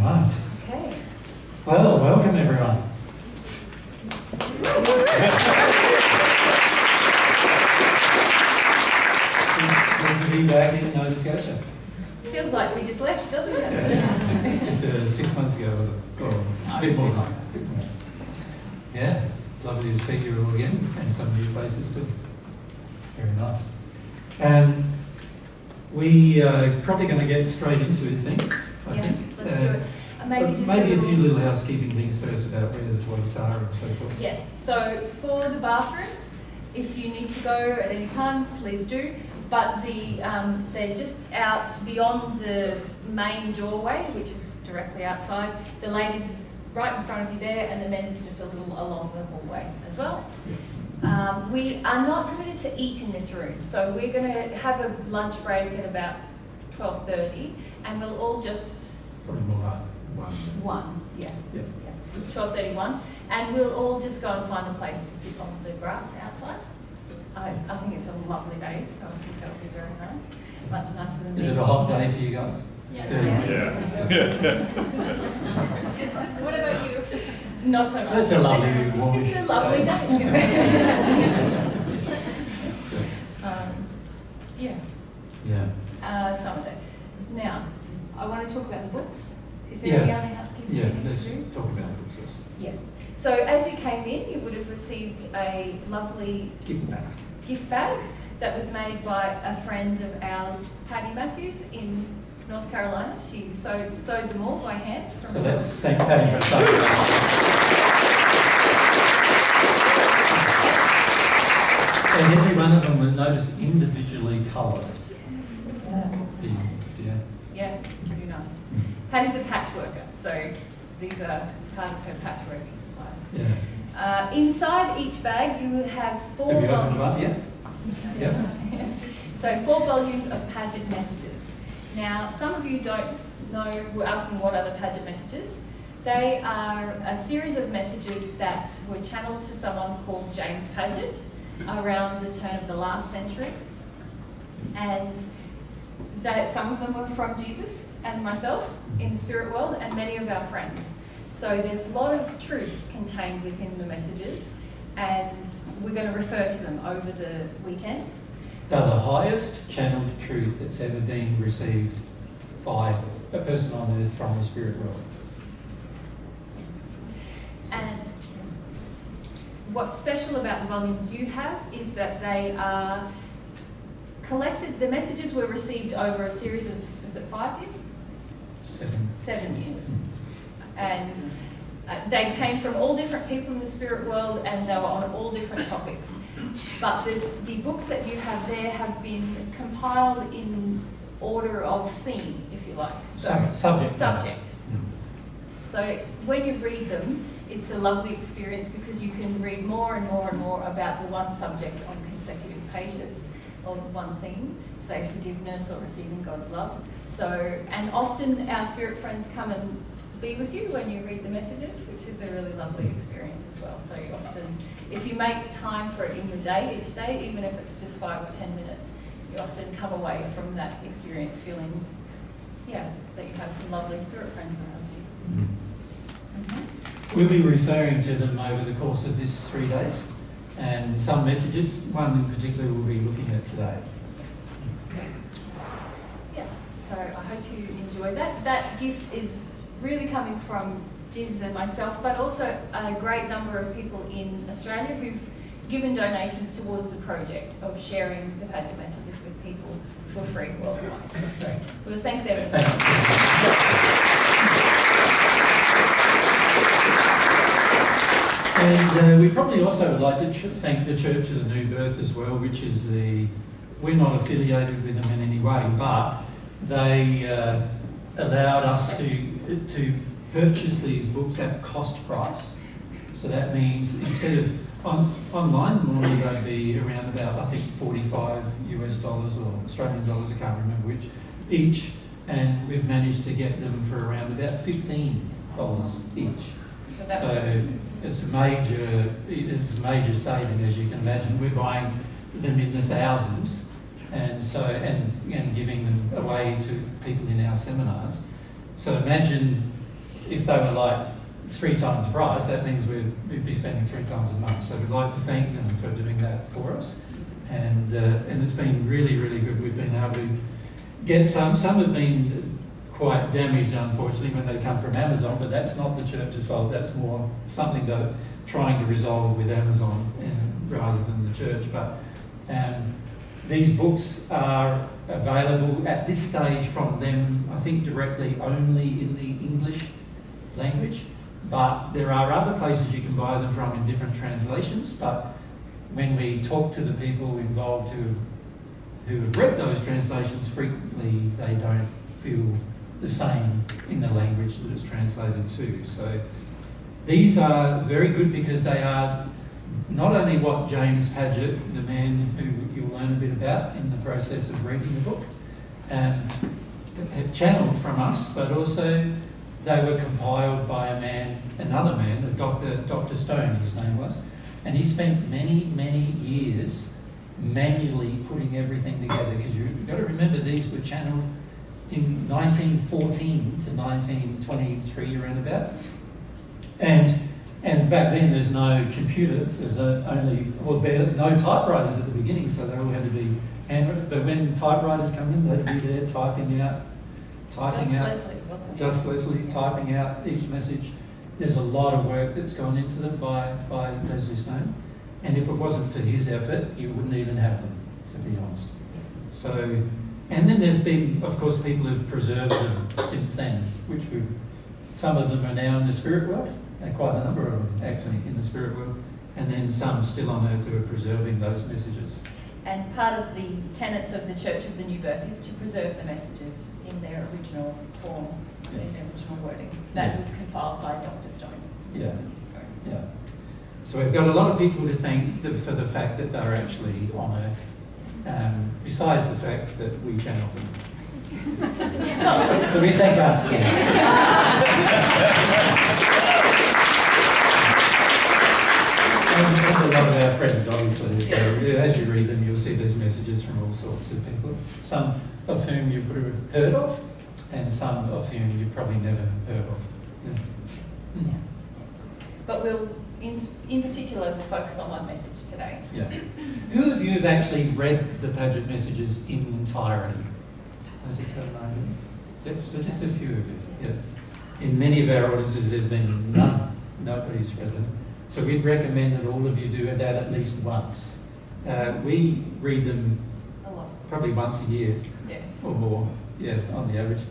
Right. Okay. Well, welcome everyone. Good to be back in Nova Scotia. Feels like we just left, doesn't it? Yeah. Just 6 months ago, was it? Or a bit more than that. Yeah, lovely to see you all again, and some new faces too. Very nice. We are probably going to get straight into things, I think. Let's do it. Maybe a few little housekeeping things first about where the toilets are and so forth. Yes, so for the bathrooms, if you need to go at any time, please do. But they're just out beyond the main doorway, which is directly outside. The ladies is right in front of you there, and the men's is just a little along the hallway as well. Yeah. We are not permitted to eat in this room, so we're going to have a lunch break at about 12:30, and we'll all just... Probably more One, yeah. 12:31, and we'll all just go and find a place to sit on the grass outside. I think it's a lovely day, so I think that'll be very nice. Much nicer than... Is it a hot day for you guys? Yeah. What about you? Not so much. It's a lovely, warmish It's a lovely day. Summer day. Now, I want to talk about the books. Is there any other housekeeping you need let's to do? talk about the books first. Yeah. So as you came in, you would have received a lovely gift bag that was made by a friend of ours, Patty Matthews, in North Carolina. She sewed them all by hand. So let's thank Patty for sewing. And every one of them was noticed individually coloured. Yeah, pretty nice. Patty's a patchworker, so these are part of her patchworking supplies. Yeah. Inside each bag, you will have 4 volumes. Have you opened them up yet? Yeah. So 4 volumes of pageant messages. Now, some of you don't know, were asking what are the pageant messages. They are a series of messages that were channeled to someone called James Paget around the turn of the last century. And some of them were from Jesus and myself in the spirit world, and many of our friends. So there's a lot of truth contained within the messages, and we're going to refer to them over the weekend. They're the highest channeled truth that's ever been received by a person on earth from the spirit world. And what's special about the volumes you have is that they are collected. The messages were received over a series of, is it 5 years? 7 years. And they came from all different people in the spirit world, and they were on all different topics. But the books that you have there have been compiled in order of theme, if you like. So, subject. So when you read them, it's a lovely experience because you can read more and more and more about the one subject on consecutive pages, or one theme, say forgiveness or receiving God's love. So, and often our spirit friends come and be with you when you read the messages, which is a really lovely experience as well. So you often, if you make time for it in your day, each day, even if it's just 5 or 10 minutes, you often come away from that experience feeling, that you have some lovely spirit friends around you. Mm-hmm. We'll be referring to them over the course of this 3 days. And some messages, one in particular we'll be looking at today. Yes, so I hope you enjoy that. That gift is really coming from Jesus and myself, but also a great number of people in Australia who've given donations towards the project of sharing the pageant messages with people for free worldwide. So we'll thank them. And we probably also would like to thank the Church of the New Birth as well, which is we're not affiliated with them in any way, but they allowed us to purchase these books at cost price. So that means instead of online, normally they'd be around about, I think, $45 or Australian dollars, I can't remember which, each, and we've managed to get them for around about $15 each. So it's a major saving, as you can imagine. We're buying them in the thousands, and giving them away to people in our seminars. So imagine if they were like 3 times the price, that means we'd be spending 3 times as much. So we'd like to thank them for doing that for us. And it's been really, really good. We've been able to get some have been quite damaged, unfortunately, when they come from Amazon, but that's not the church's fault. That's more something that trying to resolve with Amazon rather than the church. But these books are available at this stage from them, I think, directly only in the English language. But there are other places you can buy them from in different translations. But when we talk to the people involved who have read those translations, frequently they don't feel the same in the language that it's translated to. So these are very good because they are not only what James Paget, the man who you'll learn a bit about in the process of reading the book, have channeled from us, but also they were compiled by another man, Dr. Stone, his name was, and he spent many, many years manually putting everything together, because you've got to remember these were channeled in 1914 to 1923 around about. And back then there's no computers, there's no typewriters at the beginning, so they all had to be handwritten. But when typewriters come in, they'd be there typing out. Leslie, wasn't it? Just Leslie typing out each message. There's a lot of work that's gone into them by Leslie Stone. And if it wasn't for his effort, you wouldn't even have them, to be honest. So, and then there's been, of course, people who've preserved them since then, some of them are now in the spirit world, and quite a number of them actually in the spirit world, and then some still on earth who are preserving those messages. And part of the tenets of the Church of the New Birth is to preserve the messages in their original form, in their original wording. That was compiled by Dr. Stone years ago. Yeah. So we've got a lot of people to thank for the fact that they're actually on earth, besides the fact that we channel them. So we thank us again. And a lot of our friends, obviously. As you read them, you'll see there's messages from all sorts of people, some of whom you would have heard of, and some of whom you probably never heard of. Yeah. But we'll, in particular, we'll focus on one message today. Yeah. Who of you have actually read the Paget messages in entirety? I just have an idea. So just a few of you. Yeah. In many of our audiences, there's been none. Nobody's read them. So we'd recommend that all of you do that at least once. We read them probably once a year or more, on the average.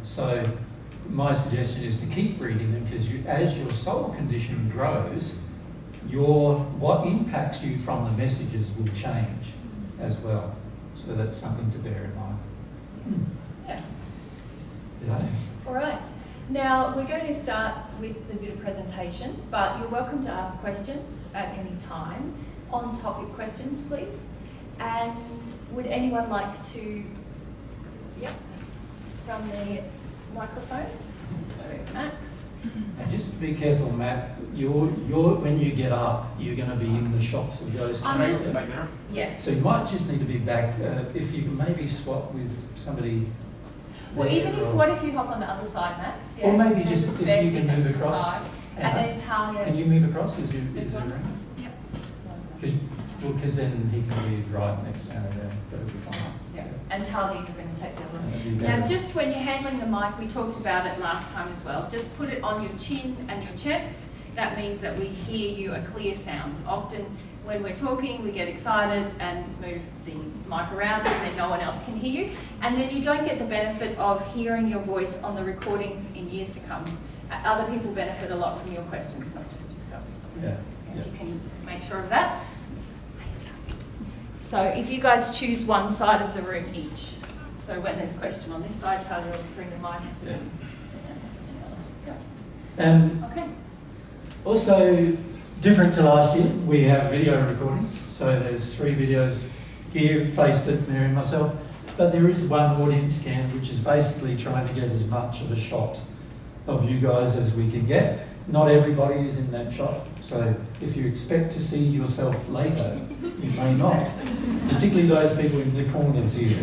So my suggestion is to keep reading them, because as your soul condition grows, what impacts you from the messages will change as well. So that's something to bear in mind. Yeah. All right. Now, we're going to start with a bit of presentation, but you're welcome to ask questions at any time. On-topic questions, please. And would anyone like to, from the microphones? So, Max. And just be careful, Matt. When you get up, you're going to be in the shots of those. Back now? Yeah. So you might just need to be back. If you can maybe swap with somebody. Well, what if you hop on the other side, Max? Or maybe just if you can move across. And then Talia. Can you move across? Is there room? Yep. Because then he can be right next to Anna there. That'll be fine. Yeah. And Talia, you're going to take the other one. Now, Now, just when you're handling the mic, we talked about it last time as well. Just put it on your chin and your chest. That means that we hear you a clear sound. Often, when we're talking, we get excited and move the mic around, and then no one else can hear you. And then you don't get the benefit of hearing your voice on the recordings in years to come. Other people benefit a lot from your questions, not just yourself. So if you can make sure of that. So if you guys choose one side of the room each. So when there's a question on this side, Talia will bring the mic. Okay. Also, different to last year, we have video recording. So there's 3 videos here, faced at Mary and myself. But there is one audience cam, which is basically trying to get as much of a shot of you guys as we can get. Not everybody is in that shot. So if you expect to see yourself later, you may not. Particularly those people in the corners here.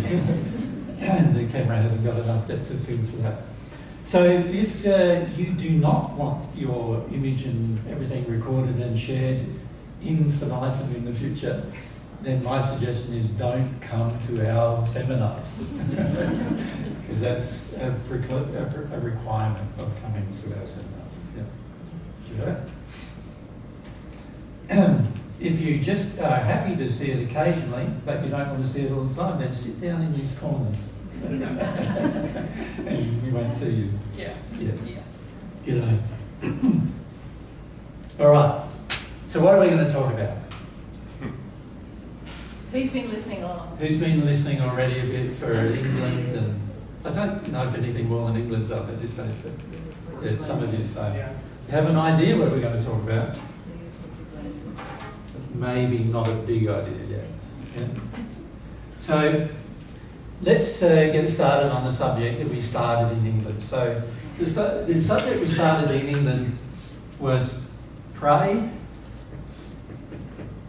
And the camera hasn't got enough depth of field for that. So if you do not want your image and everything recorded and shared infinitum in the future, then my suggestion is don't come to our seminars. Because that's a requirement of coming to our seminars. Yeah. Sure. If you just are happy to see it occasionally, but you don't want to see it all the time, then sit down in these corners. And we won't see you. Yeah. G'day. All right. So what are we going to talk about? Who's been listening along? Who's been listening already a bit for England? And I don't know if anything more than England's up at this stage, but yeah, some of you say. You have an idea what we're going to talk about? Maybe not a big idea yet. Yeah? So let's get started on the subject that we started in England. So the subject we started in England was pray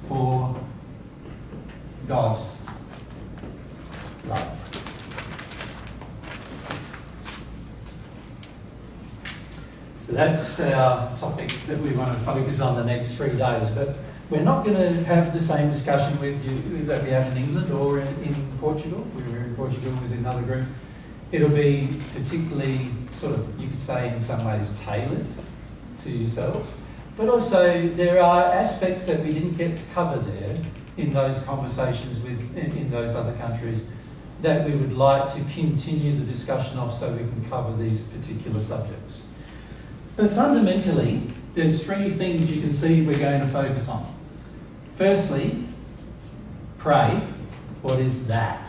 for God's love. So that's our topic that we want to focus on the next 3 days. But we're not going to have the same discussion with you that we have in England or in Portugal. We were in Portugal with another group. It'll be particularly sort of, you could say in some ways, tailored to yourselves. But also there are aspects that we didn't get to cover there in those conversations in those other countries that we would like to continue the discussion of so we can cover these particular subjects. But fundamentally, there's 3 things you can see we're going to focus on. Firstly, pray. What is that?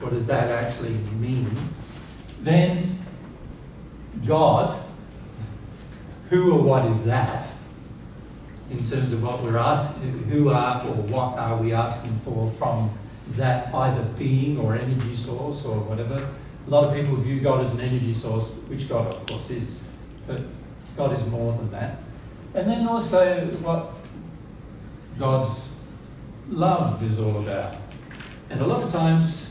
What does that actually mean? Then, God. Who or what is that? In terms of what we're asking, who are or what are we asking for from that either being or energy source or whatever. A lot of people view God as an energy source, which God of course is, but God is more than that. And then also what God's love is all about. And a lot of times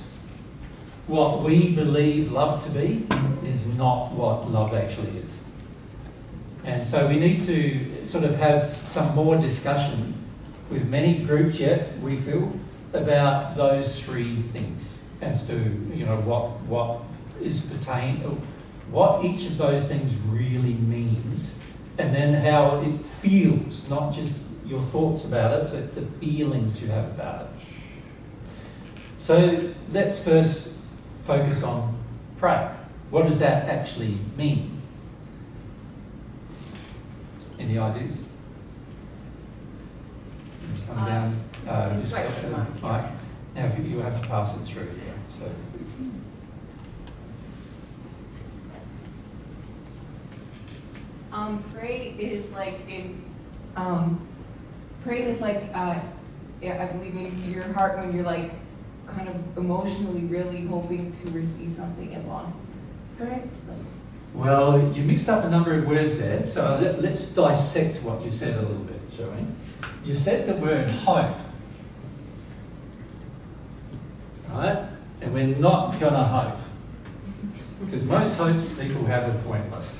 what we believe love to be is not what love actually is. And so we need to sort of have some more discussion with many groups yet, we feel, about those 3 things as to, what is what each of those things really means, and then how it feels, not just your thoughts about it, but the feelings you have about it. So let's first focus on pray. What does that actually mean? Any ideas? Come down. Just wait for the mic. Right. Now you have to pass it through. Yeah. So. Pray is like I believe in your heart when you're like kind of emotionally really hoping to receive something and long for it. Well, you mixed up a number of words there, so let's dissect what you said a little bit, shall we? You said the word hope, right? And we're not going to hope, because most hopes people have are pointless,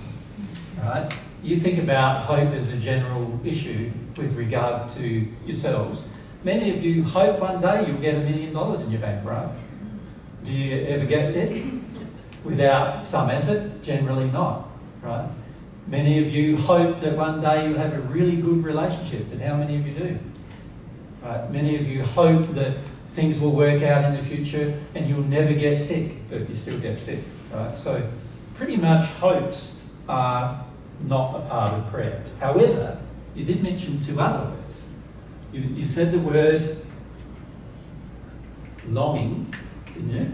right? You think about hope as a general issue with regard to yourselves. Many of you hope one day you'll get $1 million in your bank, right? Do you ever get it? Without some effort? Generally not, right? Many of you hope that one day you'll have a really good relationship, but how many of you do? Right? Many of you hope that things will work out in the future and you'll never get sick, but you still get sick, right? So pretty much hopes are not a part of prayer. However, you did mention 2 other words. You said the word longing, didn't you?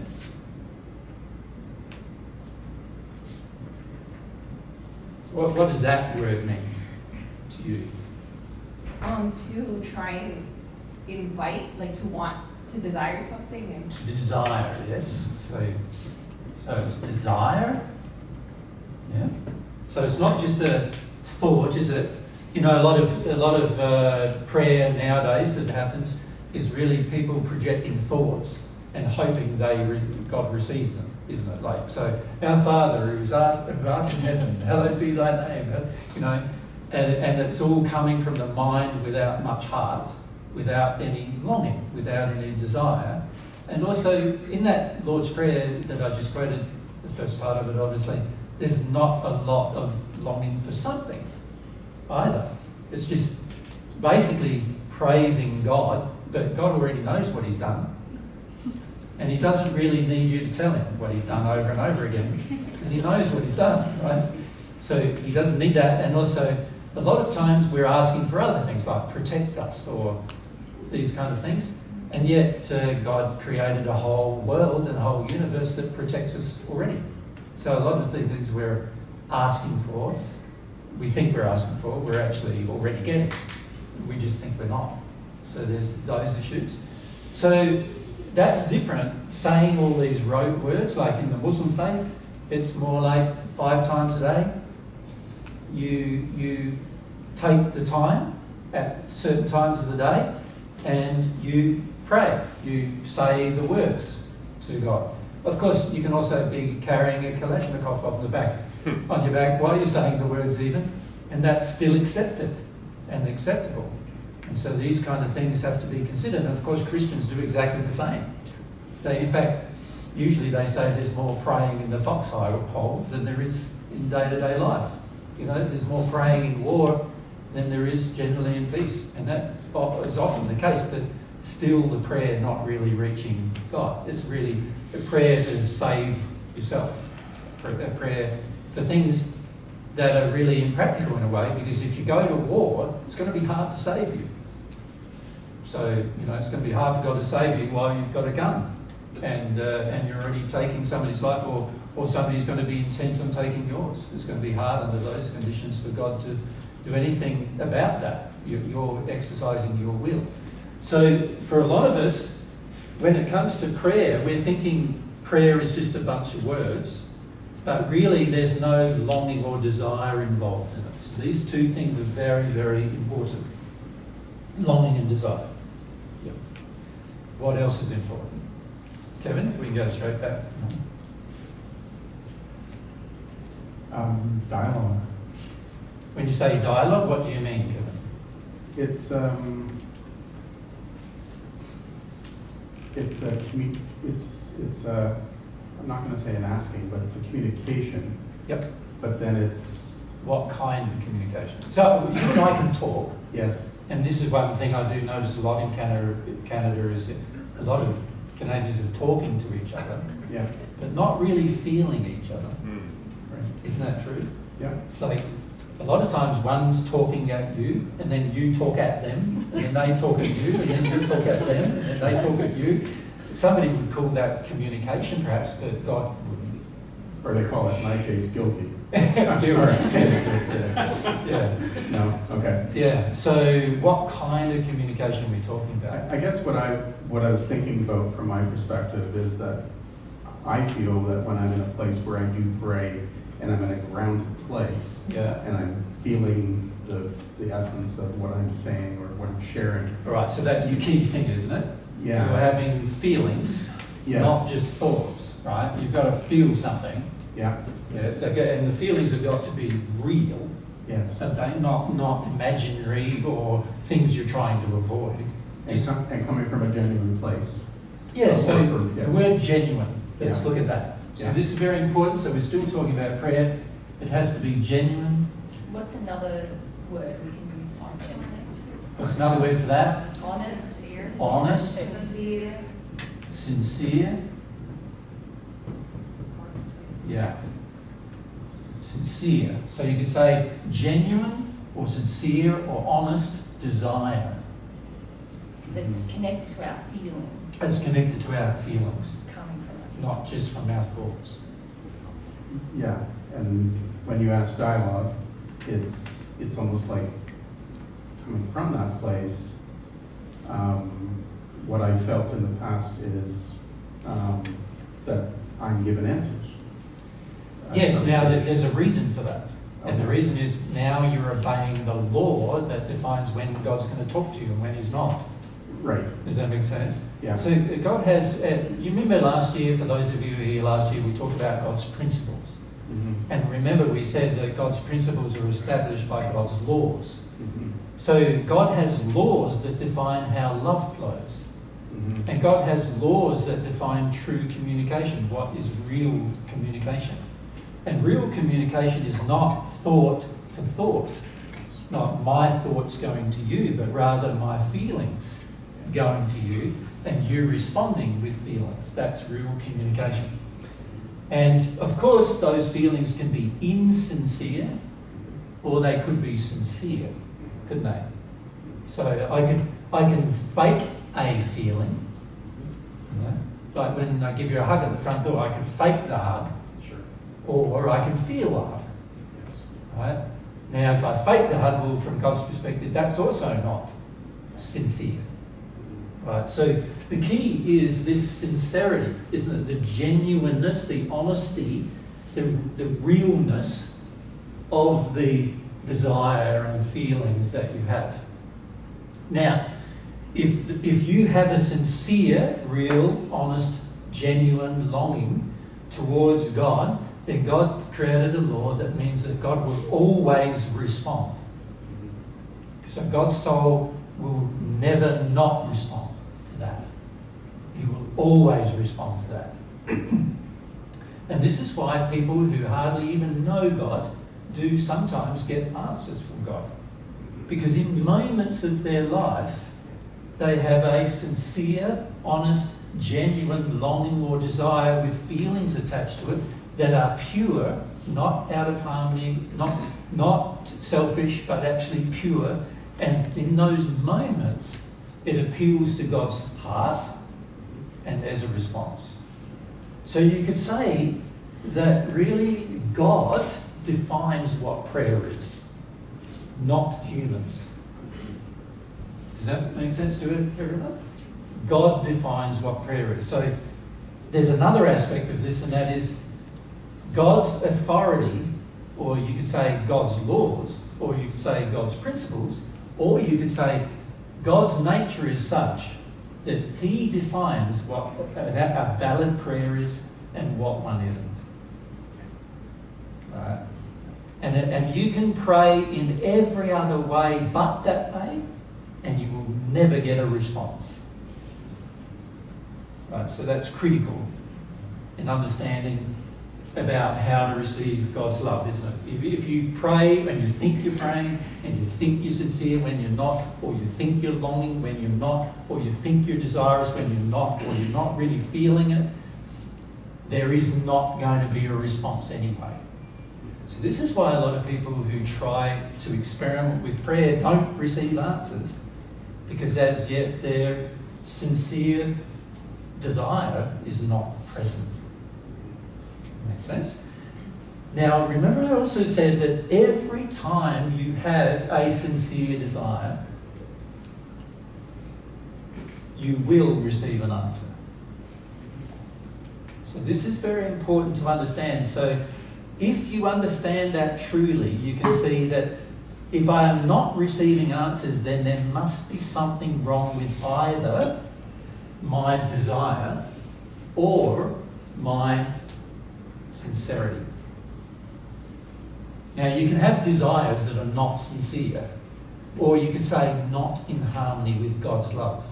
So what does that word mean to you? To try and invite, like to want, to desire something. And To desire, yes. So it's desire. Yeah. So it's not just a thought, is it? A lot of prayer nowadays that happens is really people projecting thoughts and hoping God receives them. isn't it? Like, so, our Father who art in heaven, hallowed be thy name, you know, and it's all coming from the mind without much heart, without any longing, without any desire. And also, in that Lord's Prayer that I just quoted, the first part of it, obviously, there's not a lot of longing for something either. It's just basically praising God, but God already knows what he's done. And he doesn't really need you to tell him what he's done over and over again, because he knows what he's done, right? So he doesn't need that. And also, a lot of times we're asking for other things, like protect us or these kind of things. And yet God created a whole world and a whole universe that protects us already. So a lot of the things we're asking for, we think we're asking for, we're actually already getting. We just think we're not. So there's those issues. So that's different. Saying all these rote words, like in the Muslim faith, it's more like 5 times a day. You take the time at certain times of the day and you pray. You say the words to God. Of course, you can also be carrying a Kalashnikov on your back while you're saying the words even, and that's still accepted and acceptable. And so these kind of things have to be considered. And of course, Christians do exactly the same. They, in fact, usually they say there's more praying in the foxhole than there is in day-to-day life. You know, there's more praying in war than there is generally in peace. And that is often the case, but still the prayer not really reaching God. It's really a prayer to save yourself, a prayer for things that are really impractical in a way, because if you go to war, it's going to be hard to save you. So, you know, it's going to be hard for God to save you while you've got a gun and you're already taking somebody's life, or somebody's going to be intent on taking yours. It's going to be hard under those conditions for God to do anything about that. You're exercising your will. So for a lot of us, when it comes to prayer, we're thinking prayer is just a bunch of words, but really there's no longing or desire involved in it. So these two things are very, very important. Longing and desire. Yep. What else is important? Kevin, if we can go straight back. Dialogue. When you say dialogue, what do you mean, Kevin? It's I'm not going to say an asking, but it's a communication. Yep. But then it's... What kind of communication? So you and I can talk. Yes. And this is one thing I do notice a lot in Canada is that a lot of Canadians are talking to each other, Yeah. but not really feeling each other. Right. Isn't that true? Yeah. Like, a lot of times one's talking at you, and then you talk at them, and then they talk at you, and then you talk at them, and then they talk at you. Somebody would call that communication, perhaps, but God wouldn't. Or they call it, in my case, guilty. Yeah. No. Okay. Yeah. So, what kind of communication are we talking about? I guess what I was thinking about from my perspective is that I feel that when I'm in a place where I do pray and I'm in a grounded place, Yeah. and I'm feeling the essence of what I'm saying or what I'm sharing. All right. So that's the key thing, isn't it? Yeah. You're having feelings, Yes. not just thoughts. Right. You've got to feel something. Yeah. Yeah. And the feelings have got to be real. Yes. Are they not imaginary or things you're trying to avoid? And coming from a genuine place. Yeah, so Yeah. the word genuine, let's Yeah. look at that. So Yeah. this is very important, so we're still talking about prayer. It has to be genuine. What's another word we can use on genuine? What's another word for that? Honest. Honest. Sincere. Sincere. Yeah. Sincere. So you could say genuine or sincere or honest desire. That's connected to our feelings. It's connected to our feelings, Coming from not just from our thoughts. Yeah. And when you ask dialogue, it's almost like coming from that place. What I felt in the past is that I'm given answers. At Yes, some now stage. there's a reason for that. And the Okay. reason is now you're obeying the law that defines when God's going to talk to you and when he's not. Right, Does that make sense? yeah. So God has, you remember last year, for those of you who were here last year, we talked about God's principles. Mhm. And remember we said that God's principles are established by God's laws. Mhm. So God has laws that define how love flows. Mhm. And God has laws that define true communication. What is real communication? And real communication is not thought to thought. Not my thoughts going to you, but rather my feelings going to you and you responding with feelings. That's real communication. And of course, those feelings can be insincere or they could be sincere, couldn't they? So I can fake a feeling. You know? Like when I give you a hug at the front door, I can fake the hug, Sure. or I can feel the hug. Right? Now, if I fake the hug, well, from God's perspective, that's also not sincere. Right? So the key is this sincerity, isn't it? The genuineness, the honesty, the realness of the desire and feelings that you have. Now, if you have a sincere, real, honest, genuine longing towards God, then God created a law that means that God will always respond. So God's soul will never not respond to that. He will always respond to that. And this is why people who hardly even know God do sometimes get answers from God. Because in moments of their life, they have a sincere, honest, genuine longing or desire with feelings attached to it that are pure, not out of harmony, not selfish, but actually pure. And in those moments, it appeals to God's heart and there's a response. So you could say that really God defines what prayer is, not humans. Does that make sense to everyone? God defines what prayer is. So there's another aspect of this, and that is God's authority, or you could say God's laws, or you could say God's principles, or you could say God's nature is such that He defines what a valid prayer is and what one isn't. Right? And you can pray in every other way but that way, and you will never get a response. Right? So that's critical in understanding about how to receive God's love, isn't it? If you pray and you think you're praying and you think you're sincere when you're not, or you think you're longing when you're not, or you think you're desirous when you're not, or you're not really feeling it, there is not going to be a response anyway. So this is why a lot of people who try to experiment with prayer don't receive answers, because as yet their sincere desire is not present. Makes sense? Now, remember I also said that every time you have a sincere desire, you will receive an answer. So this is very important to understand. So if you understand that truly, you can see that if I am not receiving answers, then there must be something wrong with either my desire or my sincerity. Now, you can have desires that are not sincere, or you could say not in harmony with God's love.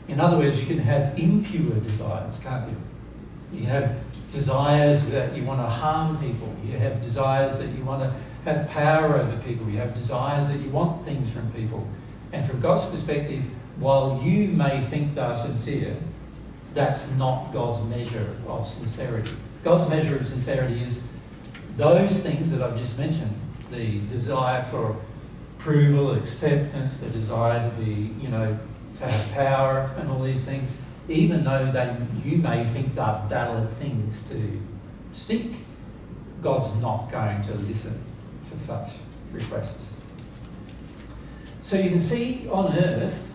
In other words, you can have impure desires, can't you? You can have desires that you want to harm people. You have desires that you want to have power over people. You have desires that you want things from people. And from God's perspective, while you may think they're sincere, that's not God's measure of sincerity. God's measure of sincerity is those things that I've just mentioned, the desire for approval, acceptance, the desire to be, to have power and all these things, even though you may think they're valid things to seek, God's not going to listen to such requests. So you can see on earth,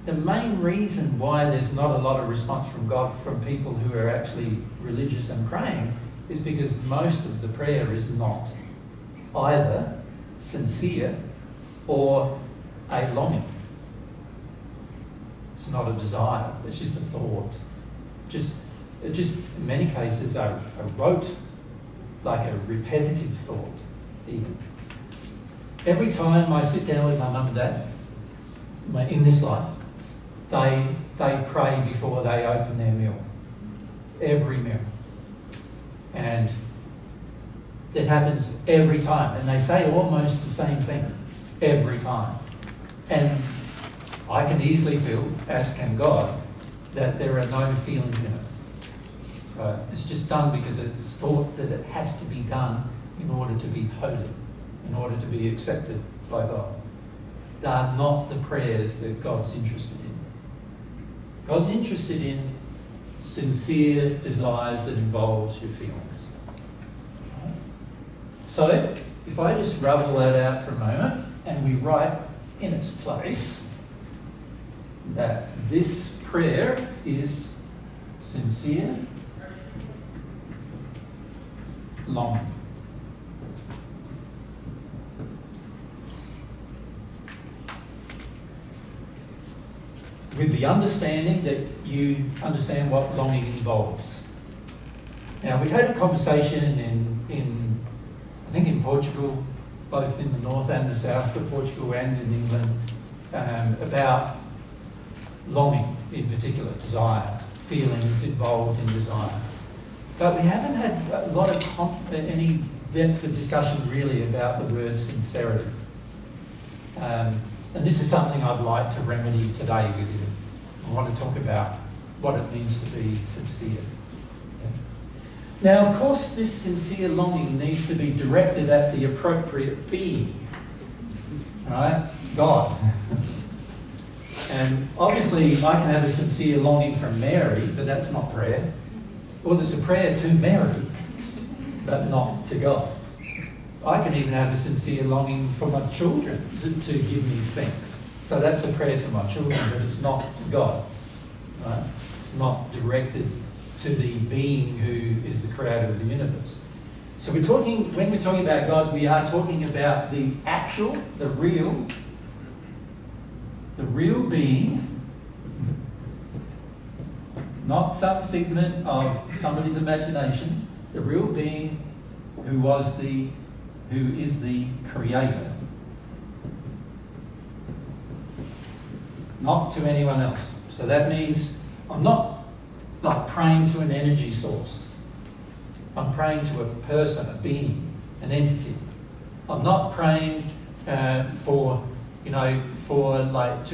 the main reason why there's not a lot of response from God from people who are actually religious and praying is because most of the prayer is not either sincere or a longing. It's not a desire. It's just a thought. Just in many cases, a rote, like a repetitive thought, even. Every time I sit down with my mum and dad, in this life, they pray before they open their meal. Every meal. And it happens every time. And they say almost the same thing every time. And I can easily feel, as can God, that there are no feelings in it. It's just done because it's thought that it has to be done in order to be holy, in order to be accepted by God. They are not the prayers that God's interested in. God's interested in sincere desires that involves your feelings. So, if I just rubble that out for a moment and we write in its place that this prayer is sincere longing. With the understanding that you understand what longing involves. Now, we had a conversation in I think in Portugal, both in the north and the south of Portugal and in England, about longing in particular, desire, feelings involved in desire. But we haven't had a lot of any depth of discussion really about the word sincerity. And this is something I'd like to remedy today with you. I want to talk about what it means to be sincere. Okay? Now, of course, this sincere longing needs to be directed at the appropriate being. Right? God. And obviously, I can have a sincere longing for Mary, but that's not prayer. Or there's a prayer to Mary, but not to God. I can even have a sincere longing for my children to give me thanks. So that's a prayer to my children, but it's not to God. Right? It's not directed to the being who is the creator of the universe. So when we're talking about God, we are talking about the actual, the real being, not some figment of somebody's imagination, the real being who is the creator. Not to anyone else. So that means I'm not like praying to an energy source. I'm praying to a person, a being, an entity. I'm not praying to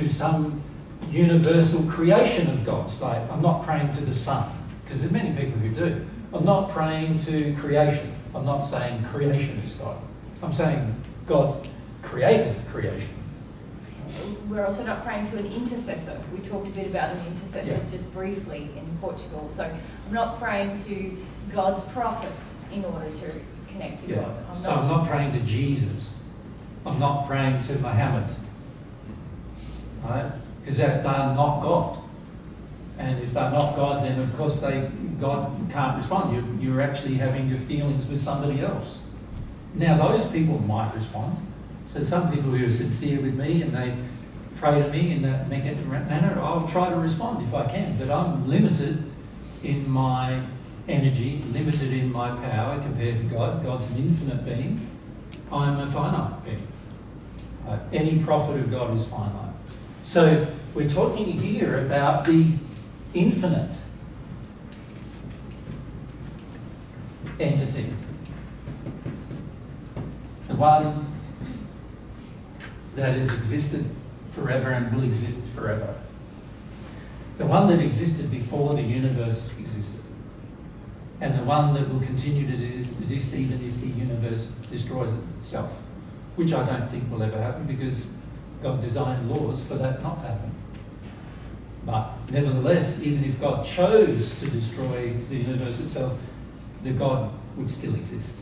some universal creation of God's. Like, I'm not praying to the sun, because there are many people who do. I'm not praying to creation. I'm not saying creation is God. I'm saying God created creation. We're also not praying to an intercessor. We talked a bit about an intercessor just briefly in Portugal. So I'm not praying to God's prophet in order to connect to God. I'm not praying to Jesus. I'm not praying to Muhammad. Right? Because they're not God. And if they're not God, then of course God can't respond. You're actually having your feelings with somebody else. Now those people might respond. So some people who are sincere with me and they pray to me in that manner, I'll try to respond if I can. But I'm limited in my energy, limited in my power compared to God. God's an infinite being. I'm a finite being. Any prophet of God is finite. So we're talking here about the infinite entity. The one that has existed forever and will exist forever. The one that existed before the universe existed. And the one that will continue to exist even if the universe destroys itself. Which I don't think will ever happen because God designed laws for that not to happen. But nevertheless, even if God chose to destroy the universe itself, the God would still exist.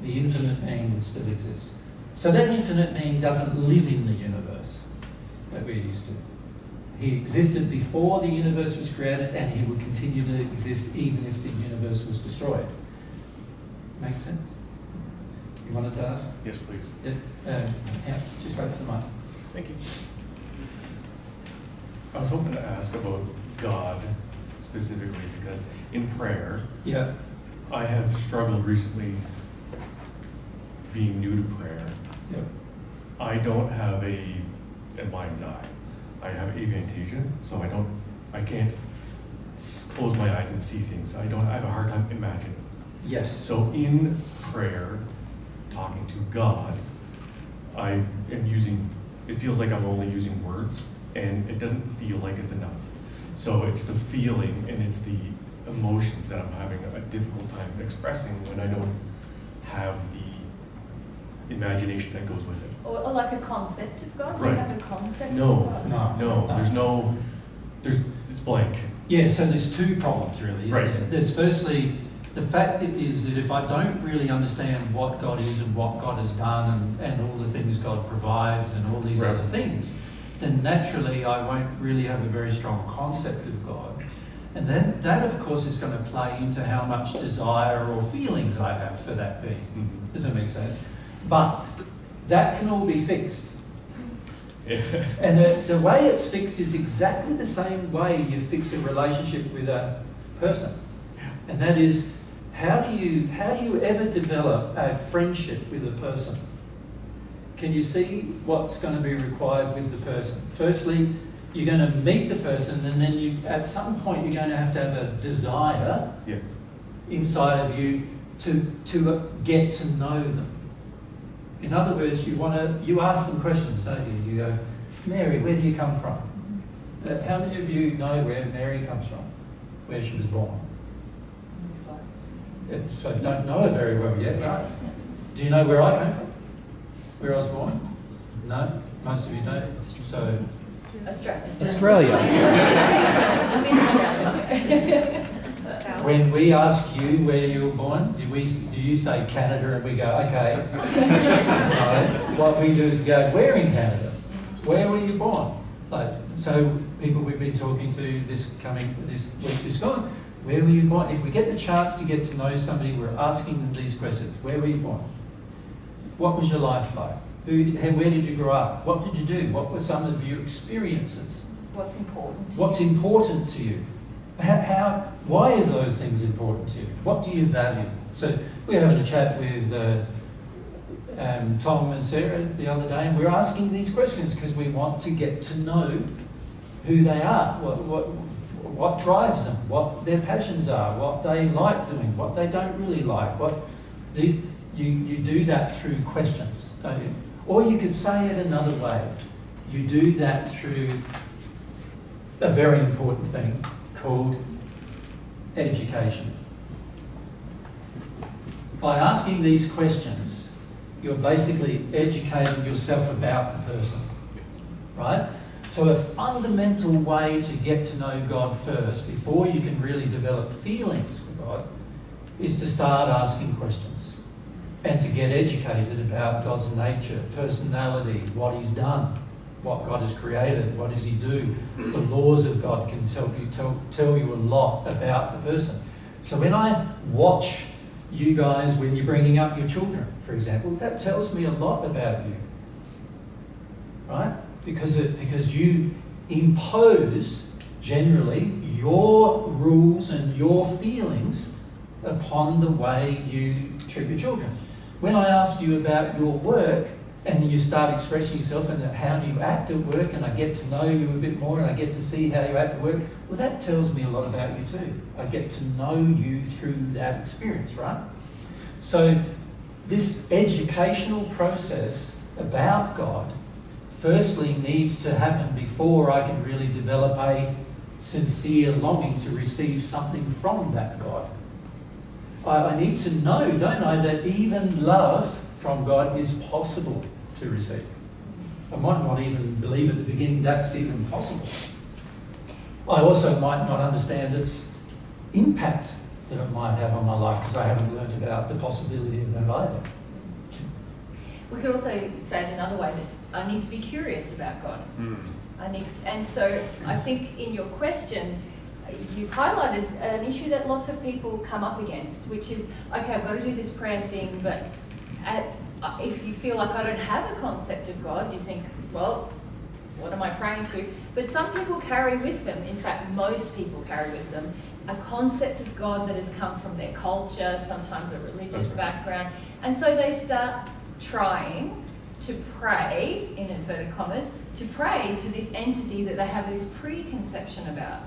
The infinite being would still exist. So that infinite being doesn't live in the universe that we're used to. He existed before the universe was created and he would continue to exist even if the universe was destroyed. Make sense? You wanted to ask? Yes, please. Yeah. Just wait for the mic. Thank you. I was hoping to ask about God specifically because in prayer, Yeah, I have struggled recently being new to prayer. yeah, I don't have a mind's eye. I have aphantasia, so I can't close my eyes and see things. I have a hard time imagining. yes. So in prayer, talking to God, I am using, it feels like I'm only using words, and it doesn't feel like it's enough. So it's the feeling and it's the emotions that I'm having a difficult time expressing when I don't have the imagination that goes with it. Or like a concept of God? Do you Right. have a concept No. of God? No. It's blank. Yeah, so there's two problems really, isn't Right. there? There's firstly, the fact is that if I don't really understand what God is and what God has done and all the things God provides and all these Right. other things, then naturally I won't really have a very strong concept of God. And then that, of course, is going to play into how much desire or feelings I have for that being. Mhm. Does that make sense? But that can all be fixed. Yeah. And the way it's fixed is exactly the same way you fix a relationship with a person. And that is, how do you ever develop a friendship with a person? Can you see what's going to be required with the person? Firstly, you're going to meet the person, and then at some point you're going to have a desire Yes. inside of you to get to know them. In other words, you ask them questions, don't you? You go, Mary, where do you come from? How many of you know where Mary comes from? Where she was born? Yeah, so don't know her very well yet, right? Do you know where I came from? Where I was born? No? Most of you know. So Australia. when we ask you where you were born, do you say Canada and we go, okay? No, what we do is we go, where in Canada? Where were you born? So people we've been talking to this week is gone, where were you born? If we get the chance to get to know somebody, we're asking them these questions. Where were you born? What was your life like? Where did you grow up? What did you do? What were some of your experiences? What's important to you? What's important to you? Why is those things important to you? What do you value? So we were having a chat with Tom and Sarah the other day, and we're asking these questions because we want to get to know who they are, what drives them, what their passions are, what they like doing, what they don't really like. You do that through questions, don't you? Or you could say it another way. You do that through a very important thing called education. By asking these questions, you're basically educating yourself about the person, right? So a fundamental way to get to know God first, before you can really develop feelings for God, is to start asking questions and to get educated about God's nature, personality, what He's done, what God has created, what does He do. The laws of God can tell you a lot about the person. So when I watch you guys when you're bringing up your children, for example, that tells me a lot about you, right? Because you impose generally your rules and your feelings upon the way you treat your children. When I ask you about your work, and then you start expressing yourself and how do you act at work, and I get to know you a bit more and I get to see how you act at work, well, that tells me a lot about you too. I get to know you through that experience, right? So this educational process about God firstly needs to happen before I can really develop a sincere longing to receive something from that God. I need to know, don't I, that even love from God is possible to receive. I might not even believe at the beginning that's even possible. I also might not understand its impact that it might have on my life because I haven't learnt about the possibility of that either. We could also say it another way, that I need to be curious about God. And so I think in your question, you've highlighted an issue that lots of people come up against, which is, okay, I've got to do this prayer thing, but if you feel like I don't have a concept of God, you think, well, what am I praying to? But some people carry with them, in fact, most people carry with them, a concept of God that has come from their culture, sometimes a religious background. And so they start trying to pray, in inverted commas, to pray to this entity that they have this preconception about.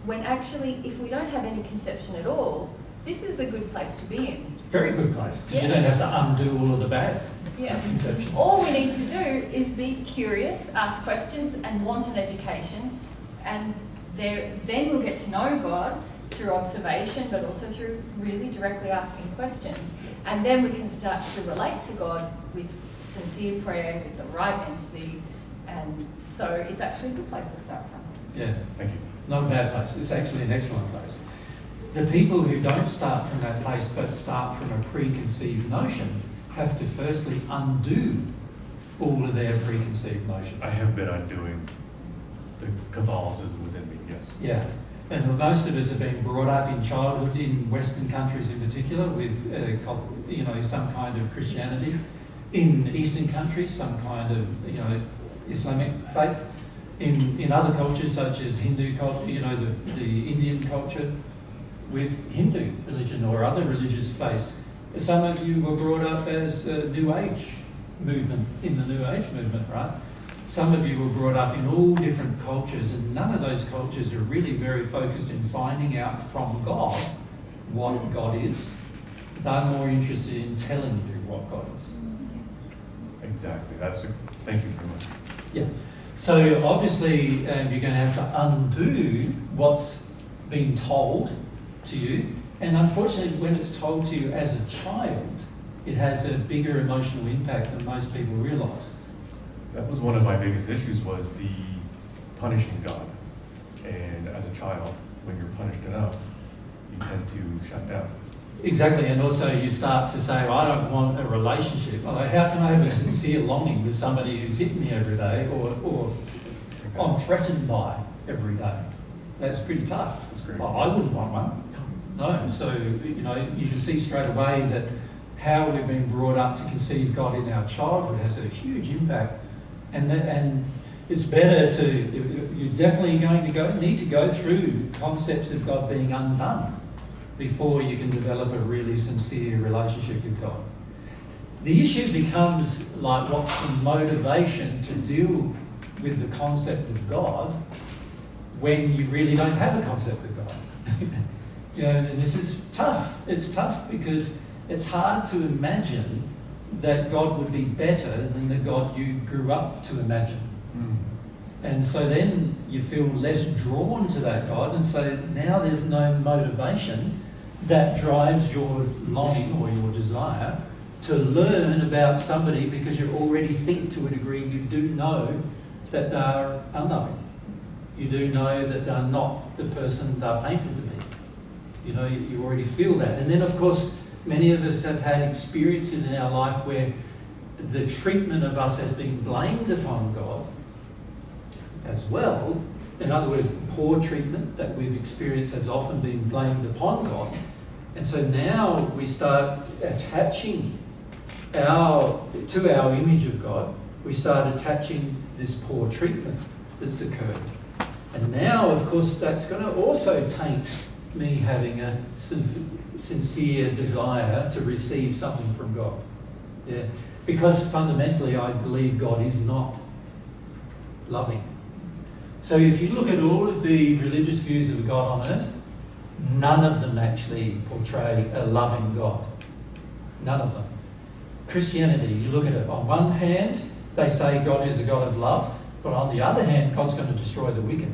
When actually, if we don't have any conception at all, this is a good place to be in. Very good place, because Yeah. you don't have to undo all of the bad Yeah. conceptions. All we need to do is be curious, ask questions, and want an education. And then we'll get to know God through observation, but also through really directly asking questions. And then we can start to relate to God with sincere prayer, with the right entity. And so it's actually a good place to start from. Yeah, Thank you. not a bad place. It's actually an excellent place. The people who don't start from that place but start from a preconceived notion have to firstly undo all of their preconceived notions. I have been undoing the Catholicism within me, yes. Yeah, and most of us have been brought up in childhood in Western countries in particular with, some kind of Christianity. In Eastern countries, some kind of, Islamic faith. In other cultures such as Hindu culture, the Indian culture, with Hindu religion or other religious faiths. Some of you were brought up as a New Age movement, in the New Age movement, right? Some of you were brought up in all different cultures, and none of those cultures are really very focused in finding out from God what God is. They're more interested in telling you what God is. Exactly. Thank you very much. Yeah. So obviously you're going to have to undo what's been told to you. And unfortunately, when it's told to you as a child, it has a bigger emotional impact than most people realise. That was one of my biggest issues, was the punishing God. And as a child, when you're punished enough, you tend to shut down. Exactly, and also you start to say, well, I don't want a relationship. Well, how can I have a sincere longing with somebody who's hitting me every day or I'm threatened by every day? That's pretty tough. That's great. Well, I wouldn't want one. No, so, you can see straight away that how we've been brought up to conceive God in our childhood has a huge impact. And it's better you're definitely going to need to go through concepts of God being undone before you can develop a really sincere relationship with God. The issue becomes like, what's the motivation to deal with the concept of God when you really don't have a concept of God? And this is tough. It's tough because it's hard to imagine that God would be better than the God you grew up to imagine. And so then you feel less drawn to that God, and so now there's no motivation that drives your longing or your desire to learn about somebody, because you already think to a degree you do know that they are unloving. You do know that they're not the person they're painted to be. You already feel that. And then, of course, many of us have had experiences in our life where the treatment of us has been blamed upon God as well. In other words, the poor treatment that we've experienced has often been blamed upon God. And so now we start attaching to our image of God, we start attaching this poor treatment that's occurred. And now, of course, that's going to also taint me having a sincere desire to receive something from God. Yeah, because fundamentally I believe God is not loving. So if you look at all of the religious views of God on earth, none of them actually portray a loving God. None of them. Christianity, you look at it, on one hand, they say God is a God of love, but on the other hand, God's going to destroy the wicked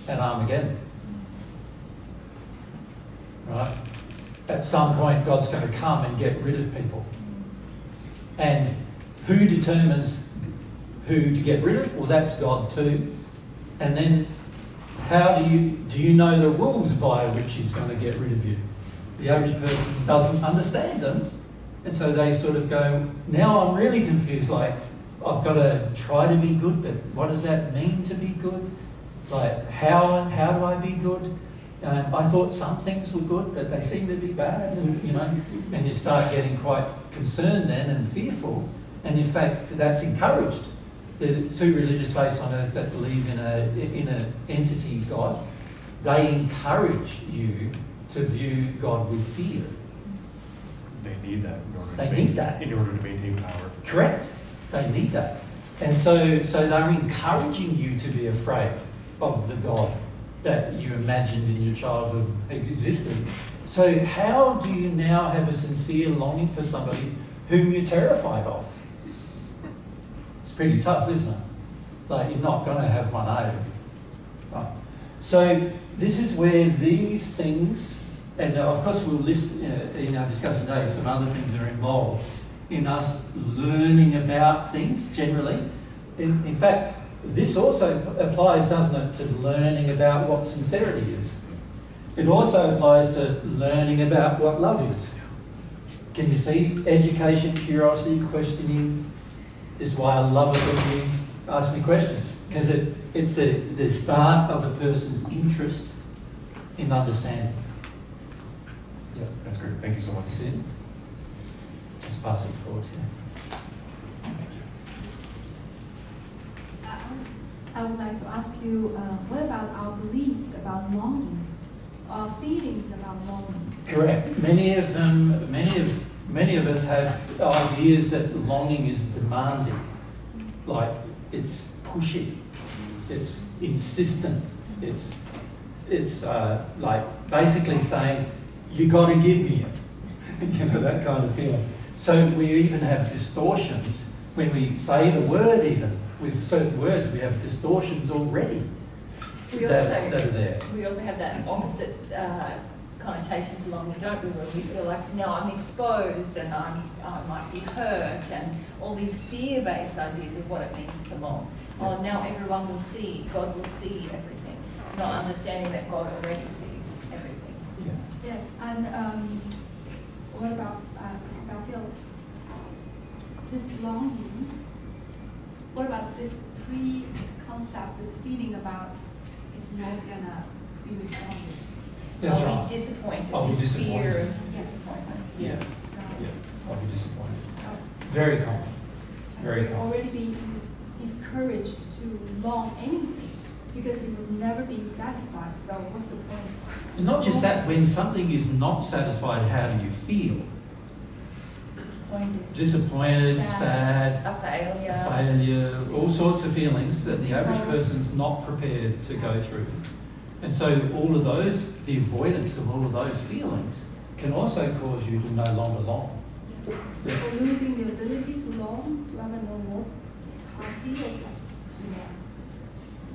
at Armageddon. Right? At some point, God's going to come and get rid of people. And who determines who to get rid of? Well, that's God too. And then how do you know the rules by which he's going to get rid of you? The average person doesn't understand them. And so they sort of go, now I'm really confused, like, I've got to try to be good, but what does that mean to be good? Like, how do I be good? I thought some things were good, but they seem to be bad, and you start getting quite concerned then and fearful. And in fact, that's encouraged the two religious faiths on earth that believe in an entity, God, they encourage you to view God with fear. They need that in order They to need that. in order to maintain power. Correct. They need that. And so they're encouraging you to be afraid of the God that you imagined in your childhood existed. So how do you now have a sincere longing for somebody whom you're terrified of? It's pretty tough, isn't it? Like, you're not going to have one, are you? Right. So this is where these things, and of course we'll list in our discussion today some other things that are involved in us learning about things generally. In fact, this also applies, doesn't it, to learning about what sincerity is. It also applies to learning about what love is. Can you see? Education, curiosity, questioning. This is why I love it when you ask me questions, because it's the start of a person's interest in understanding. Yeah, That's great. Thank you so much. that's it. Just pass it forward. Yeah. I would like to ask you, what about our beliefs about longing, our feelings about longing? Correct. Many of us have ideas that longing is demanding, like it's pushy, it's insistent, it's like basically saying, you got to give me it, you know, that kind of feeling. So we even have distortions when we say the word. Even with certain words, we have distortions already that are there. We also have that opposite connotation to longing, don't we? Where we feel like, no, I'm exposed and I might be hurt, and all these fear-based ideas of what it means to long. Oh, now everyone will see, God will see everything, not understanding that God already sees everything. Yeah. Yes, and what about, because I feel this longing, what about this pre-concept, this feeling about it's not gonna be responded? That's I'll right. be disappointed, I'll be this fear disappointed. of Yes. disappointment. Yeah. So, Yeah, I'll be disappointed. oh, Very common. Very we're common. already being discouraged to long anything because it was never being satisfied. So what's the point? And not just that, when something is not satisfied, how do you feel? Disappointed. Disappointed, sad, A failure. failure, all sorts of feelings that the average Disappointed. person's not prepared to go through. And so all of those, the avoidance of all of those feelings can also cause you to no longer long. Yeah. Or losing the ability to long, to ever know what how it feels like to long.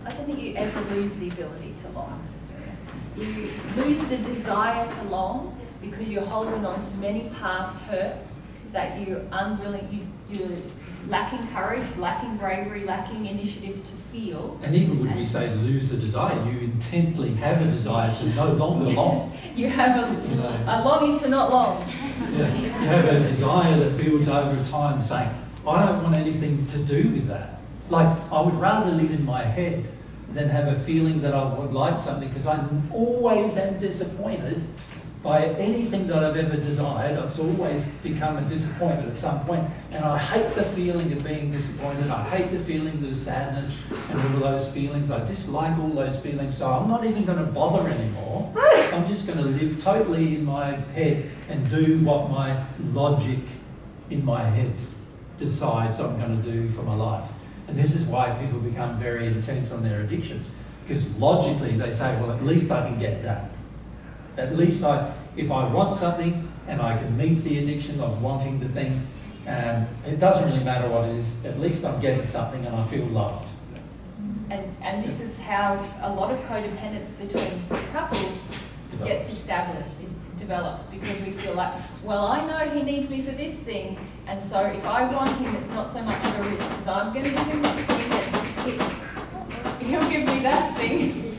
I don't think you ever lose the ability to long, Cecilia. You lose the desire to long because you're holding on to many past hurts that you're unwilling, you're lacking courage, lacking bravery, lacking initiative to feel. And even when we say lose the desire, you intently have a desire to no longer long. You have You know. a longing to not long. Yeah. You have a desire that builds over time saying, I don't want anything to do with that. Like, I would rather live in my head than have a feeling that I would like something, because I always am disappointed by anything that I've ever desired. I've always become a disappointment at some point, and I hate the feeling of being disappointed. I hate the feeling of the sadness and all of those feelings. I dislike all those feelings, so I'm not even going to bother anymore. I'm just going to live totally in my head and do what my logic in my head decides I'm going to do for my life. And this is why people become very intent on their addictions, because logically they say, well, at least I can get that. At least if I want something and I can meet the addiction of wanting the thing, it doesn't really matter what it is, at least I'm getting something and I feel loved. And this is how a lot of codependence between couples gets established, develops, because we feel like, well, I know he needs me for this thing, and so if I want him, it's not so much of a risk, because I'm going to give him this thing, and he'll give me that thing.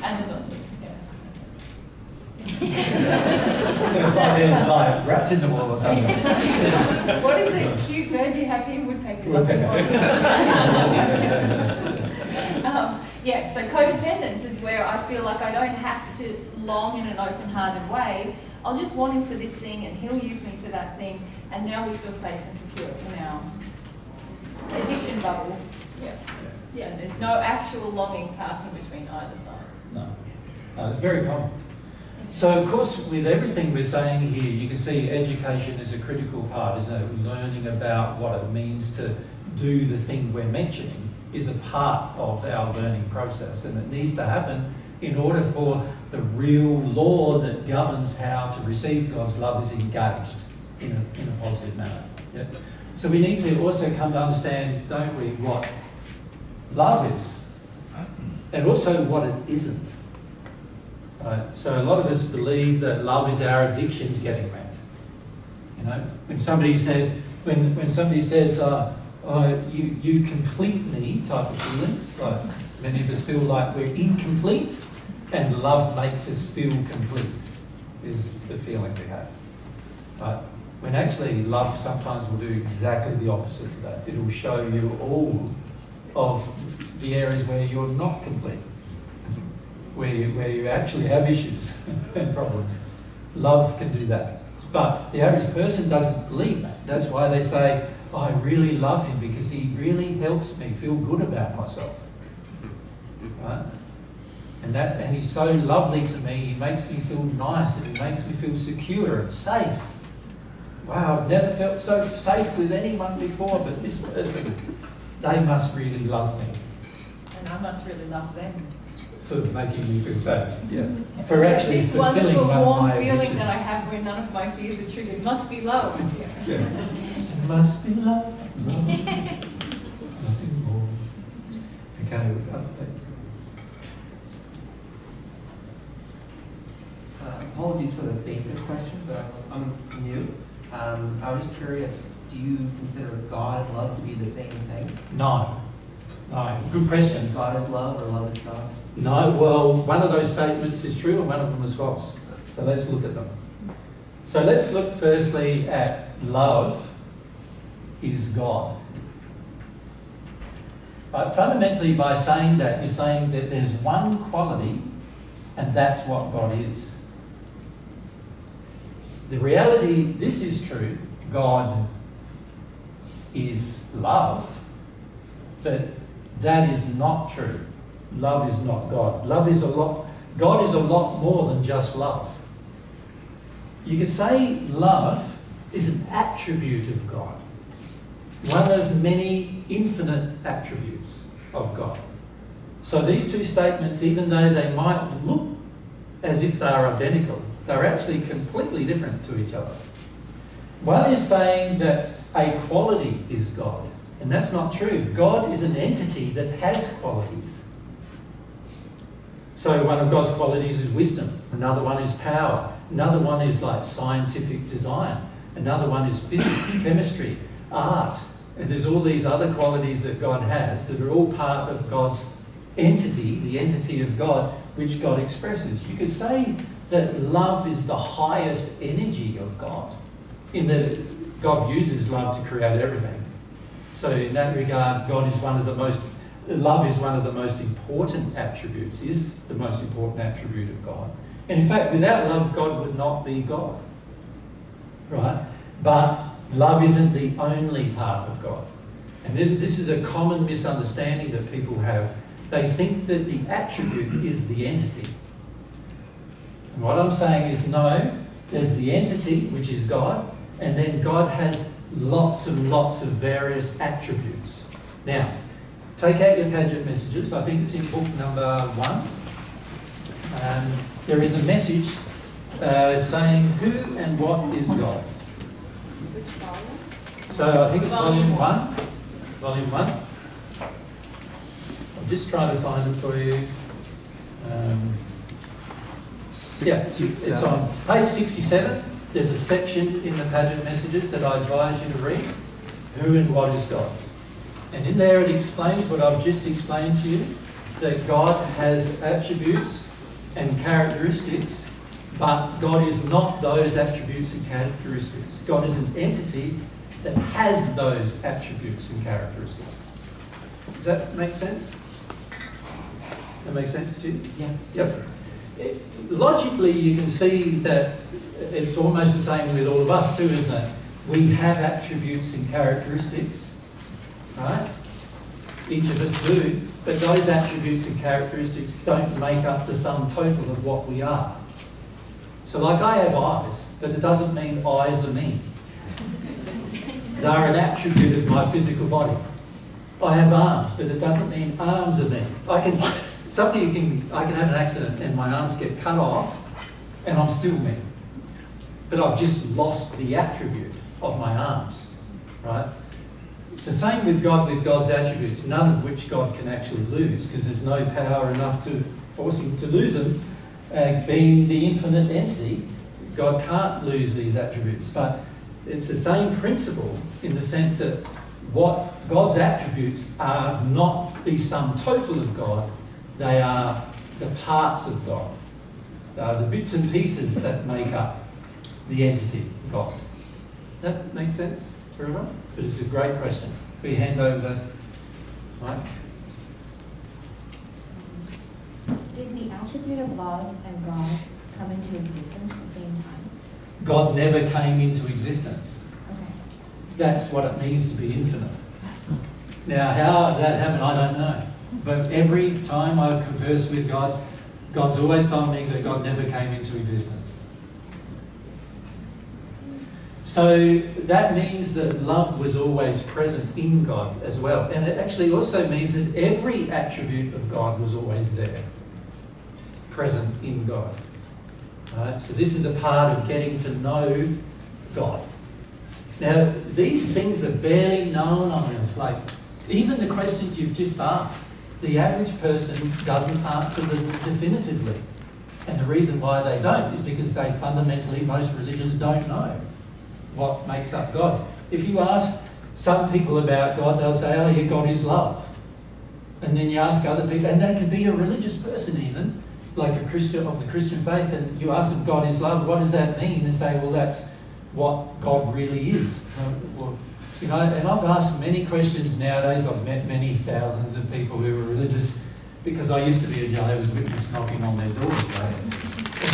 And there's So it's like there's like rats in the wall or something. what is the cute bird you have here? Woodpeckers. Yeah, so codependence is where I feel like I don't have to long in an open-hearted way. I'll just want him for this thing and he'll use me for that thing, and now we feel safe and secure in our addiction bubble. Yeah. Yes. And there's no actual longing passing between either side. No. No, it's very common. So, of course, with everything we're saying here, you can see education is a critical part, isn't it? Learning about what it means to do the thing we're mentioning is a part of our learning process, and it needs to happen in order for the real law that governs how to receive God's love is engaged in a positive manner. Yep. So we need to also come to understand, don't we, what love is, and also what it isn't. Right? So a lot of us believe that love is our addictions getting met. You know, when somebody says, you complete me type of feelings, like many of us feel like we're incomplete, and love makes us feel complete, is the feeling we have. But when actually love sometimes will do exactly the opposite of that. It will show you all of the areas where you're not complete, where you actually have issues and problems. Love can do that. But the average person doesn't believe that. That's why they say, oh, I really love him because he really helps me feel good about myself. Right? And he's so lovely to me, he makes me feel nice and he makes me feel secure and safe. Wow, I've never felt so safe with anyone before, but this person, they must really love me. And I must really love them. For making me feel safe, yeah. For actually this fulfilling wonderful one of warm my feeling addictions. that I have when none of my fears are triggered must be love. Yeah. Must be love, nothing more. Okay, apologies for the basic question, but I'm new. I was just curious, do you consider God and love to be the same thing? No, good question. God is love or love is God? No, well, one of those statements is true and one of them is false. So let's look at them. So let's look firstly at love is God. But fundamentally by saying that, you're saying that there's one quality and that's what God is. The reality, this is true, God is love, but that is not true. Love is not God. God is a lot more than just love. You could say love is an attribute of God. One of many infinite attributes of God. So these two statements, even though they might look as if they are identical, they're actually completely different to each other. One is saying that a quality is God, and that's not true. God is an entity that has qualities. So one of God's qualities is wisdom, another one is power, another one is like scientific design, another one is physics, chemistry, art. And there's all these other qualities that God has that are all part of God's entity, the entity of God, which God expresses. You could say that love is the highest energy of God, in that God uses love to create everything. So in that regard, love is one of the most important attributes, is the most important attribute of God. And in fact, without love, God would not be God. Right? But love isn't the only part of God. And this is a common misunderstanding that people have. They think that the attribute is the entity. And what I'm saying is no, there's the entity, which is God, and then God has lots and lots of various attributes. Now, take out your Paget messages. I think it's in book number 1. There is a message saying who and what is God. Which volume? So I think it's volume 1. Volume 1. I'm just trying to find it for you. It's on page 67. There's a section in the Paget messages that I advise you to read. Who and what is God? And in there it explains what I've just explained to you, that God has attributes and characteristics, but God is not those attributes and characteristics. God is an entity that has those attributes and characteristics. Does that make sense? That makes sense to you? Yeah. Yep. Logically, you can see that it's almost the same with all of us too, isn't it? We have attributes and characteristics, right? Each of us do, but those attributes and characteristics don't make up the sum total of what we are. So like I have eyes, but it doesn't mean eyes are me. They are an attribute of my physical body. I have arms, but it doesn't mean arms are me. I can have an accident and my arms get cut off and I'm still me. But I've just lost the attribute of my arms, right? It's the same with God, with God's attributes, none of which God can actually lose, because there's no power enough to force him to lose them. Being the infinite entity, God can't lose these attributes. But it's the same principle in the sense that what God's attributes are not the sum total of God, they are the parts of God. They are the bits and pieces that make up the entity, God. That makes sense to everyone? But it's a great question. We hand over, Mike. Did the attribute of love and God come into existence at the same time? God never came into existence. Okay. That's what it means to be infinite. Now, how that happened, I don't know. But every time I've conversed with God, God's always told me that God never came into existence. So that means that love was always present in God as well. And it actually also means that every attribute of God was always there, present in God. Right? So this is a part of getting to know God. Now, these things are barely known on earth. Like, even the questions you've just asked, the average person doesn't answer them definitively. And the reason why they don't is because they fundamentally, most religions don't know what makes up God. If you ask some people about God, they'll say, oh yeah, God is love. And then you ask other people, and they could be a religious person even, like a Christian of the Christian faith, and you ask them, God is love, what does that mean? And say, well, that's what God really is. Well, you know, and I've asked many questions nowadays. I've met many thousands of people who are religious, because I used to be a Jehovah's Witness knocking on their doors, right? And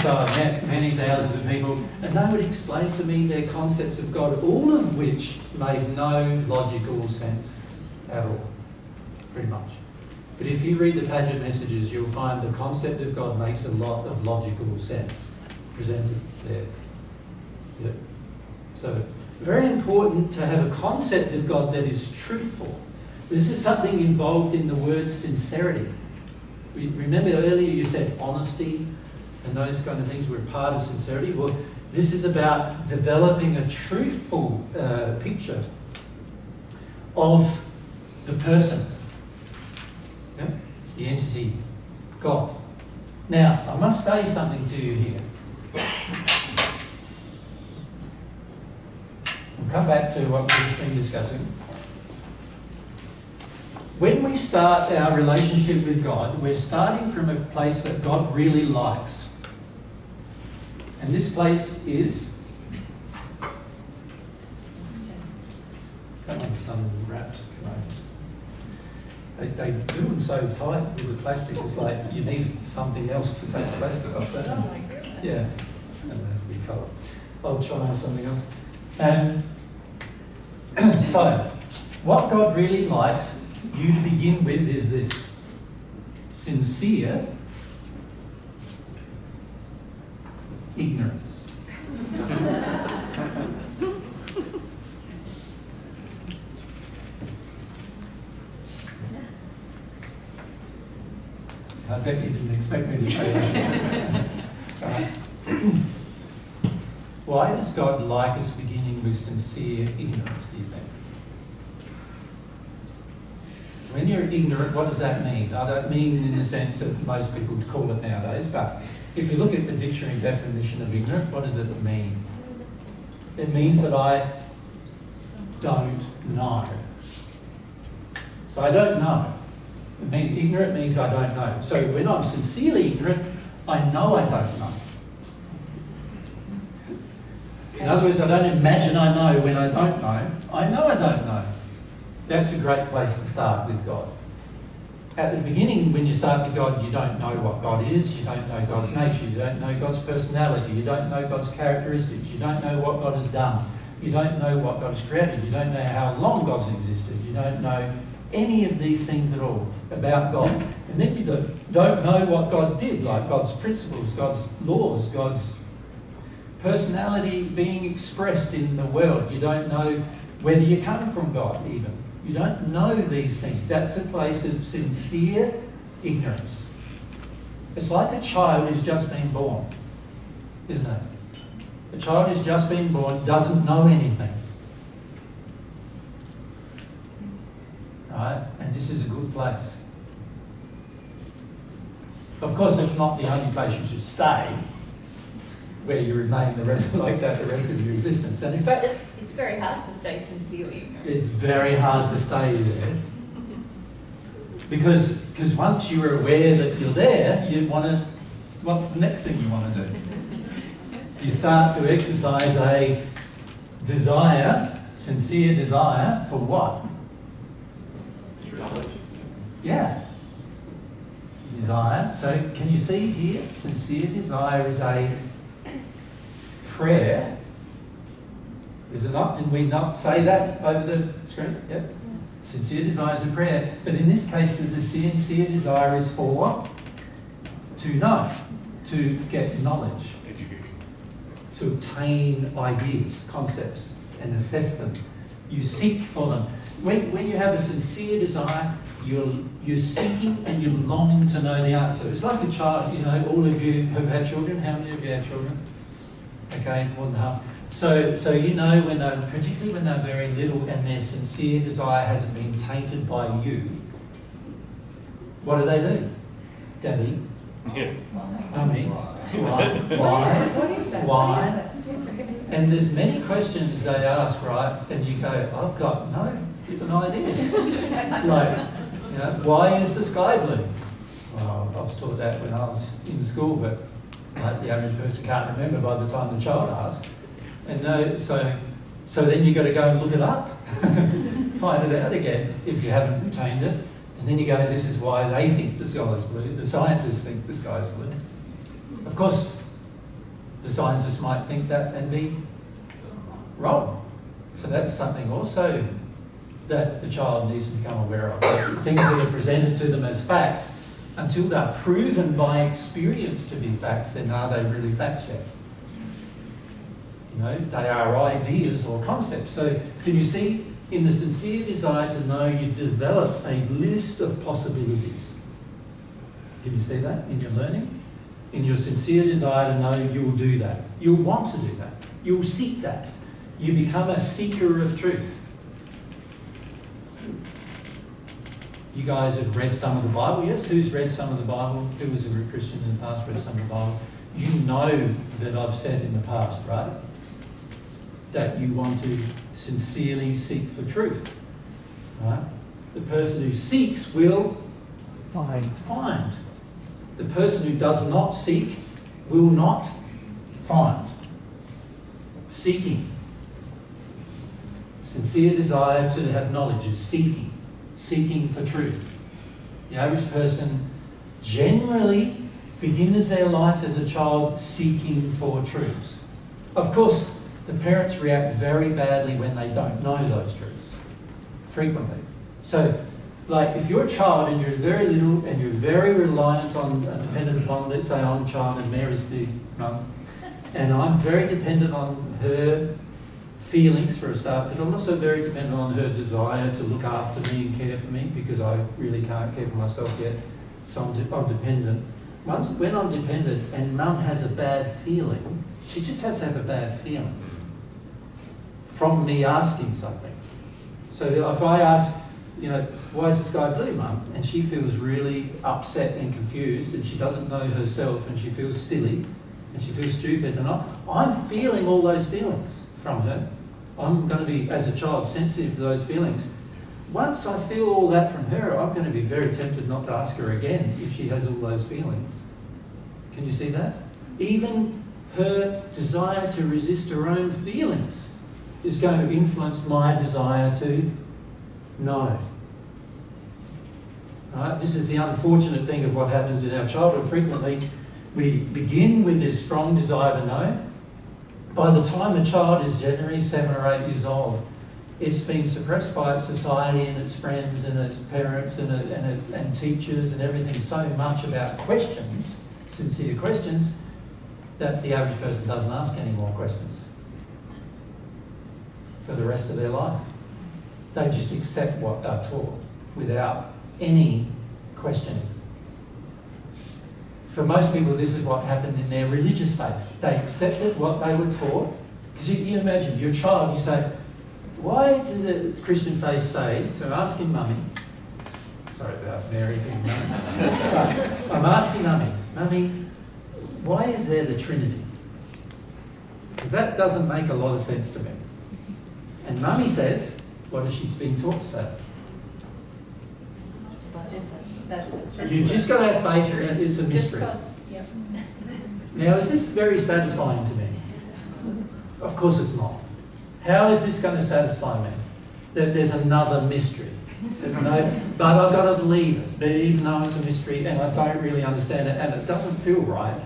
so I've met many thousands of people, and they would explain to me their concepts of God, all of which made no logical sense at all, pretty much. But if you read the Paget messages, you'll find the concept of God makes a lot of logical sense presented there. Yep. So, very important to have a concept of God that is truthful. This is something involved in the word sincerity. Remember earlier you said honesty and those kind of things were part of sincerity? Well, this is about developing a truthful picture of the person, yeah? The entity, God. Now, I must say something to you here. We'll come back to what we've just been discussing. When we start our relationship with God, we're starting from a place that God really likes. And this place is... That one's unwrapped. They do them so tight with the plastic, it's like you need something else to take the plastic off. That Oh my goodness. yeah, it's going to have to be coloured. I'll try something else. So, what God really likes you to begin with is this sincere ignorance. I bet you didn't expect me to say that. Right. Why does God like us beginning with sincere ignorance, do you think? So when you're ignorant, what does that mean? I don't mean in the sense that most people would call it nowadays, but if you look at the dictionary definition of ignorant, what does it mean? It means that I don't know. So I don't know. Ignorant means I don't know. So when I'm sincerely ignorant, I know I don't know. In other words, I don't imagine I know when I don't know. I know I don't know. That's a great place to start with God. At the beginning, when you start with God, you don't know what God is, you don't know God's nature, you don't know God's personality, you don't know God's characteristics, you don't know what God has done. You don't know what God's created. You don't know how long God's existed. You don't know any of these things at all about God. And then you don't know what God did, like God's principles, God's laws, God's personality being expressed in the world. You don't know whether you come from God even. You don't know these things. That's a place of sincere ignorance. It's like a child who's just been born, isn't it? A child who's just been born doesn't know anything. Right? And this is a good place. Of course, it's not the only place you should stay, where you remain the rest like that the rest of your existence. And in fact, It's very hard to stay sincerely ignorant. it's very hard to stay there. Because once you're aware that you're there, you want to, what's the next thing you want to do? You start to exercise a desire, sincere desire, for what? Yeah. Desire. So can you see here? Sincere desire is a prayer. Is it not? Did we not say that over the screen? Yep. Sincere desire is a prayer. But in this case, the sincere desire is for what? To know. To get knowledge. To obtain ideas, concepts, and assess them. You seek for them. When you have a sincere desire, you're seeking and you're longing to know the answer. It's like a child, you know, all of you have had children. How many of you had children? Okay, more than half. So you know, particularly when they're very little and their sincere desire hasn't been tainted by you, what do? Daddy? Yeah. Mummy? Why? What is that? Why? What is that? And there's many questions they ask, right? And you go, I've got no flipping idea. Like, you know, why is the sky blue? Well, I was taught that when I was in school, but like, the average person can't remember by the time the child asks. And so then you've got to go and look it up, find it out again if you haven't retained it. And then you go, this is why they think the sky is blue. The scientists think the sky is blue. Of course, the scientists might think that and be wrong. So that's something also that the child needs to become aware of. Things that are presented to them as facts, until they're proven by experience to be facts, then are they really facts yet? You know, they are ideas or concepts. So can you see, in the sincere desire to know, you develop a list of possibilities. Can you see that in your learning? In your sincere desire to know, you'll do that. You'll want to do that. You'll seek that. You become a seeker of truth. You guys have read some of the Bible, yes? Who's read some of the Bible? Who was a Christian in the past, read some of the Bible? You know that I've said in the past, right? That you want to sincerely seek for truth, right? The person who seeks will find. The person who does not seek will not find. Seeking. Sincere desire to have knowledge is seeking. Seeking for truth. The average person generally begins their life as a child seeking for truths. Of course, the parents react very badly when they don't know those truths. Frequently. So, like, if you're a child and you're very little and you're very reliant on, dependent upon, let's say I'm a child and Mary's the mum, and I'm very dependent on her feelings for a start, but I'm also very dependent on her desire to look after me and care for me, because I really can't care for myself yet, so I'm dependent. When I'm dependent and mum has a bad feeling, she just has to have a bad feeling from me asking something. So if I ask, you know, why is the sky blue, mum? And she feels really upset and confused and she doesn't know herself and she feels silly and she feels stupid, and I'm feeling all those feelings from her. I'm going to be, as a child, sensitive to those feelings. Once I feel all that from her, I'm going to be very tempted not to ask her again if she has all those feelings. Can you see that? Even her desire to resist her own feelings is going to influence my desire to know. Right? This is the unfortunate thing of what happens in our childhood. Frequently, we begin with this strong desire to know, By the time a child is generally 7 or 8 years old, it's been suppressed by its society and its friends and its parents and teachers and everything so much about questions, sincere questions, that the average person doesn't ask any more questions for the rest of their life. They just accept what they're taught without any questioning. For most people, this is what happened in their religious faith. They accepted what they were taught. Because you imagine, you're a child, you say, why did the Christian faith say, so I'm asking Mummy, sorry about Mary being Mummy, I'm asking Mummy, why is there the Trinity? Because that doesn't make a lot of sense to me. And Mummy says, what is she being taught to say? You've just got to have faith in it. It's a mystery. Yep. Now, is this very satisfying to me? Of course it's not. How is this going to satisfy me? That there's another mystery. But I've got to believe it, but even though it's a mystery and I don't really understand it and it doesn't feel right,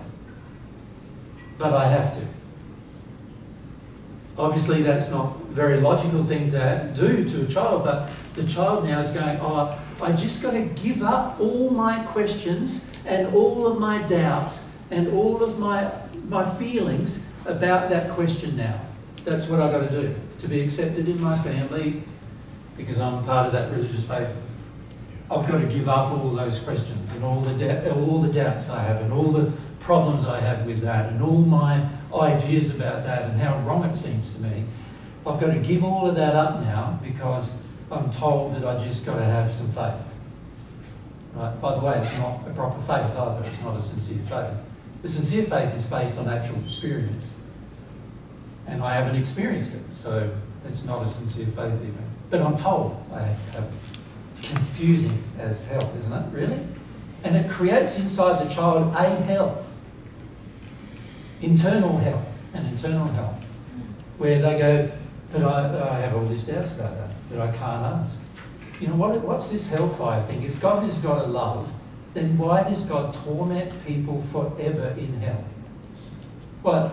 but I have to. Obviously, that's not a very logical thing to do to a child, but the child now is going, oh, I just got to give up all my questions and all of my doubts and all of my feelings about that question now. That's what I've got to do to be accepted in my family because I'm part of that religious faith. I've got to give up all those questions and all the doubts I have and all the problems I have with that and all my ideas about that and how wrong it seems to me. I've got to give all of that up now because I'm told that I just got to have some faith. Right? By the way, it's not a proper faith either. It's not a sincere faith. The sincere faith is based on actual experience. And I haven't experienced it, so it's not a sincere faith even. But I'm told I have to have it. Confusing as hell, isn't it? Really? And it creates inside the child a hell. Internal hell. An internal hell. Where they go, but I have all these doubts about that I can't ask. You know, what's this hellfire thing? If God is God of love, then why does God torment people forever in hell? Well,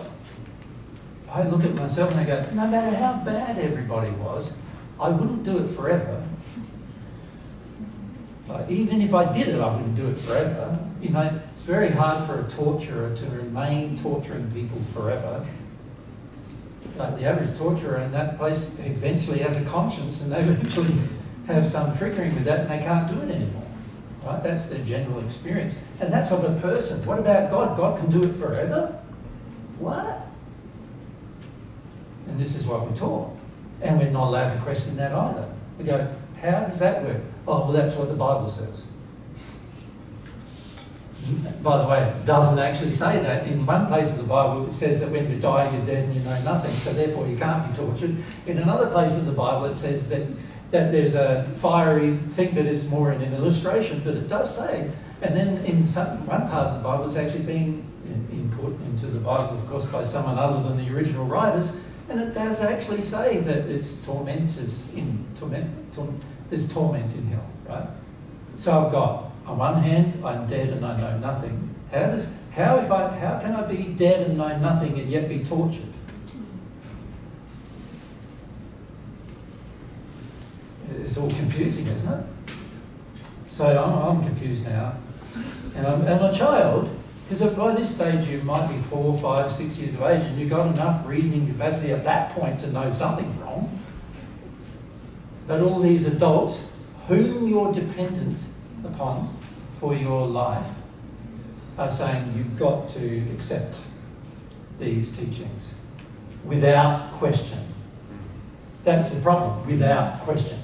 I look at myself and I go, no matter how bad everybody was, I wouldn't do it forever. Even if I did it, I wouldn't do it forever. You know, it's very hard for a torturer to remain torturing people forever. Like the average torturer in that place eventually has a conscience and they eventually have some triggering with that and they can't do it anymore. Right? That's their general experience. And that's of a person. What about God? God can do it forever? What? And this is what we're taught. And we're not allowed to question that either. We go, how does that work? Oh, well, that's what the Bible says. By the way, it doesn't actually say that. In one place of the Bible, it says that when you die, you're dead and you know nothing, so therefore you can't be tortured. In another place of the Bible, it says that there's a fiery thing, but it's more in an illustration, but it does say. And then in one part of the Bible, it's actually being input into the Bible, of course, by someone other than the original writers, and it does actually say that there's there's torment in hell, right? So I've got, on one hand, I'm dead and I know nothing. How can I be dead and know nothing and yet be tortured? It's all confusing, isn't it? So I'm confused now. And I'm a child, because by this stage you might be 4, 5, 6 years of age and you've got enough reasoning capacity at that point to know something's wrong. But all these adults, whom you're dependent upon for your life, are saying you've got to accept these teachings without question. That's the problem, without question.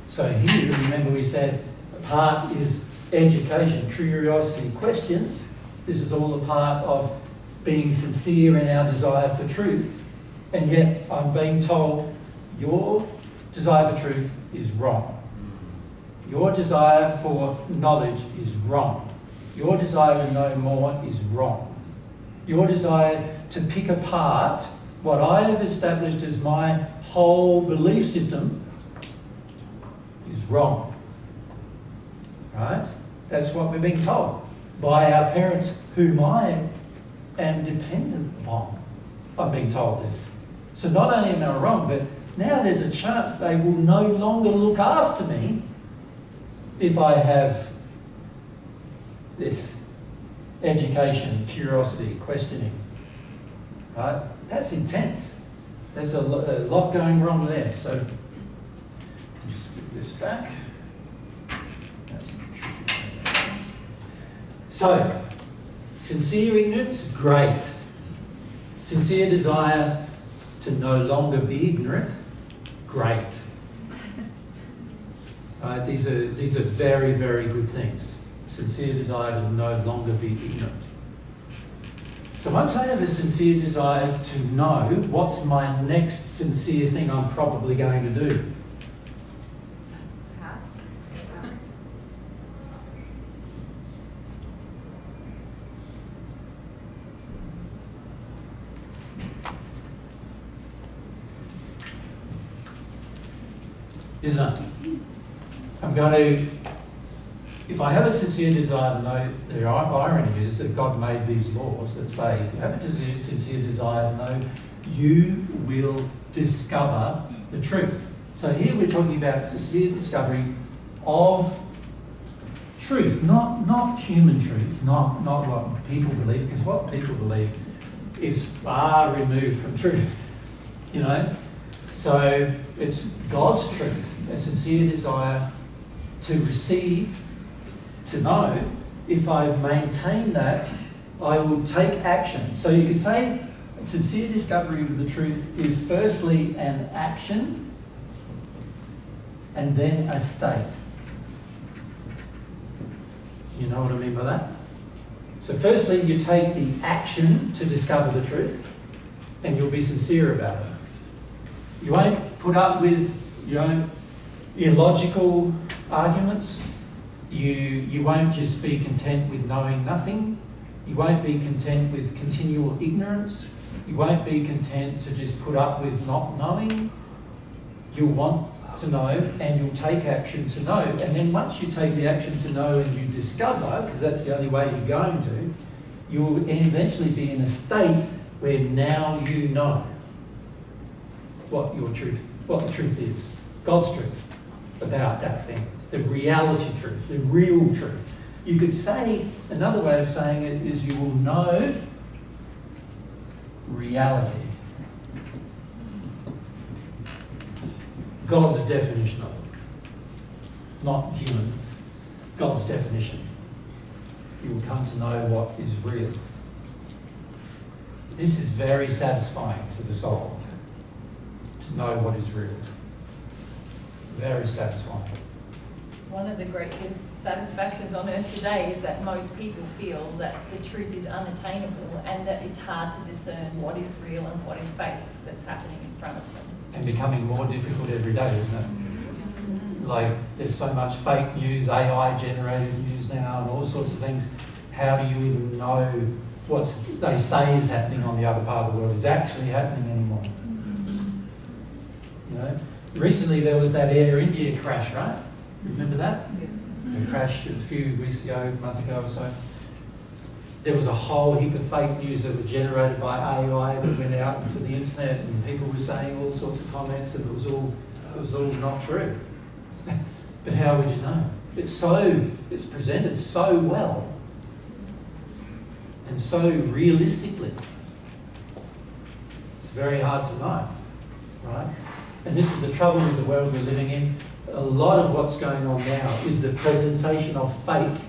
So here, remember we said, part is education, curiosity, questions. This is all a part of being sincere in our desire for truth. And yet I'm being told your desire for truth is wrong. Your desire for knowledge is wrong. Your desire to know more is wrong. Your desire to pick apart what I have established as my whole belief system is wrong. Right? That's what we're being told by our parents, whom I am dependent upon. I'm being told this. So not only am I wrong, but now there's a chance they will no longer look after me if I have this education, curiosity, questioning. Right? That's intense. There's a lot going wrong there. So I'll just flip this back. That's so, sincere ignorance, great. Sincere desire to no longer be ignorant, great. These are very, very good things. Sincere desire to no longer be ignorant. So once I have a sincere desire to know, what's my next sincere thing I'm probably going to do? Task. Isn't it? I'm going to, if I have a sincere desire to know, the irony is that God made these laws that say if you have a sincere desire to know, you will discover the truth. So here we're talking about sincere discovery of truth, not human truth, not what people believe, because what people believe is far removed from truth, you know. So it's God's truth, a sincere desire to receive, to know. If I maintain that, I will take action. So you could say sincere discovery of the truth is firstly an action and then a state. You know what I mean by that? So firstly, you take the action to discover the truth and you'll be sincere about it. You won't put up with, illogical arguments. You won't just be content with knowing nothing. You won't be content with continual ignorance. You won't be content to just put up with not knowing. You'll want to know and you'll take action to know. And then once you take the action to know and you discover, because that's the only way you're going to, you'll eventually be in a state where now you know what the truth is. God's truth about that thing. The reality truth, the real truth. You could say, another way of saying it is you will know reality. God's definition of it. Not human. God's definition. You will come to know what is real. This is very satisfying to the soul, to know what is real. Very satisfying. One of the greatest satisfactions on earth today is that most people feel that the truth is unattainable and that it's hard to discern what is real and what is fake that's happening in front of them. And becoming more difficult every day, isn't it? Like, there's so much fake news, AI-generated news now, and all sorts of things. How do you even know what they say is happening on the other part of the world is actually happening anymore? You know? Recently there was that Air India crash, right? Remember that? Yeah. The crash a few weeks ago, a month ago or so. There was a whole heap of fake news that were generated by AI that went out into the internet, and people were saying all sorts of comments, and it was all not true. But how would you know? It's presented so well and so realistically. It's very hard to know, right? And this is the trouble with the world we're living in. A lot of what's going on now is the presentation of fake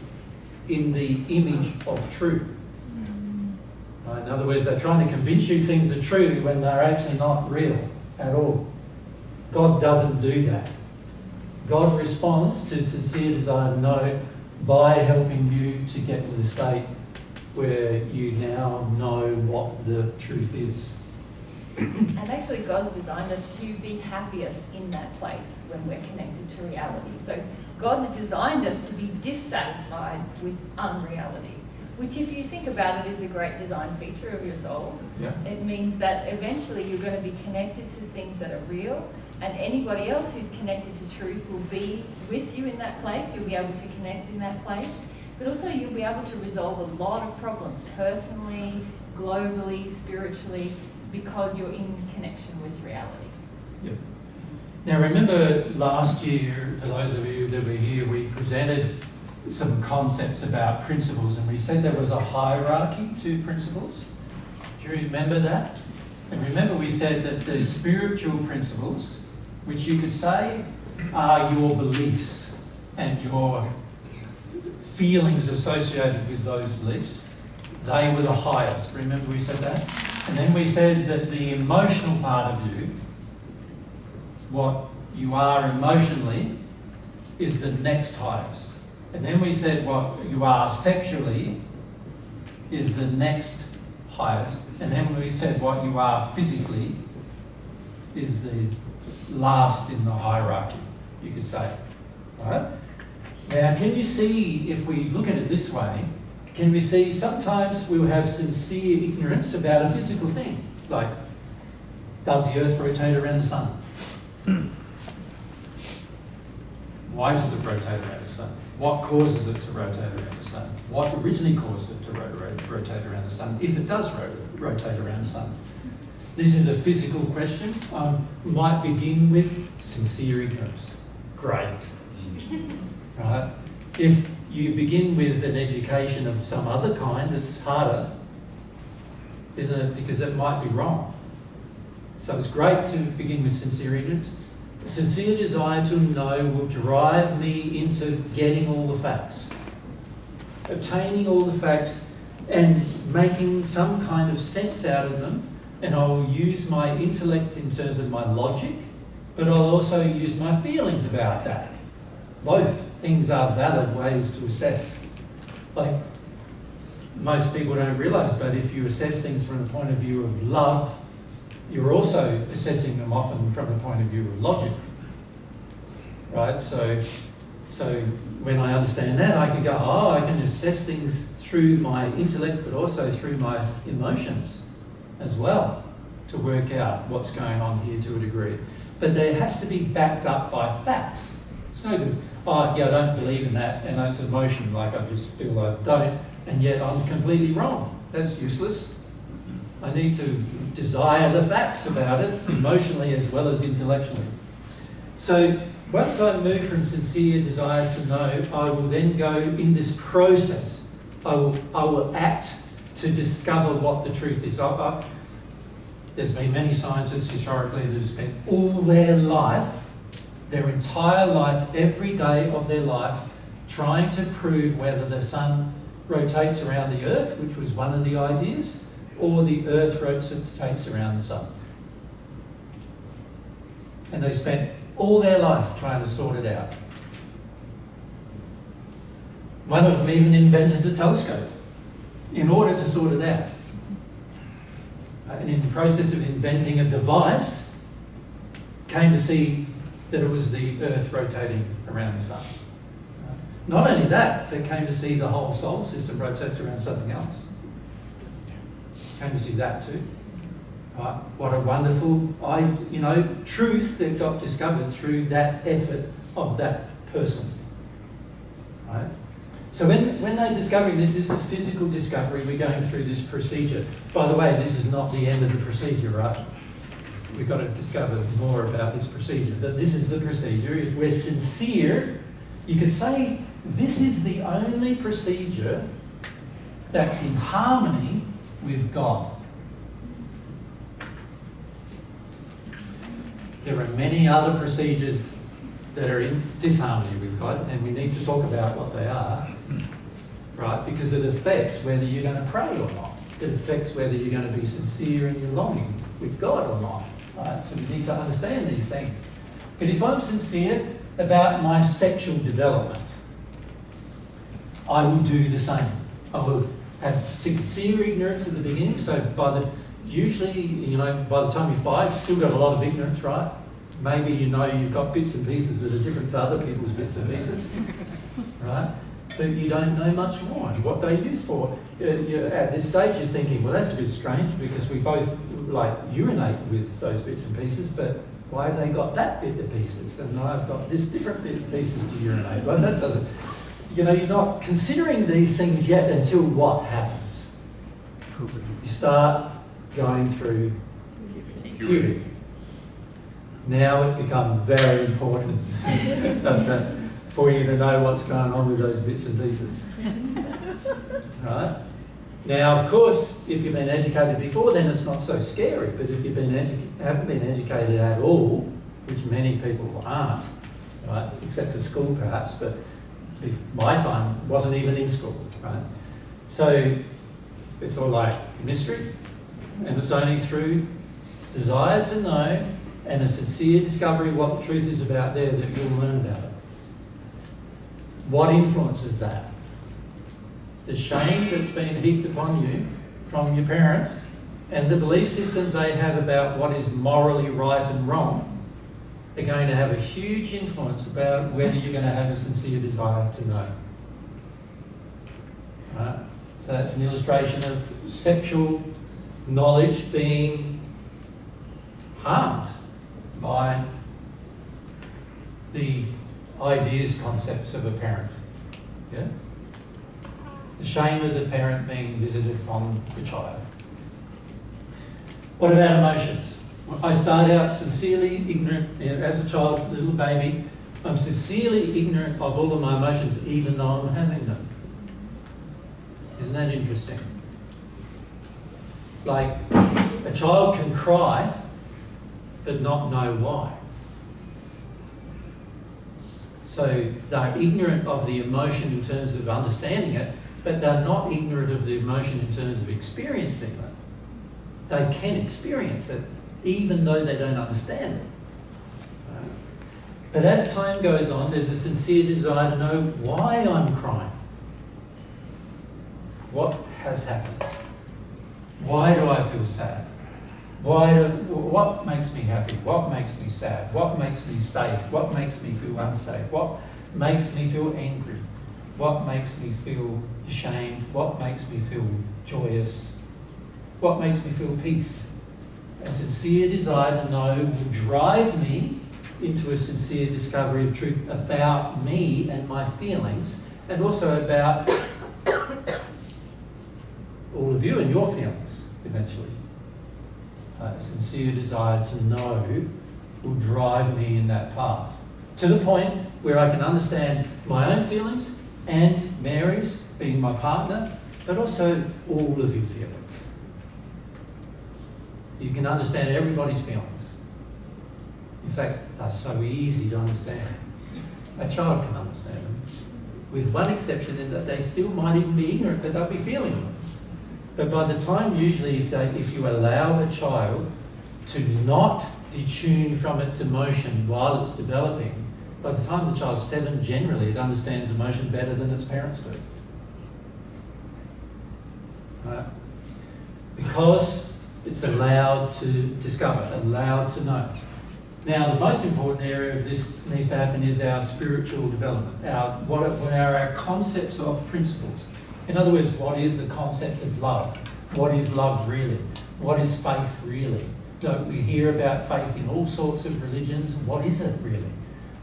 in the image of true. Right? In other words, they're trying to convince you things are true when they're actually not real at all. God doesn't do that. God responds to sincere desire to know by helping you to get to the state where you now know what the truth is. And actually God's designed us to be happiest in that place when we're connected to reality. So God's designed us to be dissatisfied with unreality, which if you think about it is a great design feature of your soul. Yeah. It means that eventually you're going to be connected to things that are real, and anybody else who's connected to truth will be with you in that place. You'll be able to connect in that place, but also you'll be able to resolve a lot of problems personally, globally, spiritually, because you're in connection with reality. Yep. Now remember last year, for those of you that were here, we presented some concepts about principles, and we said there was a hierarchy to principles. Do you remember that? And remember we said that the spiritual principles, which you could say are your beliefs and your feelings associated with those beliefs, they were the highest. Remember we said that? And then we said that the emotional part of you, what you are emotionally, is the next highest. And then we said what you are sexually is the next highest. And then we said what you are physically is the last in the hierarchy, you could say. Right? Now, can you see, if we look at it this way, can we see sometimes we'll have sincere ignorance about a physical thing, like, does the earth rotate around the sun? Why does it rotate around the sun? What causes it to rotate around the sun? What originally caused it to rotate around the sun, if it does rotate around the sun? This is a physical question. We might begin with sincere ignorance. Great. Right? If you begin with an education of some other kind, it's harder, isn't it? Because it might be wrong. So it's great to begin with sincere ignorance. A sincere desire to know will drive me into getting all the facts, obtaining all the facts and making some kind of sense out of them, and I will use my intellect in terms of my logic, but I'll also use my feelings about that. Both things are valid ways to assess. Like, most people don't realise, but if you assess things from the point of view of love, you're also assessing them often from the point of view of logic, right? So when I understand that, I can go, oh, I can assess things through my intellect, but also through my emotions as well, to work out what's going on here to a degree. But there has to be backed up by facts. It's no good, oh, yeah, I don't believe in that, and that's emotion, like I just feel I don't, and yet I'm completely wrong. That's useless. I need to desire the facts about it, emotionally as well as intellectually. So once I move from sincere desire to know, I will then go in this process. I will act to discover what the truth is. There's been many scientists historically that have spent all their life, their entire life, every day of their life, trying to prove whether the sun rotates around the earth, which was one of the ideas, or the earth rotates around the sun. And they spent all their life trying to sort it out. One of them even invented a telescope in order to sort it out. And in the process of inventing a device, came to see that it was the earth rotating around the sun. Not only that, but came to see the whole solar system rotates around something else. Came to see that too. Right? What a wonderful, truth that got discovered through that effort of that person. Right? So when they're discovering this is physical discovery, we're going through this procedure. By the way, this is not the end of the procedure, right? We've got to discover more about this procedure. But this is the procedure. If we're sincere, you could say this is the only procedure that's in harmony with God. There are many other procedures that are in disharmony with God, and we need to talk about what they are, right? Because it affects whether you're going to pray or not. It affects whether you're going to be sincere in your longing with God or not, right? So we need to understand these things. But if I'm sincere about my sexual development, I will do the same. I will have sincere ignorance at the beginning, so usually, by the time you're 5, you've still got a lot of ignorance, right? Maybe you've got bits and pieces that are different to other people's bits and pieces, right? But you don't know much more and what they're used for. At this stage, you're thinking, well, that's a bit strange because we both urinate with those bits and pieces, but why have they got that bit of pieces and I've got this different bit of pieces to urinate? Well, that doesn't. You're not considering these things yet until what happens? You start going through puberty. Now it becomes very important, doesn't it, for you to know what's going on with those bits and pieces. Right? Now, of course, if you've been educated before, then it's not so scary. But if you've haven't been educated at all, which many people aren't, right, except for school perhaps, but my time wasn't even in school, right? So it's all like mystery, and it's only through desire to know and a sincere discovery of what the truth is about there that you'll learn about it. What influences that? The shame that's been heaped upon you from your parents and the belief systems they have about what is morally right and wrong are going to have a huge influence about whether you're going to have a sincere desire to know. Right? So that's an illustration of sexual knowledge being harmed by the ideas, concepts of a parent. Yeah? The shame of the parent being visited upon the child. What about emotions? I start out sincerely ignorant, as a child, little baby, I'm sincerely ignorant of all of my emotions, even though I'm having them. Isn't that interesting? Like, a child can cry, but not know why. So they're ignorant of the emotion in terms of understanding it, but they're not ignorant of the emotion in terms of experiencing it. They can experience it, even though they don't understand it. Right? But as time goes on, there's a sincere desire to know why I'm crying. What has happened? Why do I feel sad? What makes me happy? What makes me sad? What makes me safe? What makes me feel unsafe? What makes me feel angry? What makes me feel ashamed? What makes me feel joyous? What makes me feel peace? A sincere desire to know will drive me into a sincere discovery of truth about me and my feelings, and also about all of you and your feelings, eventually. A sincere desire to know will drive me in that path, to the point where I can understand my own feelings and Mary's, being my partner, but also all of your feelings. You can understand everybody's feelings. In fact, they're so easy to understand. A child can understand them, with one exception in that they still might even be ignorant, but they'll be feeling them. But by the time, usually, if you allow a child to not detune from its emotion while it's developing, by the time the child's 7, generally, it understands emotion better than its parents do. Right? Because it's allowed to discover, allowed to know. Now, the most important area of this needs to happen is our spiritual development. What are our concepts of principles? In other words, what is the concept of love? What is love really? What is faith really? Don't we hear about faith in all sorts of religions? What is it really?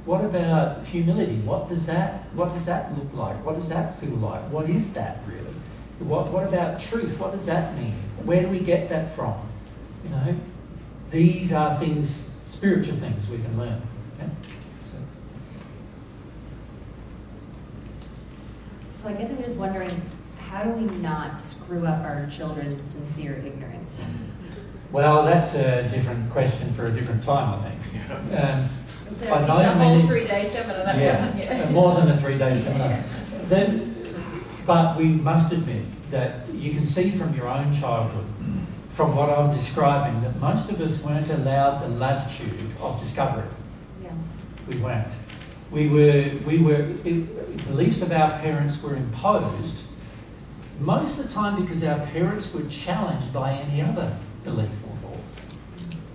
What about humility? What does that look like? What does that feel like? What is that really? What about truth? What does that mean? Where do we get that from? You know, these are things, spiritual things we can learn. Okay? So I guess I'm just wondering, how do we not screw up our children's sincere ignorance? Well, that's a different question for a different time, I think. It's a whole 3-day seminar, that one. Yeah, more than a 3-day seminar. But we must admit that you can see from your own childhood, from what I'm describing, that most of us weren't allowed the latitude of discovery. Yeah. We weren't. Beliefs of our parents were imposed most of the time because our parents were challenged by any other belief or thought.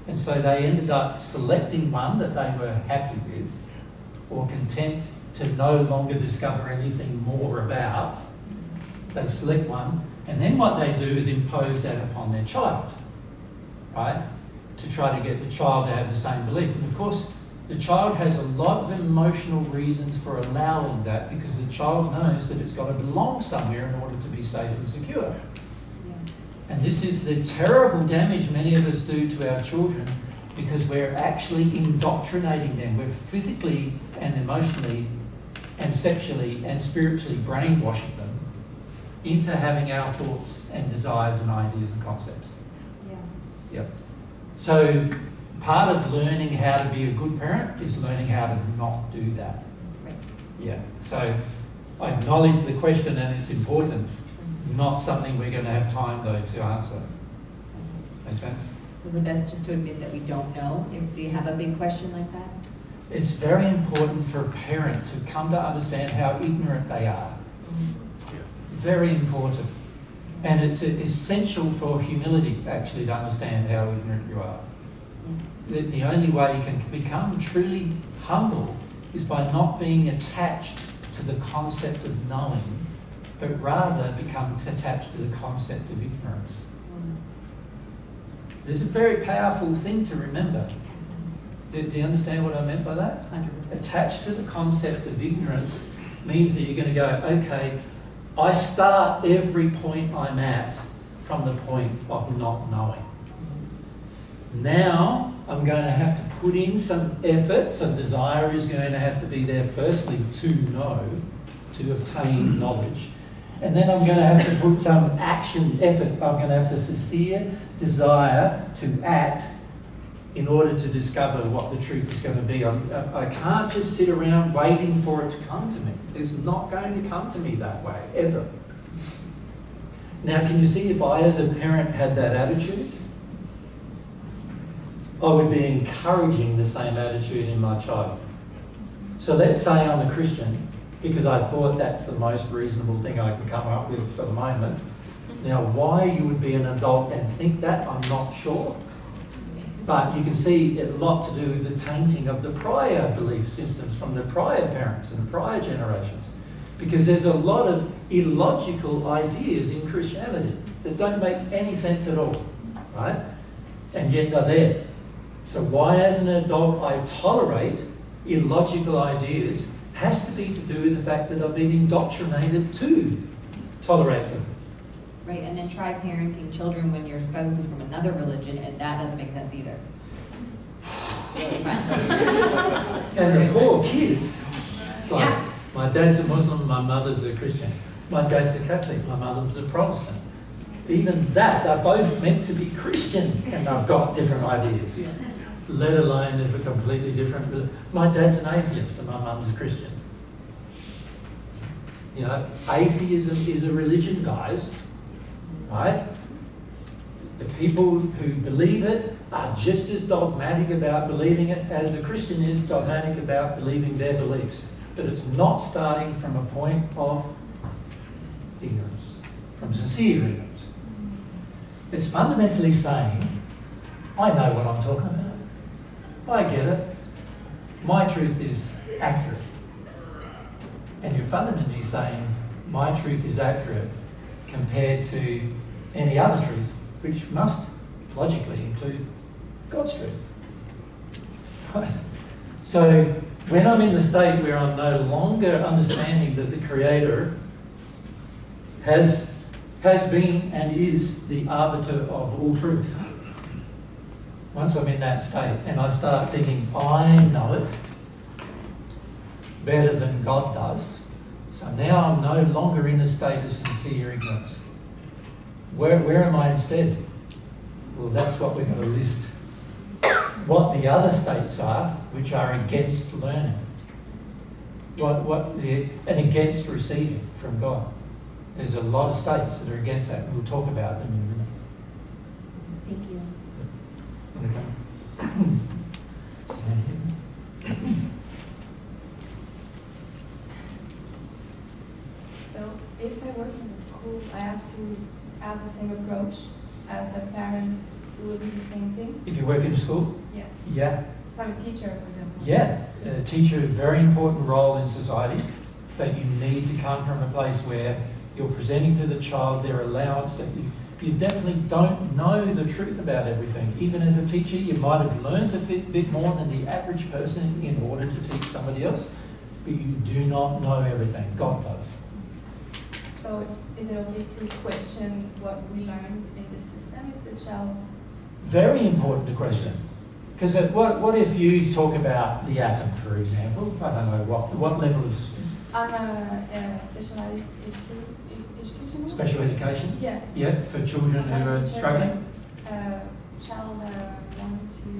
And so they ended up selecting one that they were happy with or content to no longer discover anything more about. They select one, and then what they do is impose that upon their child, right? To try to get the child to have the same belief. And of course, the child has a lot of emotional reasons for allowing that, because the child knows that it's got to belong somewhere in order to be safe and secure. Yeah. And this is the terrible damage many of us do to our children, because we're actually indoctrinating them. We're physically and emotionally and sexually and spiritually brainwashing them into having our thoughts and desires and ideas and concepts. Yeah. Yep. So part of learning how to be a good parent is learning how to not do that. Right. Yeah. So I acknowledge the question and its importance. Not something we're going to have time, though, to answer. Make sense? So is it best just to admit that we don't know if we have a big question like that? It's very important for a parent to come to understand how ignorant they are. Very important. And it's essential for humility, actually, to understand how ignorant you are. The only way you can become truly humble is by not being attached to the concept of knowing, but rather become attached to the concept of ignorance. There's a very powerful thing to remember. Do you understand what I meant by that? 100%. Attached to the concept of ignorance means that you're going to go, okay, I start every point I'm at from the point of not knowing. Now I'm going to have to put in some effort, some desire is going to have to be there firstly to know, to obtain knowledge. And then I'm going to have to put some action effort. I'm going to have to sincere desire to act in order to discover what the truth is going to be. I can't just sit around waiting for it to come to me. It's not going to come to me that way, ever. Now, can you see if I as a parent had that attitude? I would be encouraging the same attitude in my child. So let's say I'm a Christian, because I thought that's the most reasonable thing I can come up with for the moment. Now, why you would be an adult and think that, I'm not sure. But you can see it a lot to do with the tainting of the prior belief systems from the prior parents and prior generations. Because there's a lot of illogical ideas in Christianity that don't make any sense at all, right? And yet they're there. So why as an adult I tolerate illogical ideas has to be to do with the fact that I've been indoctrinated to tolerate them. Right, and then try parenting children when your spouse is from another religion, and that doesn't make sense either. It's really fun. And the poor kids, it's like, Yeah. my dad's a Muslim, my mother's a Christian. My dad's a Catholic, my mother's a Protestant. Even that, they're both meant to be Christian, and I've got different ideas. Let alone they're completely different. My dad's an atheist, and my mum's a Christian. You know, atheism is a religion, guys. Right? The people who believe it are just as dogmatic about believing it as the Christian is dogmatic about believing their beliefs. But it's not starting from a point of ignorance, from sincere ignorance. It's fundamentally saying, I know what I'm talking about. I get it. My truth is accurate. And you're fundamentally saying, my truth is accurate compared to any other truth, which must logically include God's truth. Right? So when I'm in the state where I'm no longer understanding that the Creator has been and is the arbiter of all truth, once I'm in that state and I start thinking, I know it better than God does, so now I'm no longer in a state of sincere ignorance. Where am I instead? Well, that's what we're going to list. What the other states are, which are against learning. And against receiving from God. There's a lot of states that are against that, and we'll talk about them in a minute. Thank you. So if I work in a school, I have to have the same approach as a parent who will do the same thing? If you work in a school? Yeah. Yeah. If I'm a teacher, for example. Yeah. A teacher, a very important role in society, but you need to come from a place where you're presenting to the child their allowance that you definitely don't know the truth about everything. Even as a teacher, you might have learned a bit more than the average person in order to teach somebody else, but you do not know everything. God does. So is it okay to question what we learned in the understand if the child. Very important question. Because what if you talk about the atom, for example? I don't know, what level of I'm a specialized education. special education? Yeah. Yeah, for children who are struggling? Child 1 to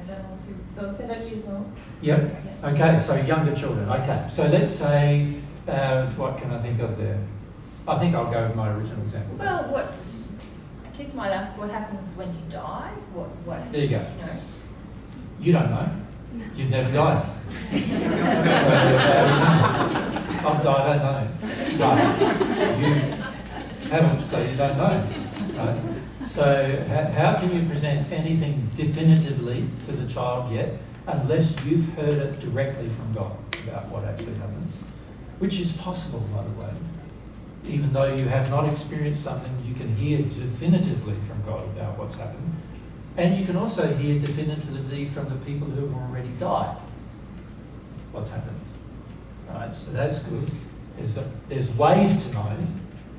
level 2, so 7 years old. Yep. Yeah. Okay, so younger children. Okay, so let's say, what can I think of there? I think I'll go with my original example. Well, what kids might ask, what happens when you die? What? There you go. You know. You don't know. You've never died. I've died, I don't know. But you haven't, so you don't know. Right? So how can you present anything definitively to the child yet unless you've heard it directly from God about what actually happens? Which is possible, by the way. Even though you have not experienced something, you can hear definitively from God about what's happened. And you can also hear definitively from the people who have already died what's happened. Right? So that's good. There's ways to know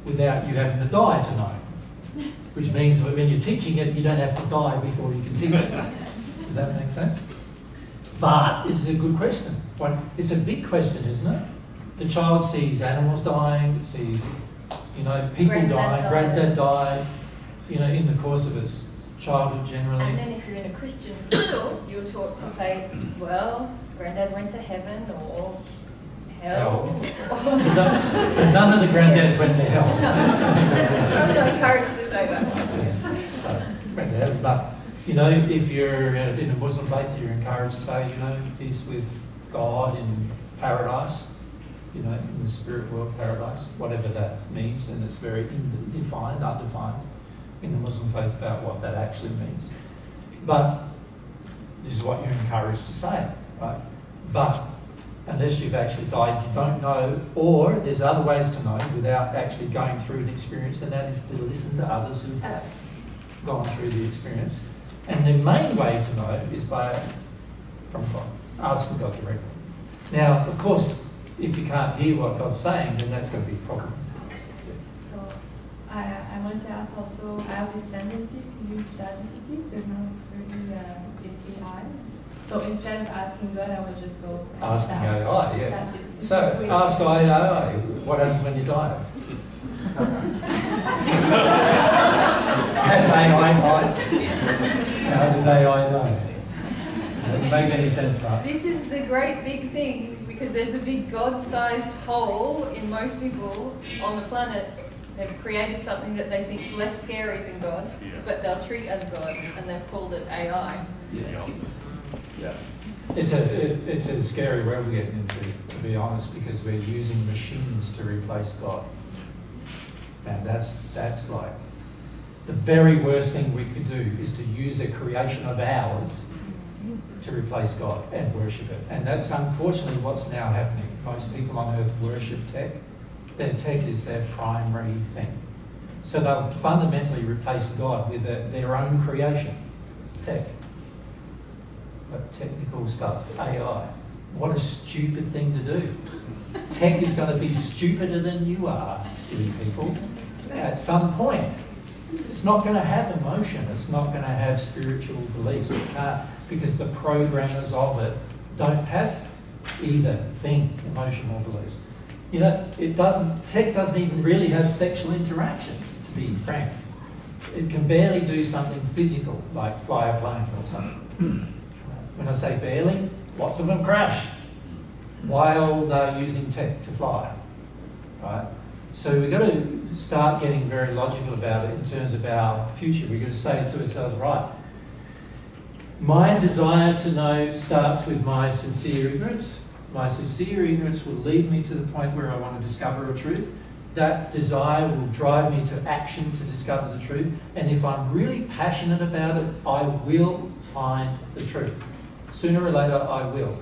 without you having to die to know. Which means that when you're teaching it, you don't have to die before you can teach it. Does that make sense? But it's a good question. It's a big question, isn't it? The child sees animals dying, sees, people dying, granddad died, in the course of its childhood generally. And then if you're in a Christian school, you're taught to say, well, granddad went to heaven or hell. But none of the granddads went to hell. I'm not encouraged to say that. But, if you're in a Muslim faith, you're encouraged to say, he's with God in paradise, in the spirit world, paradise, whatever that means, and it's very undefined in the Muslim faith about what that actually means. But this is what you're encouraged to say, right? But unless you've actually died, you don't know, or there's other ways to know without actually going through an experience, and that is to listen to others who have gone through the experience. And the main way to know is from God, asking God directly. Now, of course, if you can't hear what God's saying, then that's going to be a problem. So I wanted to ask also, I have this tendency to use ChatGPT because now it's AI. So instead of asking God, I would just go and Asking chat. AI, yeah. Chat is super So, quick. ask AI, what happens when you die? Has AI died? How does AI know? Doesn't make any sense, right? This is the great big thing, because there's a big God-sized hole in most people on the planet. They've created something that they think is less scary than God, but they'll treat as God, and they've called it AI. Yeah. It's a scary world we're getting into, to be honest, because we're using machines to replace God. And that's like the very worst thing we could do is to use a creation of ours to replace God and worship it. And that's unfortunately what's now happening. Most people on earth worship tech. Their tech is their primary thing. So they'll fundamentally replace God with their own creation, tech. But technical stuff, AI. What a stupid thing to do. Tech is going to be stupider than you are, silly people, at some point. It's not going to have emotion. It's not going to have spiritual beliefs. It can't, because the programmers of it don't have either thing, emotion or beliefs. Tech doesn't even really have sexual interactions, to be frank. It can barely do something physical, like fly a plane or something. When I say barely, lots of them crash while they're using tech to fly, right? So we've got to start getting very logical about it in terms of our future. We've got to say to ourselves, right, my desire to know starts with my sincere ignorance. My sincere ignorance will lead me to the point where I want to discover a truth. That desire will drive me to action to discover the truth. And if I'm really passionate about it, I will find the truth. Sooner or later, I will.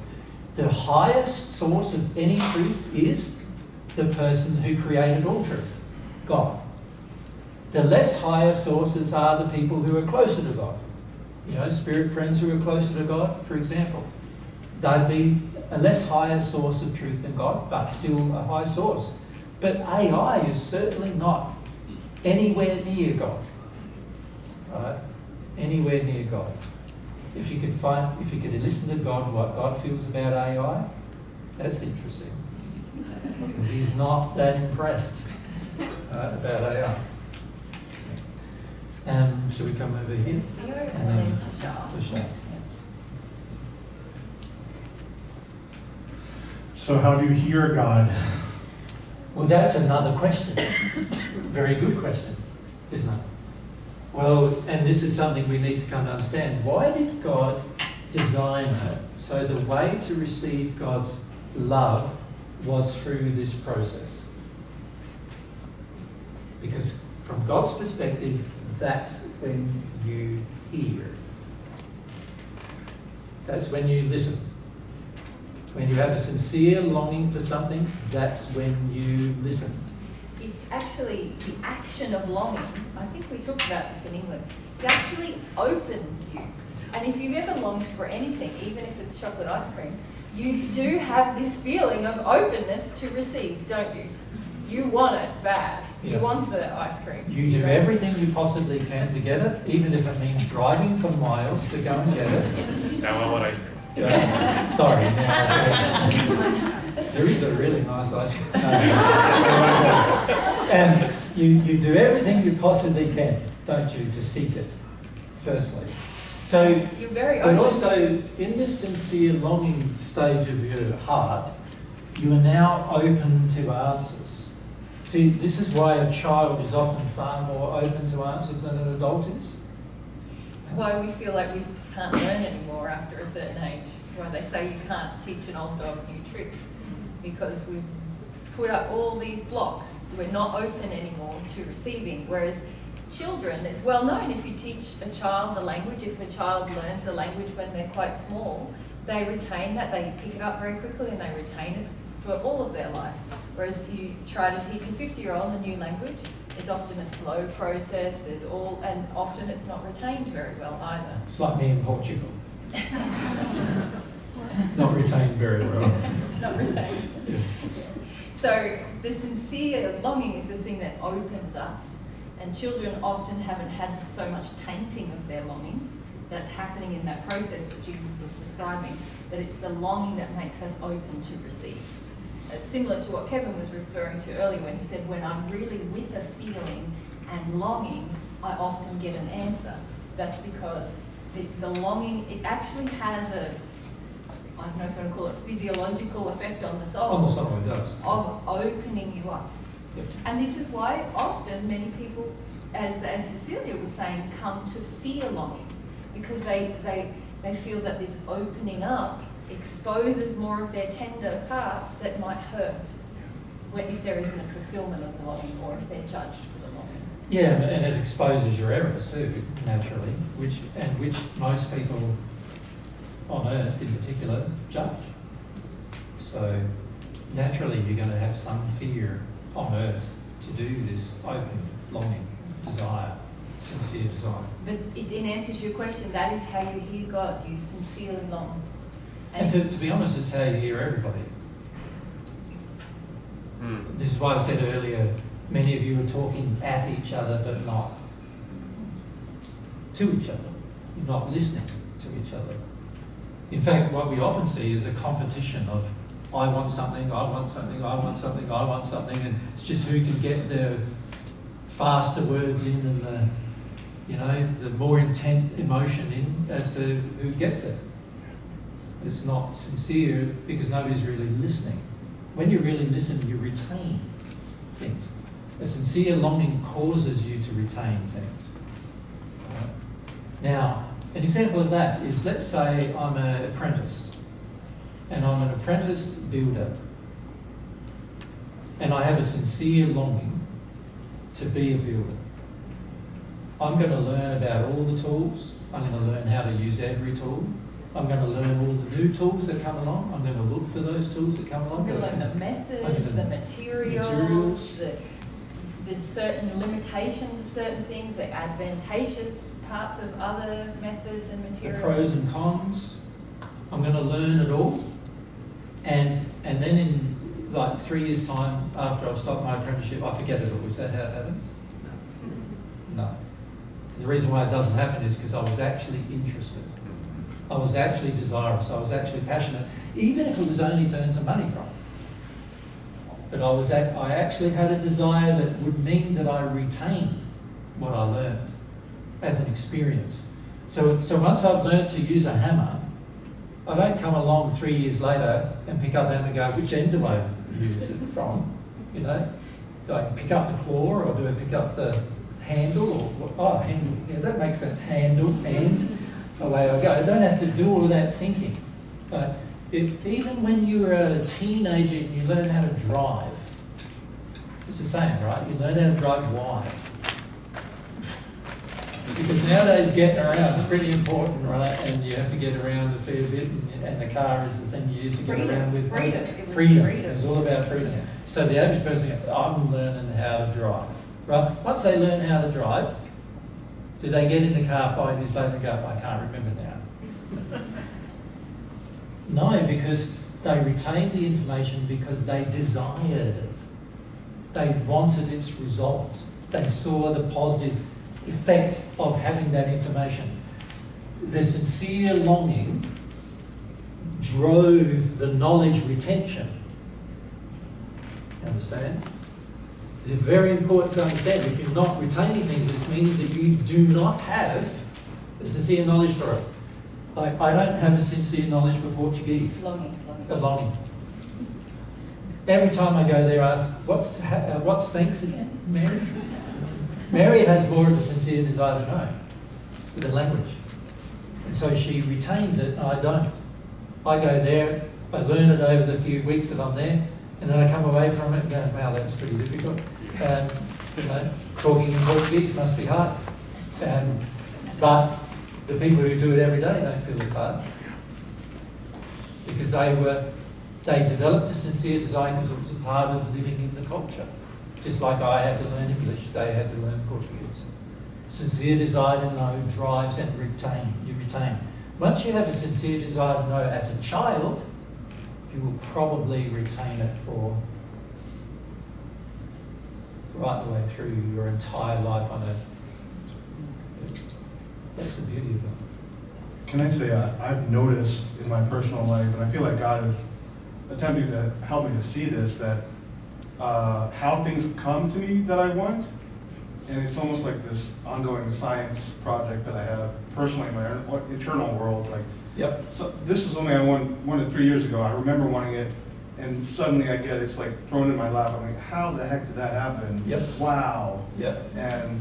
The highest source of any truth is the person who created all truth, God. The less higher sources are the people who are closer to God. Spirit friends who are closer to God, for example. They'd be a less higher source of truth than God, but still a high source. But AI is certainly not anywhere near God, right? Anywhere near God. If you could listen to God, what God feels about AI, that's interesting. Because he's not that impressed about AI. Should we come over here? And then to Shah. So how do you hear God? Well, that's another question. Very good question, isn't it? Well, and this is something we need to come to understand. Why did God design it so the way to receive God's love was through this process? Because from God's perspective, that's when you hear. That's when you listen. When you have a sincere longing for something, that's when you listen. It's actually the action of longing. I think we talked about this in England. It actually opens you. And if you've ever longed for anything, even if it's chocolate ice cream, you do have this feeling of openness to receive, don't you? You want it bad. Yeah. You want the ice cream. You do everything you possibly can to get it, even if it means driving for miles to go and get it. Now I want ice cream. Yeah. Sorry. There is a really nice ice cream. And you do everything you possibly can, don't you, to seek it, firstly. So, You're very but open. also, in this sincere longing stage of your heart, you are now open to answers. See, this is why a child is often far more open to answers than an adult is. It's why we feel like we can't learn anymore after a certain age. Why they say you can't teach an old dog new tricks. Because we've put up all these blocks. We're not open anymore to receiving. Whereas children, it's well known, if you teach a child the language, if a child learns a language when they're quite small, they retain that, they pick it up very quickly and they retain it for all of their life. Whereas you try to teach a 50-year-old a new language, it's often a slow process, and often it's not retained very well either. It's like me in Portugal. Not retained very well. Not retained. Yeah. So the sincere longing is the thing that opens us. And children often haven't had so much tainting of their longing that's happening in that process that Jesus was describing, but it's the longing that makes us open to receive. It's similar to what Kevin was referring to earlier when he said, when I'm really with a feeling and longing, I often get an answer. That's because the longing, it actually has I don't know if you want to call it physiological effect on the soul. On the soul, it does. Of opening you up. Yep. And this is why often many people, as Cecilia was saying, come to fear longing, because they feel that this opening up exposes more of their tender parts that might hurt if there isn't a fulfillment of the longing, or if they're judged for the longing. Yeah, and it exposes your errors too, naturally, which most people on earth in particular judge. So naturally you're going to have some fear on earth to do this open longing, desire, sincere desire. But in answer to your question, that is how you hear God. You sincerely long. And to be honest, it's how you hear everybody. This is why I said earlier, many of you are talking at each other but not to each other. You're not listening to each other. In fact, what we often see is a competition of I want something, I want something, I want something, I want something, and it's just who can get the faster words in and the more intent emotion in as to who gets it. It's not sincere because nobody's really listening. When you really listen, you retain things. A sincere longing causes you to retain things. Now, an example of that is, let's say I'm an apprentice, and I'm an apprentice builder, and I have a sincere longing to be a builder. I'm going to learn about all the tools. I'm going to learn how to use every tool. I'm going to learn all the new tools that come along. I'm going to look for those tools that come along. I'm going to learn the methods, the materials, the certain limitations of certain things, the advantageous parts of other methods and materials. The pros and cons. I'm going to learn it all. And then in like 3 years' time, after I've stopped my apprenticeship, I forget it all. Is that how it happens? The reason why it doesn't happen is because I was actually interested. I was actually desirous. I was actually passionate, even if it was only to earn some money from it. But I actually had a desire that would mean that I retain what I learned as an experience. So once I've learned to use a hammer, I don't come along 3 years later and pick up a hammer and go, which end do I use it from? You know, do I pick up the claw or do I pick up the handle? Or what? Oh, handle. Yeah, that makes sense. Handle and away I go. I don't have to do all of that thinking. But even when you're a teenager and you learn how to drive, it's the same, right? You learn how to drive. Why? Because nowadays getting around is pretty important, right? And you have to get around a fair bit, and the car is the thing you use to get around with. Freedom. It was all about freedom. So the average person goes, I'm learning how to drive, right? Once they learn how to drive, do they get in the car 5 years later and go, I can't remember now? No, because they retained the information because they desired it. They wanted its results. They saw the positive effect of having that information. The sincere longing drove the knowledge retention. Understand? It's very important to understand. If you're not retaining things, it means that you do not have a sincere knowledge for it. I don't have a sincere knowledge for Portuguese. A longing. Every time I go there, I ask, what's thanks again, Mary? Mary has more of a sincere desire to know the language. And so she retains it, and I don't. I go there, I learn it over the few weeks that I'm there, and then I come away from it and go, wow, that's pretty difficult. You know, talking in Portuguese must be hard. But the people who do it every day don't feel it's hard. Because they developed a sincere desire because it was a part of living in the culture. Just like I had to learn English, they had to learn Portuguese. Sincere desire to know drives and you retain. Once you have a sincere desire to know as a child, you will probably retain it for right the way through your entire life on earth. That's the beauty of it. Can I say, I've noticed in my personal life, and I feel like God is attempting to help me to see this, that how things come to me that I want, and it's almost like this ongoing science project that I have personally in my internal world. Like, yep. So this is something I wanted 3 years ago. I remember wanting it, and suddenly I get it's like thrown in my lap. I'm like, how the heck did that happen? Yep. Wow. Yep. And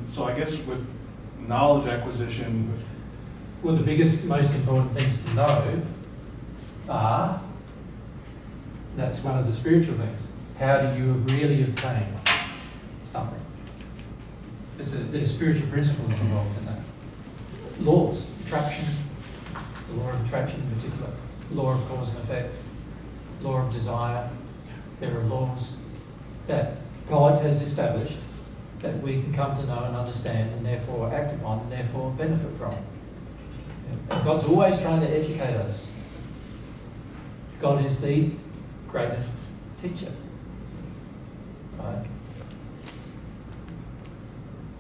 so I guess with knowledge acquisition. Well, the biggest, most important things to know are, that's one of the spiritual things. How do you really obtain something? There's spiritual principles involved in that. Laws, attraction, the law of attraction in particular, law of cause and effect, law of desire. There are laws that God has established that we can come to know and understand and therefore act upon and therefore benefit from. And God's always trying to educate us. God is the greatest teacher. Right?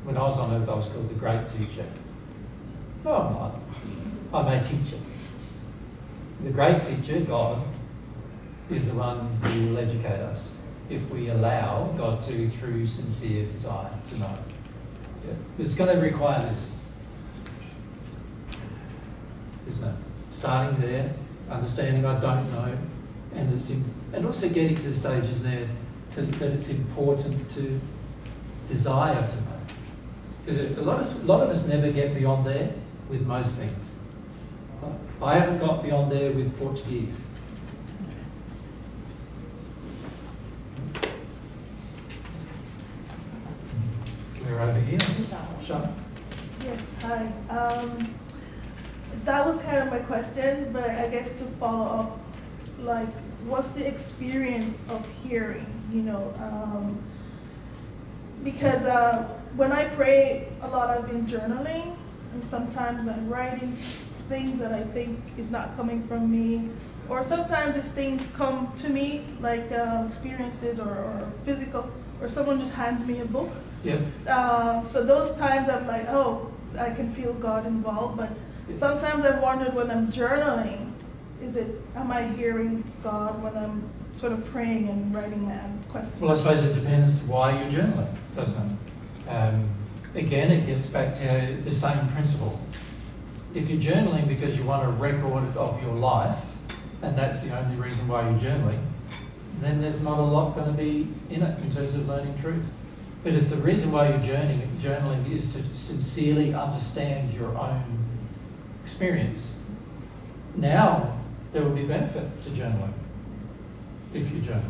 When I was on earth, I was called the great teacher. No, I'm not. I'm a teacher. The great teacher, God, is the one who will educate us if we allow God to through sincere desire to know. Yeah. It's going to require this, isn't it? Starting there, understanding I don't know, and also getting to the stages there that it's important to desire to know. Because a lot of us never get beyond there with most things. I haven't got beyond there with Portuguese. We're over here. Sean. Yes, hi. That was kind of my question, but I guess to follow up, like, what's the experience of hearing, you know? Because when I pray, a lot I've been journaling, and sometimes I'm writing things that I think is not coming from me, or sometimes just things come to me, like experiences or physical, or someone just hands me a book, Yep. So those times I'm like, oh, I can feel God involved, but sometimes I've wondered when I'm journaling, am I hearing God when I'm sort of praying and writing down questions? Well, I suppose it depends why you're journaling, doesn't it? Again, it gets back to the same principle. If you're journaling because you want a record of your life, and that's the only reason why you're journaling, then there's not a lot going to be in it in terms of learning truth. But if the reason why you're journaling is to sincerely understand your own experience, now there will be benefit to journaling if you journal.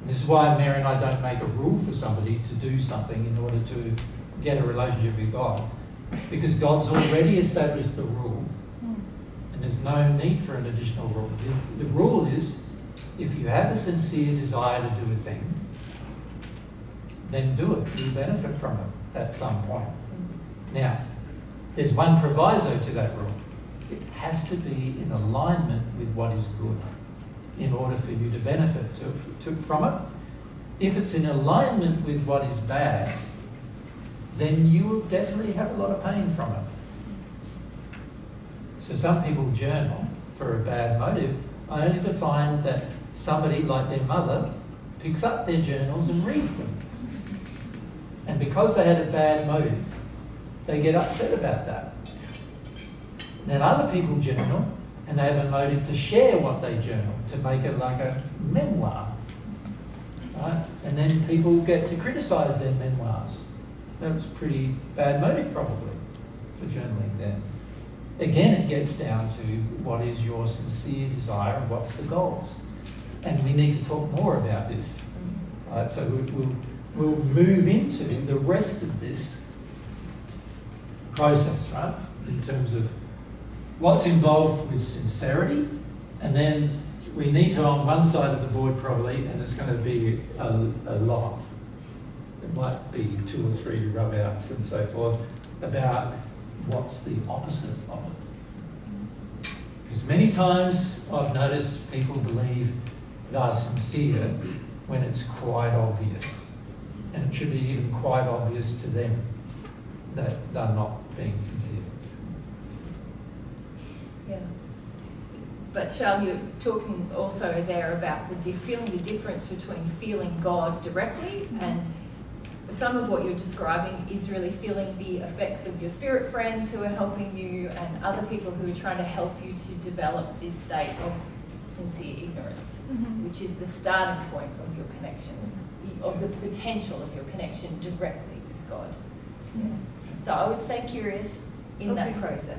This is why Mary and I don't make a rule for somebody to do something in order to get a relationship with God, because God's already established the rule, and there's no need for an additional rule. The rule is, if you have a sincere desire to do a thing, then do it. You'll benefit from it at some point. Now, there's one proviso to that rule. It has to be in alignment with what is good in order for you to benefit from it. If it's in alignment with what is bad, then you will definitely have a lot of pain from it. So some people journal for a bad motive, only to find that somebody like their mother picks up their journals and reads them. And because they had a bad motive, they get upset about that. Then other people journal, and they have a motive to share what they journal, to make it like a memoir. Right? And then people get to criticise their memoirs. That was a pretty bad motive probably for journaling then. Again, it gets down to what is your sincere desire and what's the goals. And we need to talk more about this. Right? So we'll move into the rest of this process, right? In terms of what's involved with sincerity, and then we need to, on one side of the board probably, and it's going to be a lot, it might be 2 or 3 rub outs and so forth, about what's the opposite of it. Because many times I've noticed people believe they're sincere when it's quite obvious. And it should be even quite obvious to them that they're not being sincere. Yeah. But Charles, you're talking also there about feeling the difference between feeling God directly and some of what you're describing is really feeling the effects of your spirit friends who are helping you and other people who are trying to help you to develop this state of sincere ignorance, which is the starting point of your connections, of the potential of your connection directly with God. Yeah. So I would stay curious in that process.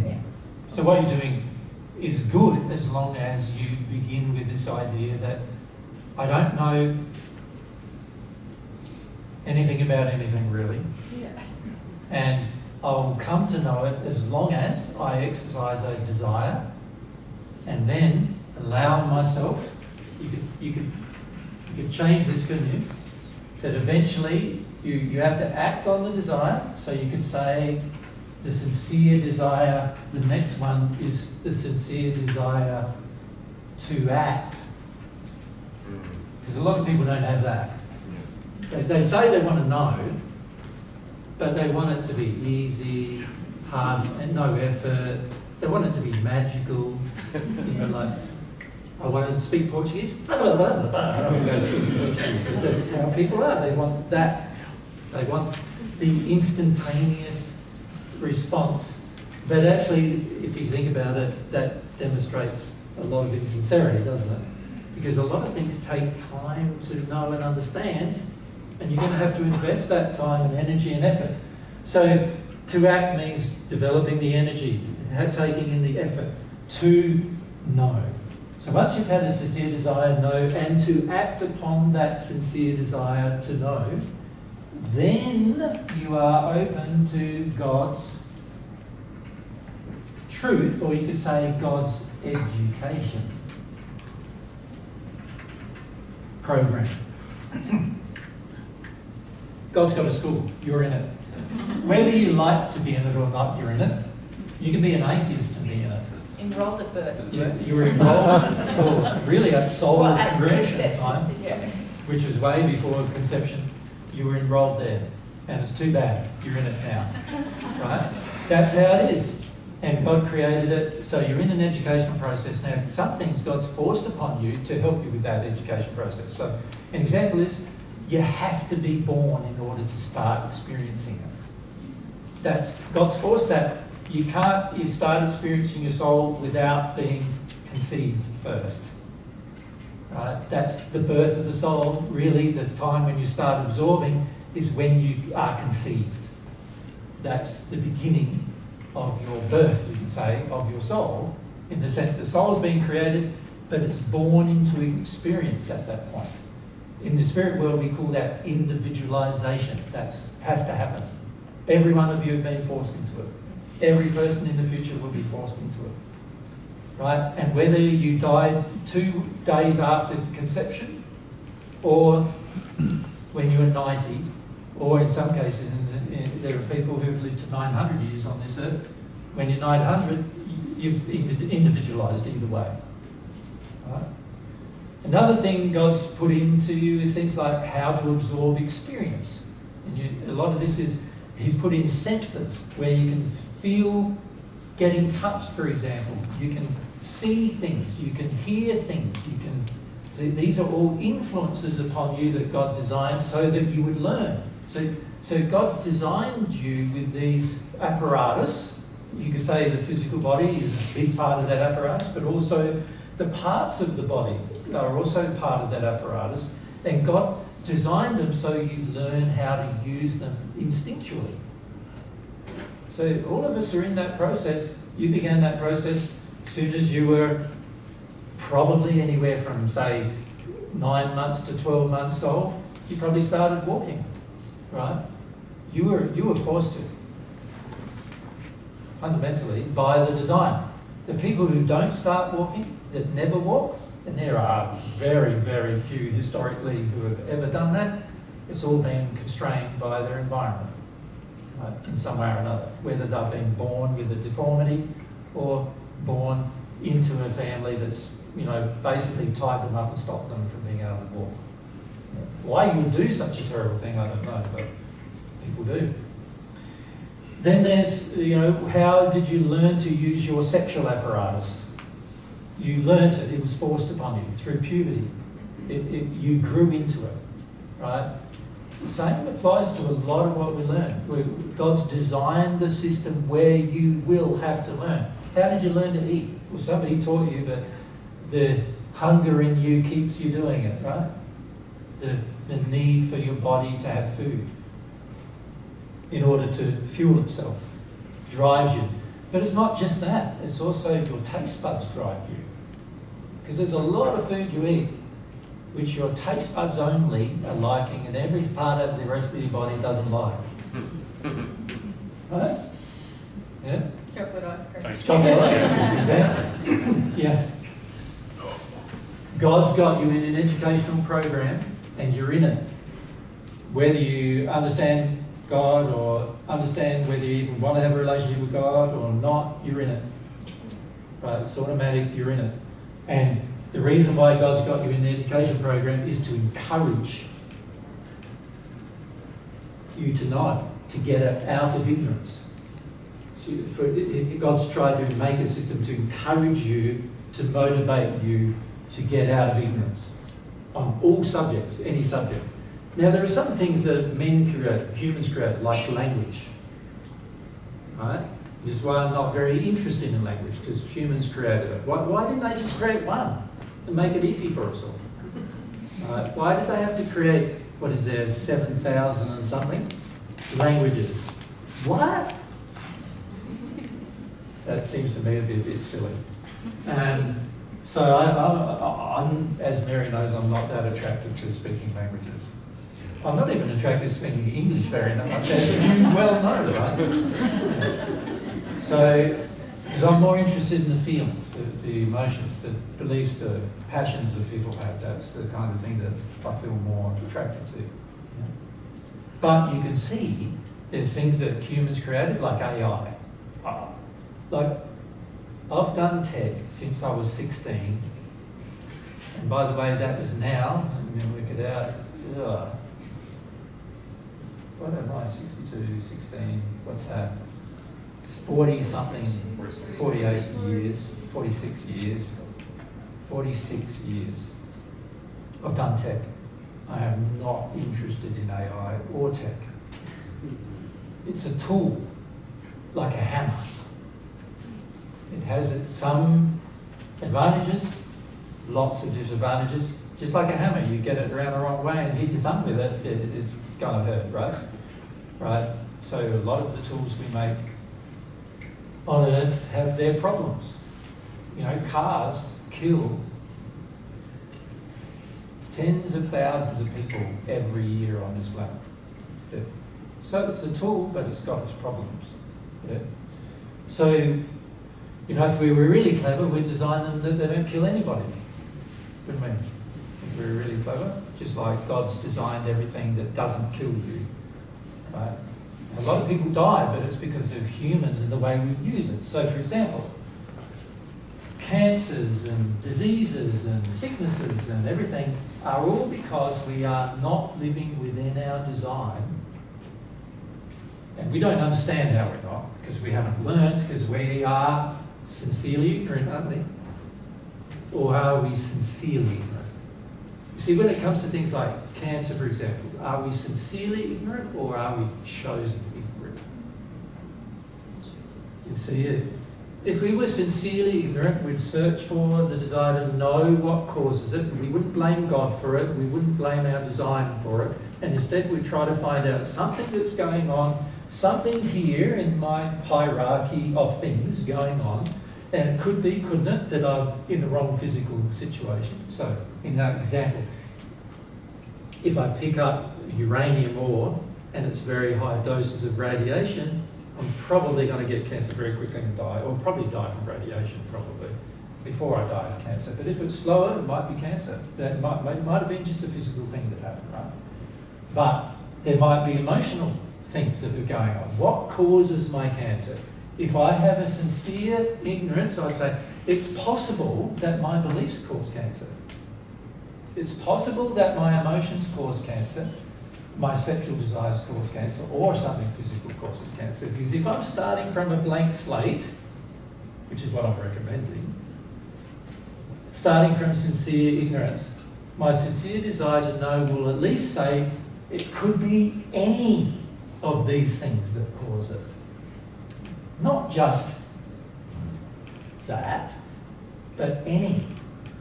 Yeah. So what you're doing is good as long as you begin with this idea that I don't know anything about anything really. Yeah. And I'll come to know it as long as I exercise a desire and then allow myself, you could change this, couldn't you? That eventually you have to act on the desire. So you could say the sincere desire, the next one is the sincere desire to act. Because a lot of people don't have that. They say they want to know, but they want it to be easy, hard, and no effort. They want it to be magical. You know, like, I want to speak Portuguese. I don't want to speak Portuguese. That's how people are. They want that. They want the instantaneous response. But actually, if you think about it, that demonstrates a lot of insincerity, doesn't it? Because a lot of things take time to know and understand, and you're going to have to invest that time and energy and effort. So to act means developing the energy, taking in the effort to know. So once you've had a sincere desire to know and to act upon that sincere desire to know, then you are open to God's truth, or you could say God's education program. God's got a school, you're in it. Whether you like to be in it or not, you're in it. You can be an atheist and be in it. Enrolled at birth. Yeah, you were enrolled, or really at soul Well, at congregation conception, time, yeah. which was way before conception. You were enrolled there, and it's too bad. You're in it now, right? That's how it is. And God created it, so you're in an educational process now. Some things God's forced upon you to help you with that education process. So an example is, you have to be born in order to start experiencing it. God's forced that. You start experiencing your soul without being conceived first. Right? That's the birth of the soul. Really, the time when you start absorbing is when you are conceived. That's the beginning of your birth, you can say, of your soul, in the sense the soul's been created, but it's born into experience at that point. In the spirit world, we call that individualization. That has to happen. Every one of you have been forced into it. Every person in the future will be forced into it. Right? And whether you died 2 days after conception, or when you were 90, or in some cases, there are people who've lived to 900 years on this earth. When you're 900, you've individualized either way. Right? Another thing God's put into you is things like how to absorb experience. And a lot of this is, He's put in senses where you can feel getting touched, for example. You can see things, you can hear things, you can see. These are all influences upon you that God designed so that you would learn. So God designed you with these apparatus. You could say the physical body is a big part of that apparatus, but also the parts of the body are also part of that apparatus. And God designed them so you learn how to use them instinctually. So all of us are in that process. You began that process as soon as you were probably anywhere from, say, 9 months to 12 months old. You probably started walking, right? You were forced to, fundamentally, by the design. The people who don't start walking, that never walk, and there are very, very few historically who have ever done that, it's all been constrained by their environment, right, in some way or another, whether they've been born with a deformity or born into a family that's, basically tied them up and stopped them from being able to walk. Why you would do such a terrible thing, I don't know, but people do. Then there's, how did you learn to use your sexual apparatus? You learnt it, it was forced upon you through puberty. You grew into it, right? The same applies to a lot of what we learn. God's designed the system where you will have to learn. How did you learn to eat? Well, somebody taught you, but the hunger in you keeps you doing it, right? The need for your body to have food in order to fuel itself drives you. But it's not just that, it's also your taste buds drive you. Because there's a lot of food you eat which your taste buds only are liking and every part of the rest of your body doesn't like. Right? Yeah? Chocolate ice cream. Chocolate ice cream, exactly. Yeah. God's got you in an educational program and you're in it. Whether you understand God or understand whether you even want to have a relationship with God or not, you're in it. Right? It's automatic, you're in it. And the reason why God's got you in the education program is to encourage you to know, to get out of ignorance. So God's tried to make a system to encourage you, to motivate you to get out of ignorance on all subjects, any subject. Now, there are some things that men create, humans create, like language. Right? This is why I'm not very interested in language, because humans created it. Why didn't they just create one and make it easy for us all? Right? Why did they have to create, 7,000 and something languages? What? That seems to me to be a bit silly. So I'm, as Mary knows, I'm not that attracted to speaking languages. I'm not even attracted to speaking English very much, as you well know, right? So, because I'm more interested in the feelings, the emotions, the beliefs, the passions that people have. That's the kind of thing that I feel more attracted to. Yeah. But you can see there's things that humans created, like AI. Like, I've done tech since I was 16. And by the way, that was now, let me work it out, what am I, 62, 16, what's that? It's 40 something, 48 years, 46 years, 46 years. I've done tech. I am not interested in AI or tech. It's a tool, like a hammer. It has some advantages, lots of disadvantages. Just like a hammer, you get it around the wrong way and hit your thumb with it, it's going to hurt, right? Right? So a lot of the tools we make on Earth have their problems. You know, cars kill tens of thousands of people every year on this planet. Yeah. So it's a tool, but it's got its problems. Yeah. So, you know, if we were really clever, we'd design them that they don't kill anybody. Wouldn't we? If we were really clever, just like God's designed everything that doesn't kill you. Right? A lot of people die, but it's because of humans and the way we use it. So, for example, cancers and diseases and sicknesses and everything are all because we are not living within our design. And we don't understand how we're not, because we haven't learnt, because we are sincerely ignorant, aren't we? Or are we sincerely ignorant? You see, when it comes to things like cancer, for example, are we sincerely ignorant or are we chosen ignorant? You see it? If we were sincerely ignorant, we'd search for the desire to know what causes it. We wouldn't blame God for it. We wouldn't blame our design for it. And instead, we'd try to find out something that's going on, something here in my hierarchy of things going on. And it could be, couldn't it, that I'm in the wrong physical situation. So, in that example, if I pick up uranium ore and it's very high doses of radiation, I'm probably going to get cancer very quickly and die, or probably die from radiation, probably, before I die of cancer. But if it's slower, it might be cancer. That might have been just a physical thing that happened, right? But there might be emotional things that are going on. What causes my cancer? If I have a sincere ignorance, I'd say, it's possible that my beliefs cause cancer. It's possible that my emotions cause cancer, my sexual desires cause cancer, or something physical causes cancer. Because if I'm starting from a blank slate, which is what I'm recommending, starting from sincere ignorance, my sincere desire to know will at least say it could be any of these things that cause it. Not just that, but any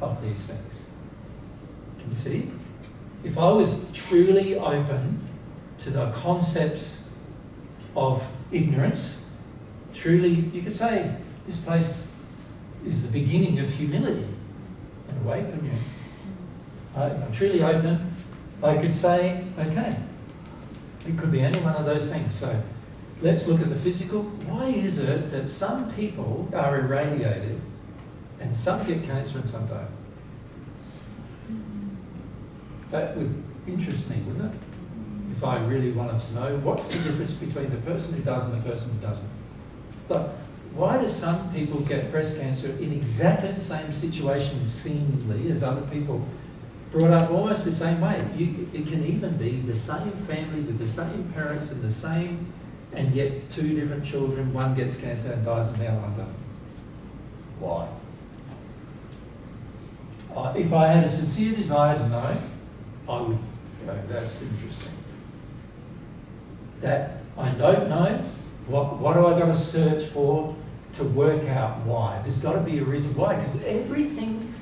of these things. Can you see? If I was truly open to the concepts of ignorance, truly, you could say, this place is the beginning of humility in a way, couldn't you? I'm truly open. I could say, okay, it could be any one of those things. So let's look at the physical. Why is it that some people are irradiated and some get cancer and some don't? That would interest me, wouldn't it? If I really wanted to know what's the difference between the person who does and the person who doesn't. But why do some people get breast cancer in exactly the same situation seemingly as other people, brought up almost the same way? It can even be the same family with the same parents and the same, and yet two different children, one gets cancer and dies and the other one doesn't. Why? If I had a sincere desire to know, I would go, that's interesting. That I don't know, what do I got to search for to work out why? There's got to be a reason why, because everything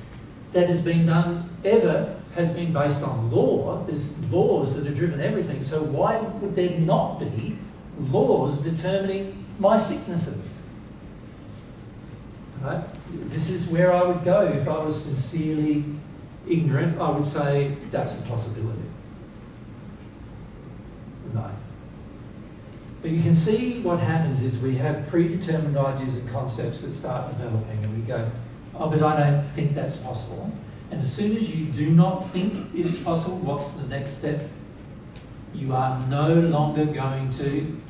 that has been done ever has been based on law. There's laws that have driven everything. So why would there not be laws determining my sicknesses? Right? This is where I would go if I was sincerely ignorant. I would say that's a possibility. No. But you can see what happens is we have predetermined ideas and concepts that start developing, and we go, oh, but I don't think that's possible. And as soon as you do not think it's possible, what's the next step? You are no longer going to...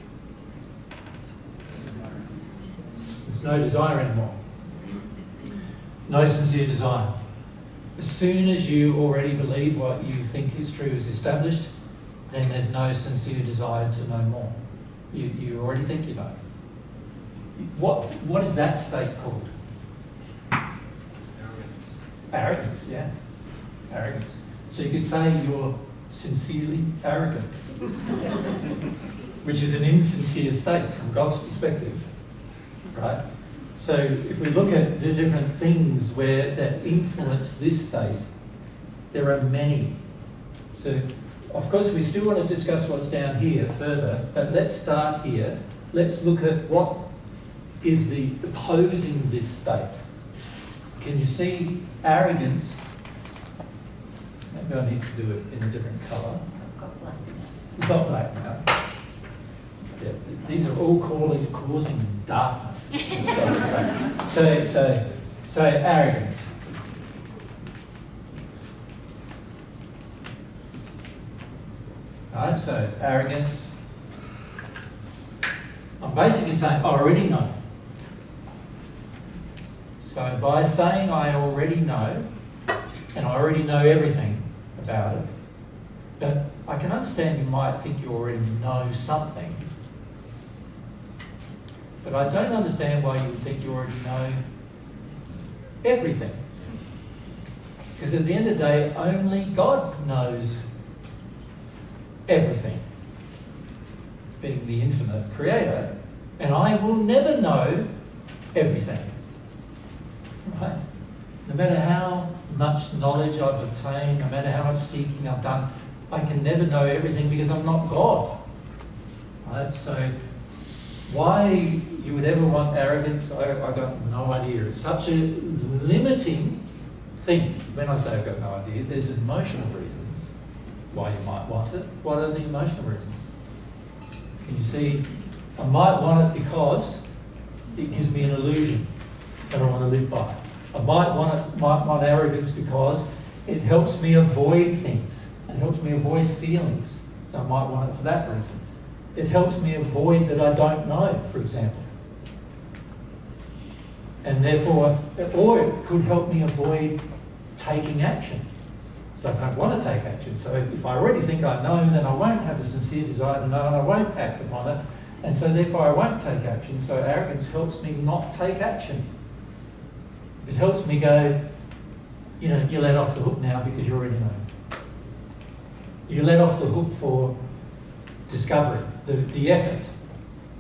There's no desire anymore. No sincere desire. As soon as you already believe what you think is true is established, then there's no sincere desire to know more. You already think you know. What is that state called? Arrogance. Arrogance, yeah. Arrogance. So you could say you're sincerely arrogant, which is an insincere state from God's perspective, right? So if we look at the different things that influence this state, there are many. So of course we still want to discuss what's down here further, but let's start here. Let's look at what is the opposing this state. Can you see arrogance? Maybe I need to do it in a different colour. I've got black. We've got black now. Yeah, these are all causing darkness. So arrogance. Right, so arrogance. I'm basically saying I already know. So by saying I already know, and I already know everything about it, but I can understand you might think you already know something, but I don't understand why you would think you already know everything. Because at the end of the day, only God knows everything, being the infinite creator, and I will never know everything. Right? No matter how much knowledge I've obtained, no matter how much seeking I've done, I can never know everything because I'm not God. Right? So why you would ever want arrogance, I got no idea. It's such a limiting thing. When I say I've got no idea, there's emotional reasons why you might want it. What are the emotional reasons? Can you see? I might want it because it gives me an illusion that I want to live by. I might want arrogance because it helps me avoid things. It helps me avoid feelings. So I might want it for that reason. It helps me avoid that I don't know, for example. And therefore, or it could help me avoid taking action. So I don't want to take action. So if I already think I know, then I won't have a sincere desire to know and I won't act upon it. And so therefore I won't take action. So arrogance helps me not take action. It helps me go, you let off the hook now because you already know. You let off the hook for discovery, the effort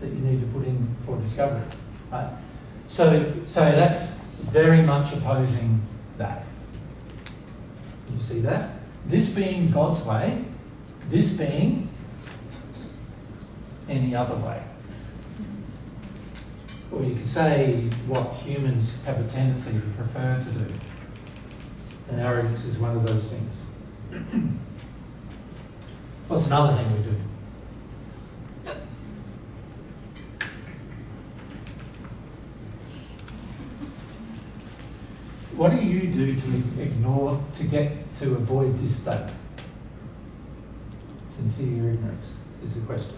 that you need to put in for discovery. Right? So that's very much opposing that. You see that? This being God's way, this being any other way. Or you could say what humans have a tendency to prefer to do. And arrogance is one of those things. What's another thing we do? What do you do to ignore, to avoid this state? Sincere ignorance is the question.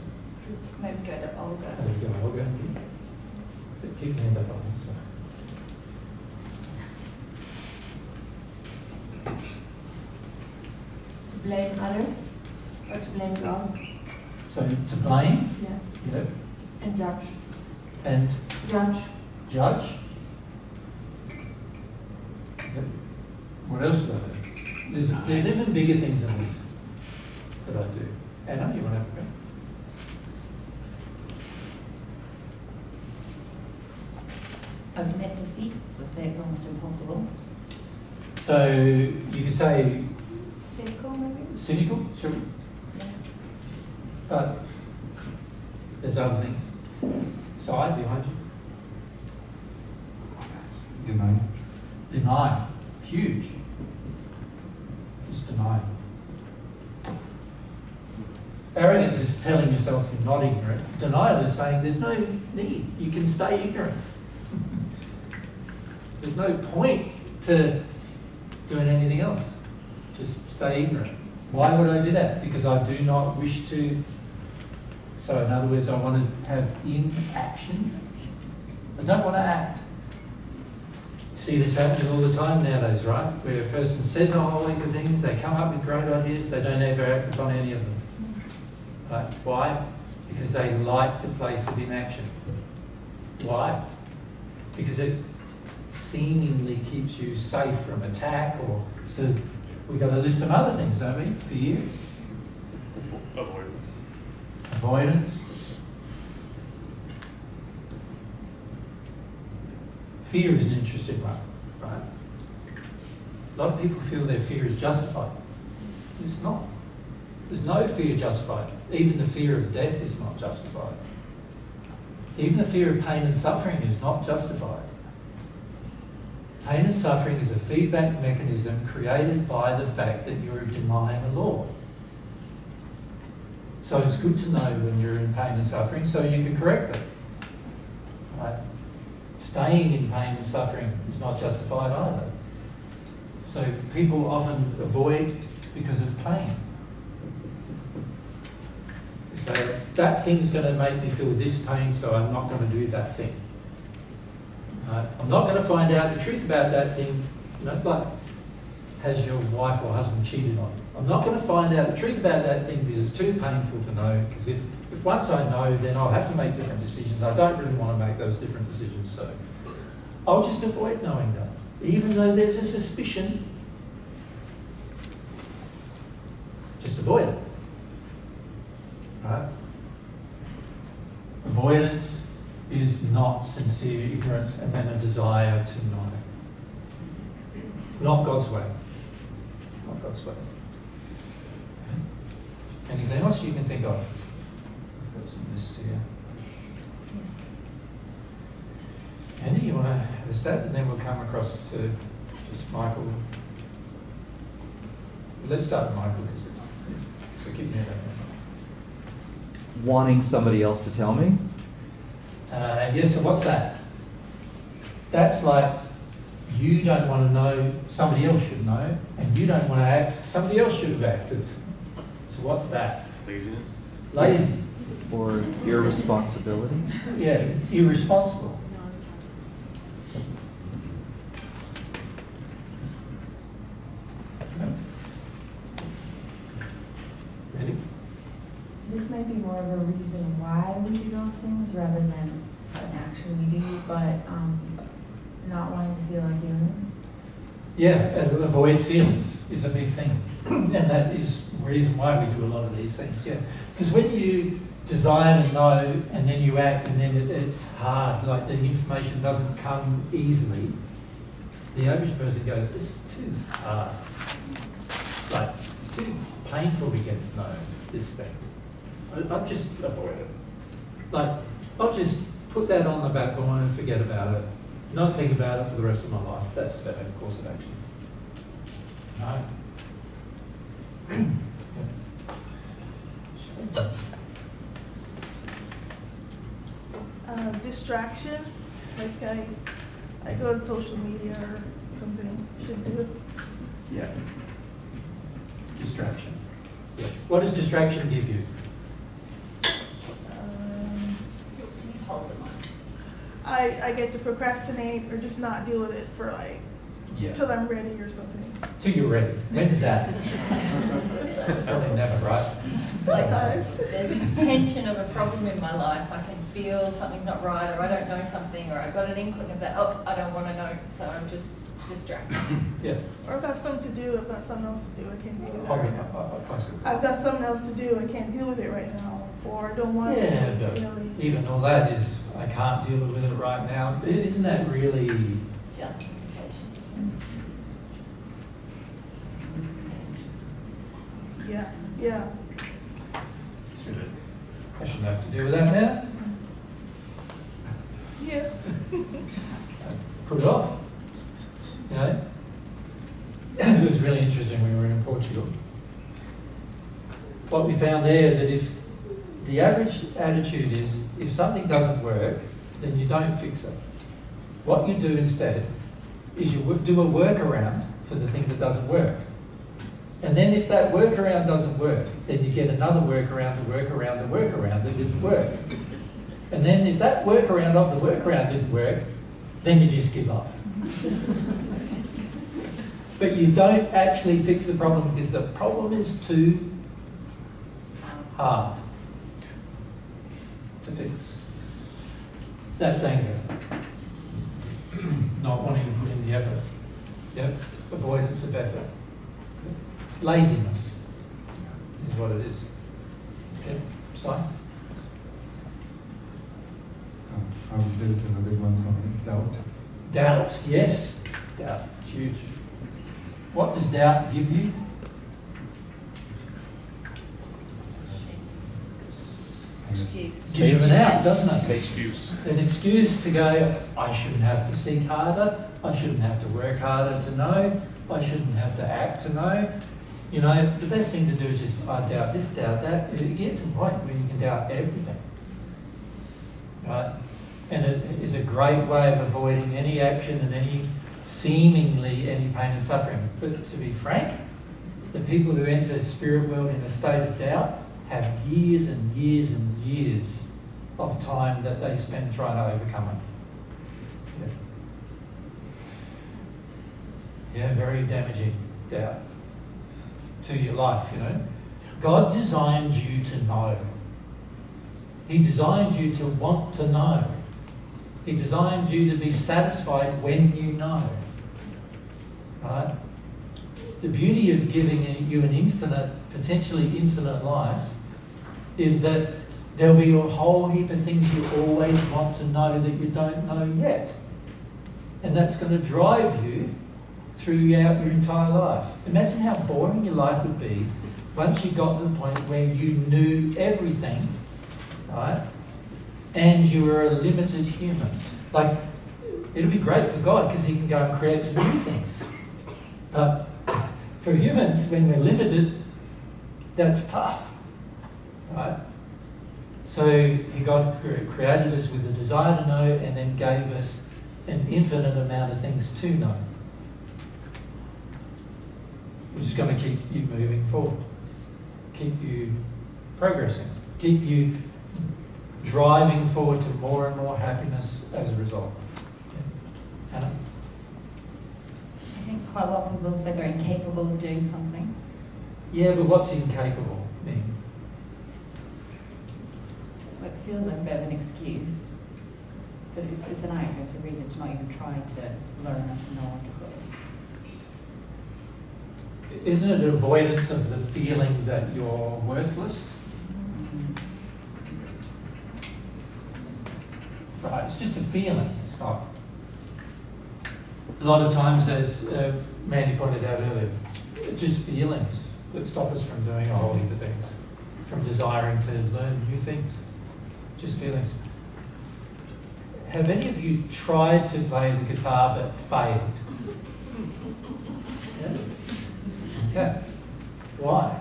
Maybe go to Olga. There you go, Olga. Keep your hand up on To blame others or to blame God? So to blame, Yeah. yep, And judge. and Judge. judge. Yep. What else do I do? There's even bigger things than this that I do. Anna, you want to have a go? Admit defeat, so say it's almost impossible. So you could say Cynical, maybe? cynical, sure, Yeah. but there's other things. Side behind you. Deny. Denial, huge. Just denial. Arrogance is telling yourself you're not ignorant. Denial is saying there's no need. You can stay ignorant. There's no point to doing anything else. Just stay ignorant. Why would I do that? Because I do not wish to. So in other words, I want to have inaction. I don't want to act. See this happening all the time nowadays, right? Where a person says a whole heap of things, they come up with great ideas, they don't ever act upon any of them. Right? Why? Because they like the place of inaction. Why? Because it seemingly keeps you safe from attack, or so we've got to list some other things, don't we? Fear, avoidance. Fear is an interesting one, right? A lot of people feel their fear is justified. It's not. There's no fear justified. Even the fear of death is not justified. Even the fear of pain and suffering is not justified. Pain and suffering is a feedback mechanism created by the fact that you're denying a law. So it's good to know when you're in pain and suffering so you can correct it. Right? Staying in pain and suffering is not justified either. So people often avoid because of pain. So that thing's going to make me feel this pain, so I'm not going to do that thing. I'm not going to find out the truth about that thing, like has your wife or husband cheated on you. I'm not going to find out the truth about that thing because it's too painful to know, because if once I know, then I'll have to make different decisions. I don't really want to make those different decisions, so I'll just avoid knowing that. Even though there's a suspicion, just avoid it. Right? Avoidance is not sincere ignorance and then a desire to know. It's not God's way. Not God's way. Anything else you can think of? I've got some lists here. Andy, you want to have a stab, and then we'll come across to just Michael. Let's start with Michael, because so keep me at that. Wanting somebody else to tell me? Yes, so what's that? That's like you don't want to know, somebody else should know, and you don't want to act, somebody else should have acted. So what's that? Laziness. Lazy. Or irresponsibility? Yeah, irresponsible. Ready? This may be more of a reason why we do those things rather than an action we do, but not wanting to feel our feelings. Yeah, avoid feelings is a big thing. And that is the reason why we do a lot of these things, yeah. Because when you desire to know and then you act and then it's hard, like the information doesn't come easily, the average person goes, it's too hard. Like, it's too painful to get to know this thing. I'll just avoid it. Like, I'll just put that on the back burner and forget about it. Not think about it for the rest of my life. That's the better course of action. No? Distraction, like I go on social media or something, should do it. Yeah. Distraction. Yeah. What does distraction give you? Just hold them on. I get to procrastinate or just not deal with it for like till I'm ready or something. Till you're ready. When's that? Probably never, right? It's like Sometimes. there's this tension of a problem in my life. I can feel something's not right, or I don't know something, or I've got an inkling of that. Oh, I don't want to know, so I'm just distracted. Yeah. Or I've got something to do, I've got something else to do, I can't deal with it Probably right now. possibly. I've got something else to do, I can't deal with it right now, or I don't want Yeah, to but really. even all that is, I can't deal with it right now. Isn't that really? Justification. Yeah, yeah. I shouldn't have to deal with that now. Yeah. Put it off. You know? It was really interesting when we were in Portugal. What we found there, that if the average attitude is, if something doesn't work, then you don't fix it. What you do instead is you do a workaround for the thing that doesn't work. And then if that workaround doesn't work, then you get another workaround to work around the workaround that didn't work. And then if that workaround of the workaround didn't work, then you just give up. But you don't actually fix the problem because the problem is too hard. to fix. That's anger. Not wanting to put in the effort. Yep, avoidance of effort. Laziness is what it is. Okay, Si? I would say this is a big one for me. Doubt. Doubt, yes. Doubt, huge. What does doubt give you? Excuse. Gives you an out, doesn't it? Excuse. An excuse to go, I shouldn't have to seek harder, I shouldn't have to work harder to know, I shouldn't have to act to know. You know, the best thing to do is just, I doubt this, doubt that. You get to a point where you can doubt everything. Right? And it is a great way of avoiding any action and any pain and suffering. But to be frank, the people who enter the spirit world in a state of doubt have years and years and years of time that they spend trying to overcome it. Yeah, very damaging doubt to your life, you know. God designed you to know. He designed you to want to know. He designed you to be satisfied when you know. Right? The beauty of giving you an infinite, potentially infinite life is that there'll be a whole heap of things you always want to know that you don't know yet. And that's going to drive you throughout your entire life. Imagine how boring your life would be once you got to the point where you knew everything, right? And you were a limited human. Like, it'll be great for God because He can go and create some new things. But for humans, when we're limited, that's tough, right? So God created us with a desire to know and then gave us an infinite amount of things to know, which is going to keep you moving forward, keep you progressing, keep you driving forward to more and more happiness as a result. Yeah. Hannah? I think quite a lot of people say they're incapable of doing something. Yeah, but what's incapable mean? It feels like a bit of an excuse, but it's an act, it's a reason to not even try to learn and to know it. Isn't it avoidance of the feeling that you're worthless? Right, it's just a feeling, it's not. A lot of times, as Mandy pointed out earlier, just feelings that stop us from doing a whole heap of things, from desiring to learn new things. Just feelings. Have any of you tried to play the guitar but failed? Yeah? Okay. Why?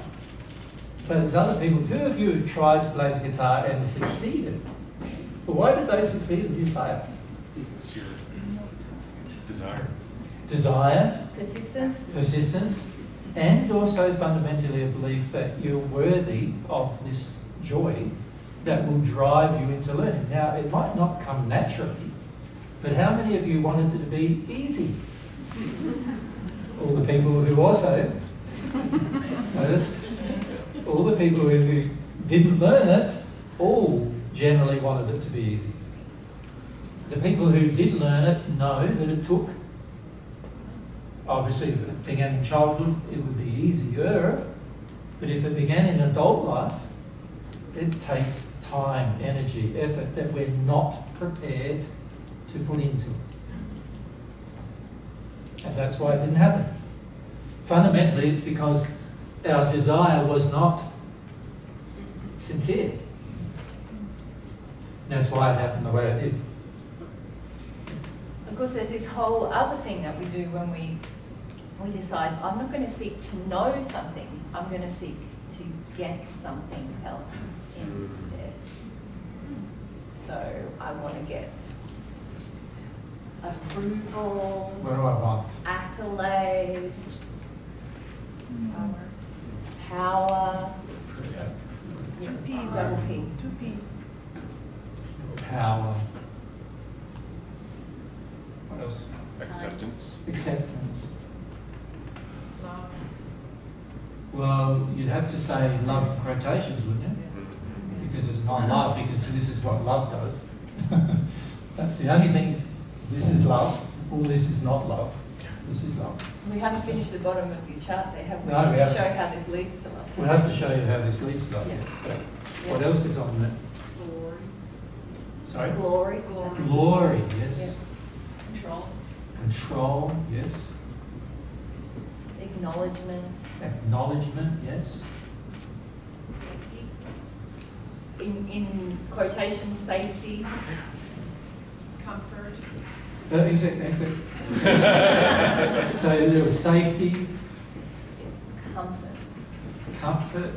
But there's other people, who of you have tried to play the guitar and succeeded? But why did they succeed and you fail? It's your desire. Persistence. Persistence. And also fundamentally a belief that you're worthy of this joy that will drive you into learning. Now, it might not come naturally, but how many of you wanted it to be easy? All the people who also notice, all the people who didn't learn it, all generally wanted it to be easy. The people who did learn it know that it took, obviously if it began in childhood, it would be easier, but if it began in adult life, it takes time, energy, effort that we're not prepared to put into it. And that's why it didn't happen. Fundamentally, it's because our desire was not sincere. That's why it happened the way it did. Of course, there's this whole other thing that we do when we decide, I'm not going to seek to know something, I'm going to seek to get something else instead. So I want to get approval, What do I want? accolades, power, Two P's. double P. Two P's. Power. What else? Acceptance. Acceptance. Well, you'd have to say love in quotations, wouldn't you? Because it's is not love, because this is what love does. That's the only thing. This is love. All this is not love. This is love. We haven't finished the bottom of your chart there, have we? No, we To haven't. show how this leads to love. We'll have to show you how this leads to love. Yeah. But what else is on there? Glory. Sorry? Glory. Glory, yes. Yes. Control. Control, yes. Acknowledgement. Acknowledgement, yes. Safety. In quotation, safety. Comfort. Exit. So there was safety, Comfort. comfort.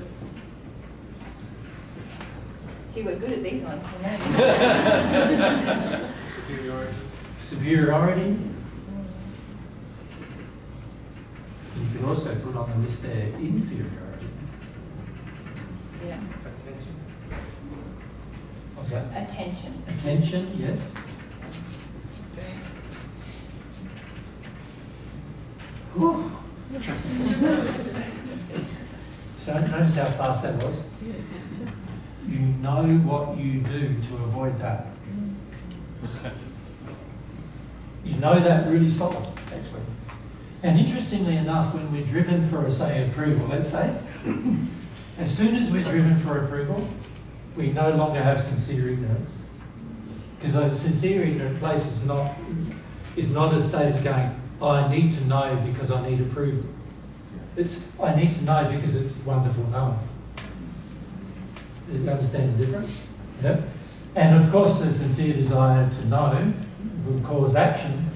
Gee, we're good at these ones, you know. Superiority. You could also put on the list there inferiority. Yeah. What's that? Attention. Attention, yes. Whew. So notice how fast that was. You know what you do to avoid that. You know that really solid, actually. And interestingly enough, when we're driven for, say, approval, let's say, as soon as we're driven for approval, we no longer have sincere ignorance. Because a sincere ignorant place is not a state of going, oh, I need to know because I need approval. It's, I need to know because it's wonderful knowing. Do you understand the difference? Yep. And of course, the sincere desire to know will cause action.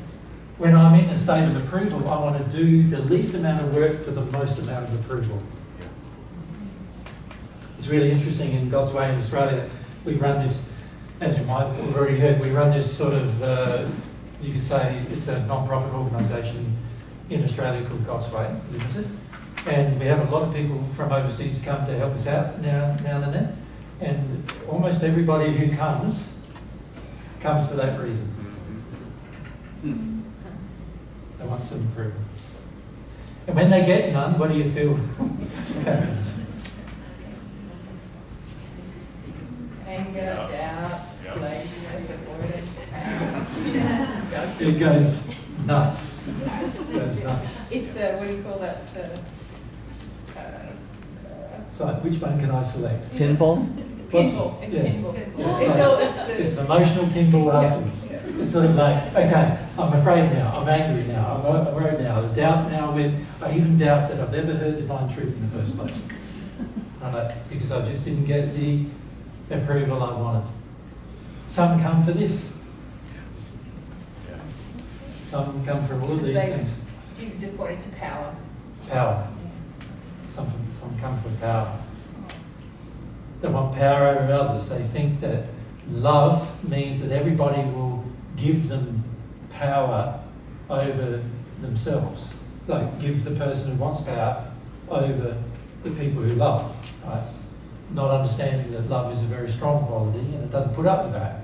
When I'm in a state of approval, I want to do the least amount of work for the most amount of approval. It's really interesting in God's Way in Australia. We run this, as you might have already heard, we run this sort of, you could say it's a non-profit organisation in Australia called God's Way Limited. And we have a lot of people from overseas come to help us out now and then. And almost everybody who comes for that reason. They want some approval. And when they get none, what do you feel happens? Anger, doubt, laziness, avoidance. It goes nuts. It goes nuts. It's, what do you call that? So, which one can I select? Pinball? Pinball. It's Yeah. pinball. Yeah. It's It's an emotional pinball afterwards. It's sort of like, okay, I'm afraid now, I'm angry now, I'm worried now, I doubt now when I even doubt that I've ever heard divine truth in the first place. Because I just didn't get the approval I wanted. Some come for this. Some come for all of these things. Jesus just pointed to power. Power. Some come for power. They want power over others. They think that love means that everybody will give them power over themselves. Like give the person who wants power over the people who love. Right? Not understanding that love is a very strong quality and it doesn't put up with that.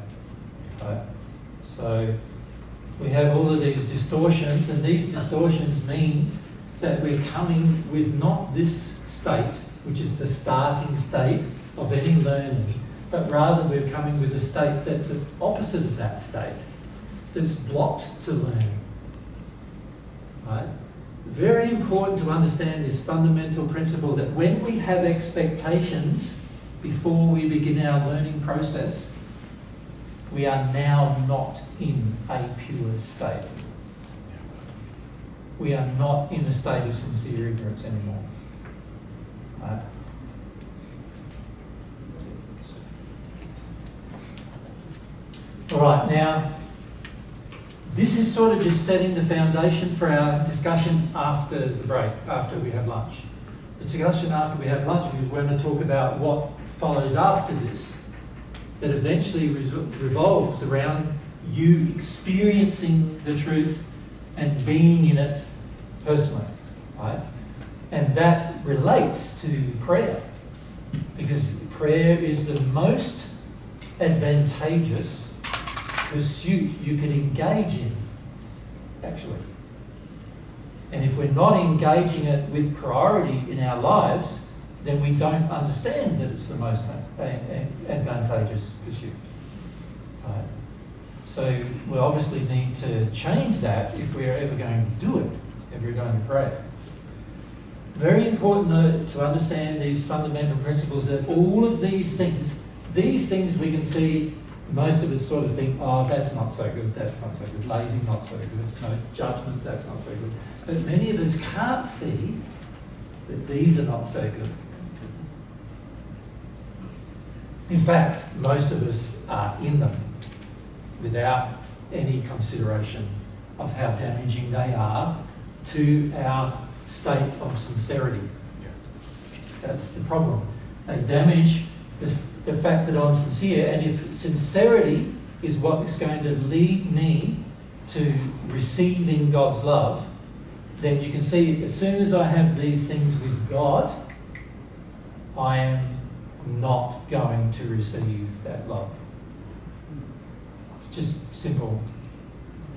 Right? So we have all of these distortions, and these distortions mean that we're coming with not this state, which is the starting state of any learning, but rather we're coming with a state that's the opposite of that state, that's blocked to learning. Right? Very important to understand this fundamental principle that when we have expectations before we begin our learning process, we are now not in a pure state. We are not in a state of sincere ignorance anymore. Right? All right, now, this is sort of just setting the foundation for our discussion after the break, after we have lunch. The discussion after we have lunch, we're going to talk about what follows after this, that eventually revolves around you experiencing the truth and being in it personally, right? And that relates to prayer, because prayer is the most advantageous pursuit you can engage in, actually. And if we're not engaging it with priority in our lives, then we don't understand that it's the most advantageous pursuit. Right? So we obviously need to change that if we're ever going to do it, if we're going to pray. Very important to understand these fundamental principles, that all of these things we can see, most of us sort of think, oh, that's not so good, that's not so good, lazy, not so good, no, judgment, that's not so good. But many of us can't see that these are not so good. In fact, most of us are in them without any consideration of how damaging they are to our state of sincerity. That's the problem. They damage the fact that I'm sincere, and if sincerity is what is going to lead me to receiving God's love, then you can see as soon as I have these things with God, I am not going to receive that love. It's just simple.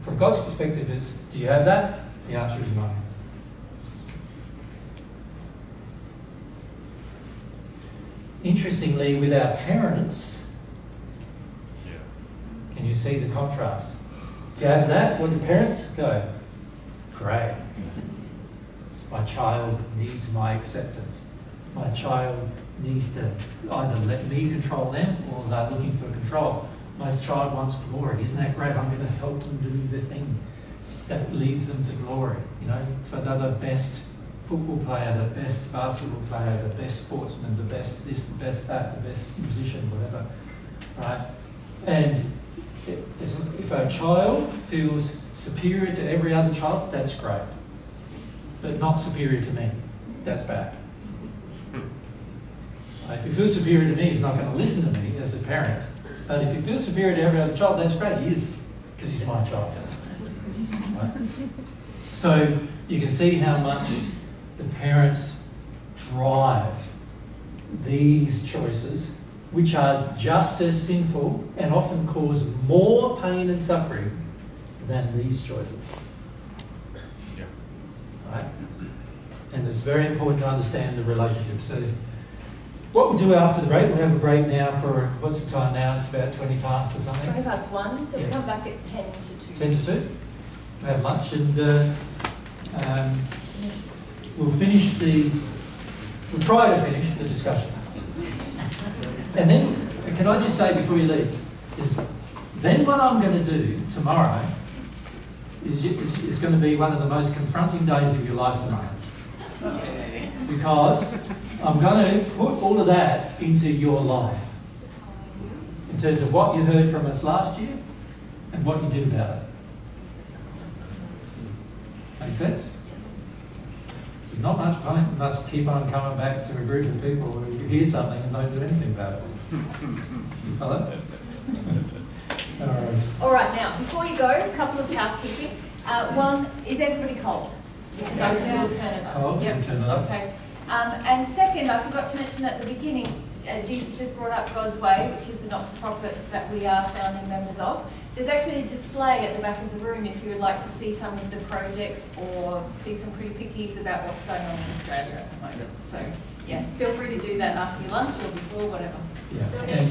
From God's perspective is, do you have that? The answer is no. Interestingly, with our parents, can you see the contrast? If you have that, what do parents go? Great. My child needs my acceptance. My child needs to either let me control them or they're looking for control. My child wants glory. Isn't that great? I'm going to help them do the thing that leads them to glory. You know, so they're the best football player, the best basketball player, the best sportsman, the best this, the best that, the best musician, whatever. Right? And if a child feels superior to every other child, that's great. But not superior to me, that's bad. If he feels superior to me, he's not going to listen to me as a parent. But if he feels superior to every other child, that's great. He is, because he's my child. Right? So you can see how much the parents drive these choices, which are just as sinful and often cause more pain and suffering than these choices. Yeah. Right? And it's very important to understand the relationship. So what we'll do after the break, we'll have a break now for, what's the time now? It's about 20 past or something? 20 past 1, so Yeah. we come back at 10 to 2. 10 to 2. We'll have lunch and we'll try to finish the discussion. And then, can I just say before you leave, is then what I'm going to do tomorrow is going to be one of the most confronting days of your life tomorrow. Because I'm going to put all of that into your life. In terms of what you heard from us last year and what you did about it. Make sense? There's not much point in us keep on coming back to a group of people who hear something and don't do anything about it. You follow? All right, now, before you go, a couple of housekeeping. One, is everybody cold? Because I will turn it up. Cold? Yep. We'll turn it up. Okay. And second, I forgot to mention at the beginning, Jesus just brought up God's Way, which is the not-for-profit that we are founding members of. There's actually a display at the back of the room if you would like to see some of the projects or see some pretty pickies about what's going on in Australia at the moment. So, yeah, feel free to do that after your lunch or before, whatever. Yeah. And,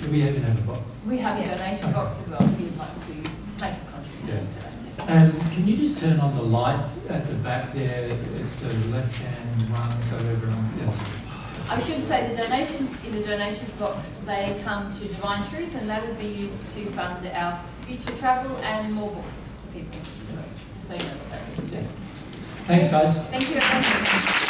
do we even have a box? We have a donation box as well if you'd like to make a contribution to that. Can you just turn on the light at the back there? It's the left-hand one, so everyone, yes. I should say the donations in the donation box, they come to Divine Truth, and that would be used to fund our future travel and more books to people. So, just so you know what that is. Yeah. Thanks, guys. Thank you very much.